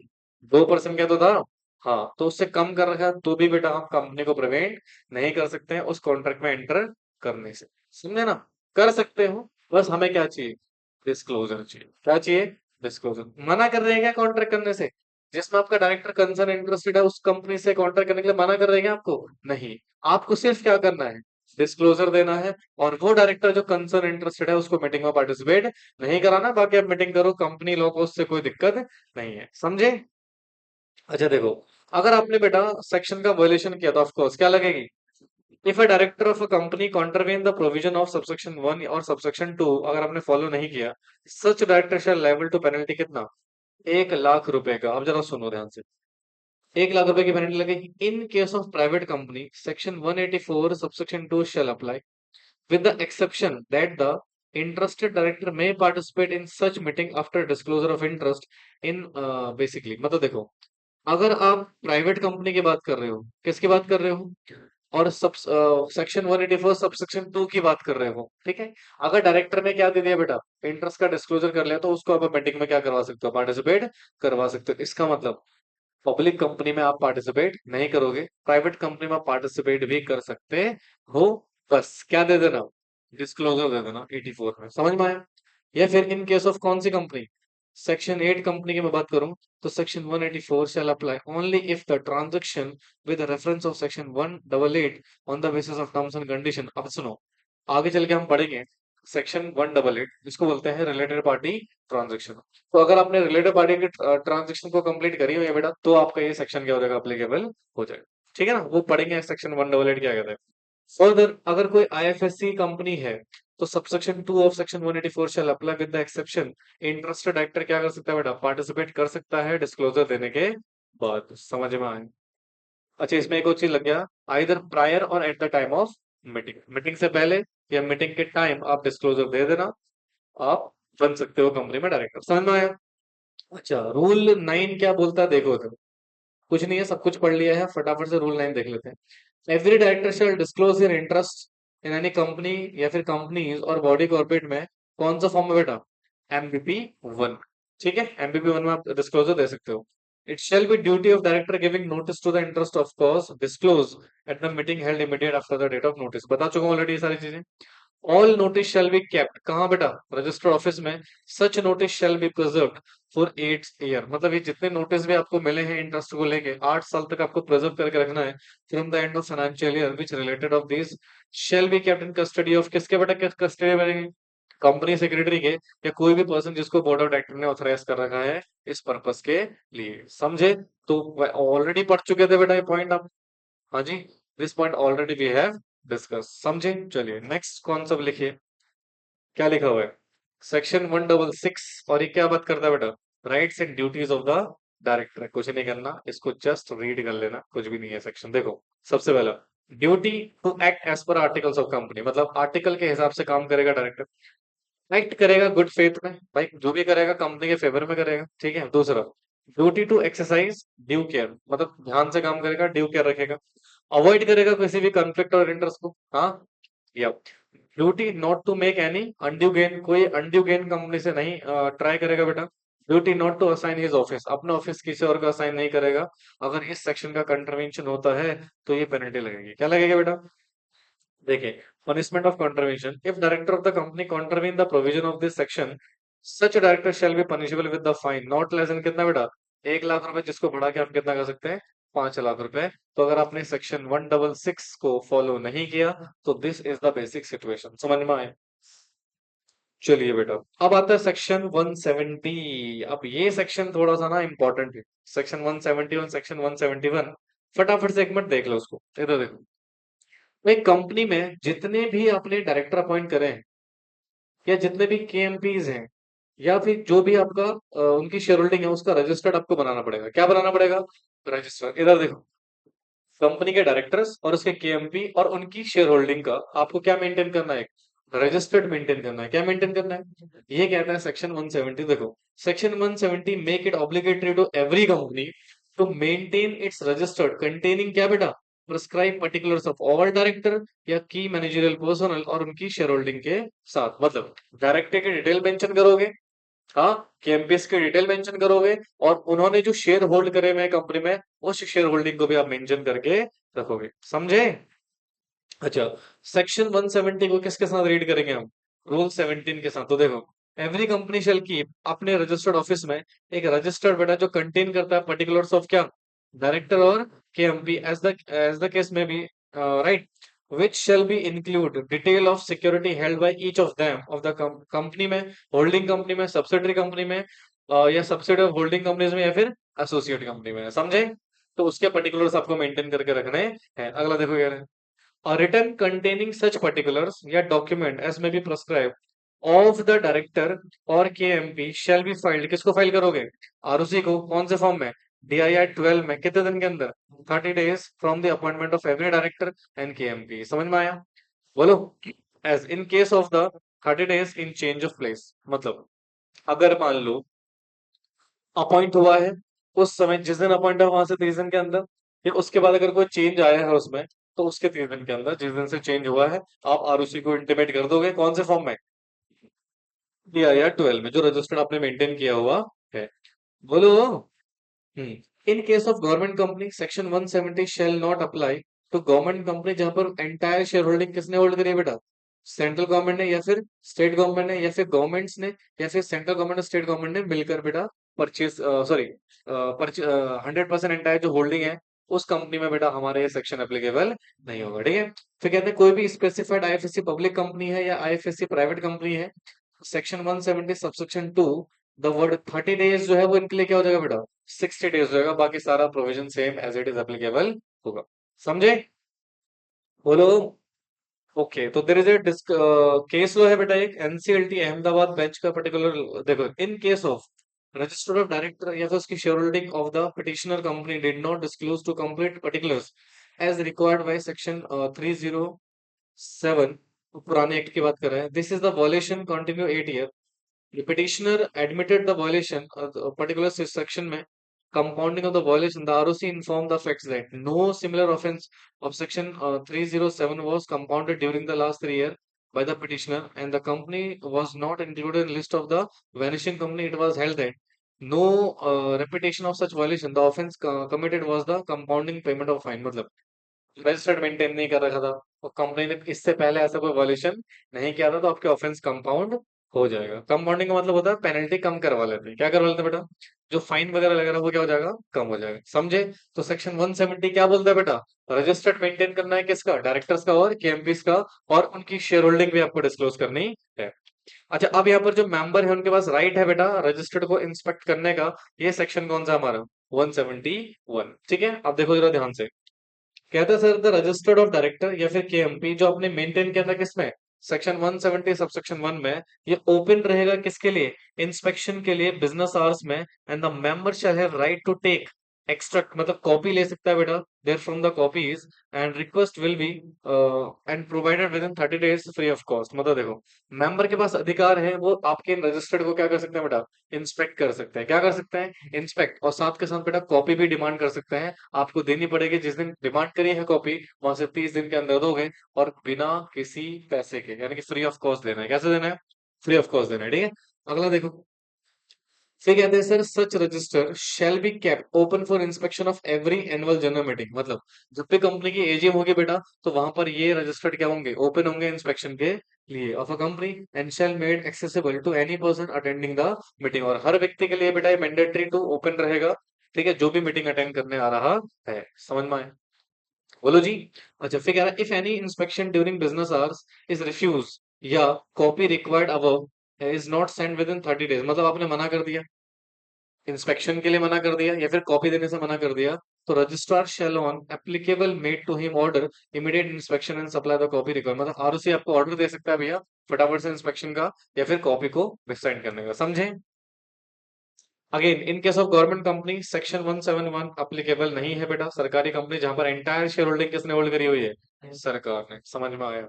2% क्या तो था? हाँ, तो उससे कम कर रखा है तो भी बेटा हम कंपनी को प्रिवेंट नहीं कर सकते हैं उस कॉन्ट्रैक्ट में एंटर करने से। समझे ना? कर सकते हो, बस हमें क्या चाहिए? डिस्क्लोजर चाहिए। क्या चाहिए? डिस्क्लोजर। मना कर रहे हैं क्या कॉन्ट्रैक्ट करने से? जिसमें आपका डायरेक्टर कंसर्न इंटरेस्टेड है उस कंपनी से कॉन्ट्रैक्ट करने के लिए मना कर रहे हैं क्या आपको? नहीं। आपको सिर्फ क्या करना है? डिस्क्लोजर देना है। और वो डायरेक्टर जो कंसर्न इंटरेस्टेड है उसको मीटिंग में पार्टिसिपेट नहीं कराना। बाकी आप मीटिंग करो, कंपनी लॉ को उससे कोई दिक्कत नहीं है। समझे? अच्छा देखो, अगर आपने बेटा सेक्शन का वायलेशन किया तो ऑफ कोर्स क्या लगेगी? If a director of a company contravene the provision of subsection 1 और सबसेक्शन 2, अगर आपने फॉलो नहीं किया, such director shall liable to penalty कितना? 1 लाख रुपए का। अब जरा सुनो ध्यान से। 1 लाख रुपए की पेनल्टी लगेगी इन case of private company, section 184 subsection 2 shall apply with the exception that the interested director may participate in such meeting after disclosure of interest in basically। मतलब देखो, अगर आप प्राइवेट कंपनी की बात कर रहे हो, किसकी बात कर रहे हो, और सब सेक्शन 184 सबसेक्शन 2 की बात कर रहे हो, ठीक है? अगर डायरेक्टर ने क्या दे दिया बेटा, इंटरेस्ट का डिस्क्लोजर कर लिया, तो उसको आप मीटिंग में क्या करवा सकते हो? पार्टिसिपेट करवा सकते हो। इसका मतलब पब्लिक कंपनी में आप पार्टिसिपेट नहीं करोगे, प्राइवेट कंपनी में आप पार्टिसिपेट भी कर सकते हो। बस क्या दे देना? डिस्क्लोजर दे देना 84 में। समझ में आया? या फिर इन केस ऑफ कौन सी कंपनी? सेक्शन 8 कंपनी की मैं बात करूं, तो section 184 shall apply only if the transaction with reference of section 188 on the basis of terms and condition. अब सुनो, आगे चल के हम पढ़ेंगे सेक्शन 188, जिसको बोलते हैं रिलेटेड पार्टी ट्रांजैक्शन। तो अगर आपने रिलेटेड पार्टी के ट्रांजैक्शन को कंप्लीट करी हो ये बेटा, तो आपका ये सेक्शन क्या हो जाएगा? अप्लीकेबल हो जाएगा। ठीक है ना? वो पढ़ेंगे सेक्शन 188 क्या कहते हैं। फर्दर, अगर कोई आईएफएससी कंपनी है, तो subsection 2 of section 184 shall apply with the exception, interested actor क्या कर सकता है बेटा? पार्टिसिपेट कर सकता है डिस्क्लोजर देने के बाद। समझ में आए? अच्छा, इसमें एक और चीज लग गया, आइदर प्रायर और eight the time of meeting. Meeting से पहले या मीटिंग के टाइम आप डिस्क्लोजर दे देना, आप बन सकते हो कंपनी में डायरेक्टर। समझ में आया? अच्छा, रूल 9 क्या बोलता है देखो तो। कुछ नहीं है, सब कुछ पढ़ लिया है, फटाफट से रूल 9 देख लेते हैं। Every director shall disclose their interest in any company या फिर कंपनीज और बॉडी कॉर्पोरेट में। कौन सा फॉर्म है बेटा? एमबीपी 1। ठीक है, एमबीपी 1 में आप डिस्क्लोजर दे सकते हो। It shall be duty of director giving notice to the interest of cause disclose at the meeting held immediate after the date of notice। बता चुका हूँ ऑलरेडी ये सारी चीजें। All notice shall be kept कहाँ बेटा? रजिस्टर ऑफिस में। Such notice shall be preserved for 8 year. मतलब ये जितने नोटिस भी आपको मिले हैं इंटरेस्ट को लेके, 8 साल तक आपको प्रिजर्व करके रखना है। From the end of financial year which related of this shell be kept in custody of, किसके बेटा कस्टडी में रहेंगे? कंपनी सेक्रेटरी के, या कोई भी पर्सन जिसको बोर्ड ऑफ डायरेक्टर ने ऑथराइज कर रखा है इस पर्पस के लिए। समझे? तो ऑलरेडी पढ़ चुके थे बेटा ये पॉइंट आप। हाँ जी, this point already we have discuss. समझे? चलिए नेक्स्ट कॉन्सेप्ट लिखिए। क्या लिखा हुआ है? सेक्शन 166। और ये क्या बात करता है बेटा? Rights and duties of the director. कुछ नहीं करना, इसको जस्ट रीड कर लेना, कुछ भी नहीं है सेक्शन। देखो, सबसे पहला, duty to act as per articles of company. मतलब आर्टिकल के हिसाब से काम करेगा डायरेक्टर। एक्ट करेगा गुड फेथ में, भाई जो भी करेगा कंपनी के फेवर में करेगा। ठीक है। दूसरा, duty to exercise due care, मतलब ध्यान से काम करेगा, ड्यू केयर रखेगा। अवॉइड करेगा किसी भी कंफ्लिक्ट और इंटरेस्ट को। हाँ, या duty not to make any undue gain, कोई अनड्यू गेन कंपनी से नहीं ट्राई करेगा बेटा। Duty not to assign his office, अपना ऑफिस किसी और का असाइन नहीं करेगा। अगर इस सेक्शन का कंट्रवेंशन होता है तो ये पेनल्टी लगेगी। क्या लगेगा बेटा? देखिए, punishment of contravention. If director of the company contravene the provision of this section, such a director shall be punishable with the fine not less than कितना बेटा 1 लाख रुपए, जिसको बढ़ा के हम कितना कर सकते हैं 5 लाख रुपए। तो अगर आपने सेक्शन 166 को फॉलो नहीं किया तो this is the basic situation, समझ में आए? चलिए बेटा, अब आता है सेक्शन 170। अब ये सेक्शन थोड़ा सा ना इंपॉर्टेंट है, सेक्शन 171, सेक्शन 171। फटाफट से एक मिनट देख लो उसको, इधर देखो। एक कंपनी में जितने भी आपने डायरेक्टर अपॉइंट करे हैं या जितने भी केएमपीज हैं या फिर जो भी आपका उनकी शेयर होल्डिंग है उसका रजिस्टर्ड आपको बनाना पड़ेगा। क्या बनाना पड़ेगा? रजिस्टर। इधर देखो, कंपनी के डायरेक्टर्स और उसके केएमपी और उनकी शेयर होल्डिंग का आपको क्या मेंटेन करना है? रजिस्टर्ड मेंटेन करना है। क्या मेंटेन करना है? ये कहता है सेक्शन 170। देखो, section 170 make it obligatory to every company to maintain its registered containing क्या बेटा? Prescribe particulars of all director या की मैनेजरियल पर्सनल और उनकी शेयर होल्डिंग के साथ। मतलब डायरेक्टर की डिटेल मेंशन करोगे, हाँ, कैंपस की डिटेल मेंशन करोगे और उन्होंने जो शेयर होल्ड करे हुए हैं कंपनी में उस शेयर होल्डिंग को भी आप मेंशन करके रखोगे, समझे? अच्छा, सेक्शन 170 को किसके साथ रीड करेंगे हम? रूल 17 के साथ। तो देखो, एवरी कंपनी शेल कीप अपने रजिस्टर्ड ऑफिस में एक रजिस्टर्ड बेटा जो कंटेन करता है पर्टिकुलर्स ऑफ क्या? डायरेक्टर और केएमपी एज द केस में भी, right, which shall be include detail of security held by each of them of the company में, होल्डिंग कंपनी में, सब्सिडरी कंपनी में, या सब्सिडरी होल्डिंग कंपनीज में या फिर एसोसिएट कंपनी में, समझे? तो उसके पर्टिकुलर्स आपको मेंटेन करके रखने हैं। अगला देखो यार, a written containing such particulars या document as may be prescribed of the director और KMP shall be filed। किसको फाइल करोगे? आरओसी को। कौन से फॉर्म में? DIR 12 में। कितने दिन के अंदर? 30 days from the appointment of every director and KMP। समझ में आया? बोलो। As in case of the 30 days in change of place. मतलब अगर मान लो अपॉइंट हुआ है उस समय, जिस दिन अपॉइंट हुआ वहां से 30 दिन के अंदर, फिर उसके बाद अगर कोई चेंज आया है उसमें तो उसके 30 दिन के अंदर, जिस दिन से चेंज हुआ है, आप आरओसी को इंटीमेट कर दोगे। कौन से फॉर्म में? दिया या 12 में, जो रजिस्टर्ड आपने मेंटेन किया हुआ है। बोलो। In case of government company section 170 shall not apply to government company जहां पर एंटायर शेयर होल्डिंग किसने होल्ड करी है बेटा? सेंट्रल गवर्नमेंट ने या फिर स्टेट गवर्नमेंट ने या फिर गवर्नमेंट्स ने या फिर सेंट्रल गवर्नमेंट और स्टेट गवर्नमेंट ने मिलकर बेटा परचेज, सॉरी, 100% एंटायर जो होल्डिंग है उस कंपनी में बेटा हमारे ये सेक्शन एप्लीकेबल नहीं होगा। ठीक है? फिर कहते हैं कोई भी स्पेसिफाइड आईएफएससी पब्लिक कंपनी है या आईएफएससी प्राइवेट कंपनी है, section 170 subsection 2, the word 30 days जो है वो इनके लिए क्या हो जाएगा बेटा? 60 days हो जाएगा। बाकी सारा provision same as it is applicable होगा। समझे? बोलो। ओके, तो there is a case law है बेटा, एक एनसीएलटी अहमदाबाद बेंच का पर्टिकुलर। देखो, in case of register of director या फिर उसकी share holding of the petitioner company did not disclose to complete particulars as required by section 307, पुराने एक्ट की बात कर रहे हैं, this is the violation continue 8 year. The petitioner admitted the violation of a particular section में compounding of the violation, the ROC informed the facts that no similar offence of section 307 was compounded during the last 3 years by the petitioner and the company was not included in list of the vanishing company. It was held that no repetition of such violation, the offence committed was the compounding payment of fine। मतलब registered maintain नहीं कर रखा था और company ने इससे पहले ऐसा कोई वॉल्यूशन नहीं किया था तो आपके ऑफेंस कंपाउंड हो जाएगा। कंपाउंडिंग का मतलब होता है पेनल्टी कम करवा लेते हैं। क्या करवा लेते हैं बेटा? जो फाइन वगैरह लग रहा है वो क्या हो जाएगा? कम हो जाएगा। समझे? तो सेक्शन 170 क्या बोलता है बेटा? रजिस्टर्ड मेंटेन करना है किसका? डायरेक्टर्स का और केएमपीस का, और उनकी शेयर होल्डिंग भी आपको डिस्क्लोज करनी है। अच्छा, अब यहाँ पर जो मेंबर है उनके पास राइट है बेटा रजिस्टर्ड को इंस्पेक्ट करने का। ये सेक्शन कौन सा हमारा? 171। ठीक है? अब देखो जरा ध्यान से, कहता है sir the registered of director या फिर केएमपी जो आपने मेंटेन किया था किसमें? सेक्शन 170 सबसेक्शन 1 में। ये ओपन रहेगा किसके लिए? इंस्पेक्शन के लिए बिजनेस आवर्स में। And the member shall have right to take extract, मतलब कॉपी ले सकता है बेटा therefrom the copies, and request will be and provided within 30 days free of cost. मतलब देखो, मेंबर के पास अधिकार है, वो आपके रजिस्टर्ड को क्या कर सकते हैं बेटा? इंस्पेक्ट कर सकते हैं। क्या कर सकते हैं? इंस्पेक्ट, और साथ के साथ बेटा कॉपी भी डिमांड कर सकते हैं। आपको देनी पड़ेगी, जिस दिन डिमांड करी है कॉपी वहां से 30 दिन के अंदर दोगे, और बिना किसी पैसे के, यानी कि फ्री ऑफ कॉस्ट देना है। कैसे देना है? फ्री ऑफ कॉस्ट देना है। ठीक है? अगला देखो, फिर कहते हैं sir such register shell be kept open for inspection of every annual general meeting, मतलब जब भी कंपनी की एजीएम होगी बेटा तो वहां पर ये रजिस्टर्ड क्या होंगे, ओपन होंगे इंस्पेक्शन के लिए of a company, and shall made accessible to any person attending the meeting, और हर व्यक्ति के लिए बेटा ये मैंडेटरी टू ओपन रहेगा, ठीक है, जो भी मीटिंग अटेंड करने आ रहा है। समझ में आए? बोलो जी। अच्छा फिर कह रहा है if any inspection during business hours is refuse या copy required above is not send within 30 days, मतलब आपने मना कर दिया, इंस्पेक्शन के लिए मना कर दिया या फिर कॉपी देने से मना कर दिया, तो registrar shall on applicable made to him order immediate inspection and supply the copy required, मतलब आरओसी आपको ऑर्डर दे सकता है भैया फटाफट से इंस्पेक्शन का या फिर कॉपी को सेंड करने का। समझे? Again in case of government company section 171 applicable नहीं है बेटा, सरकारी कंपनी जहां पर एंटायर शेयर होल्डिंग किसने होल्ड करी हुई है, सरकार ने। समझ में आया?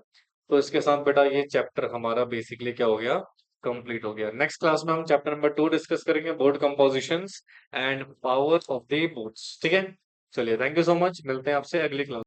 तो इसके साथ बेटा ये चैप्टर हमारा बेसिकली क्या हो गया, कंप्लीट हो गया। नेक्स्ट क्लास में हम चैप्टर नंबर 2 डिस्कस करेंगे, board compositions and power of the boards. ठीक है, चलिए थैंक यू सो मच, मिलते हैं आपसे अगली क्लास।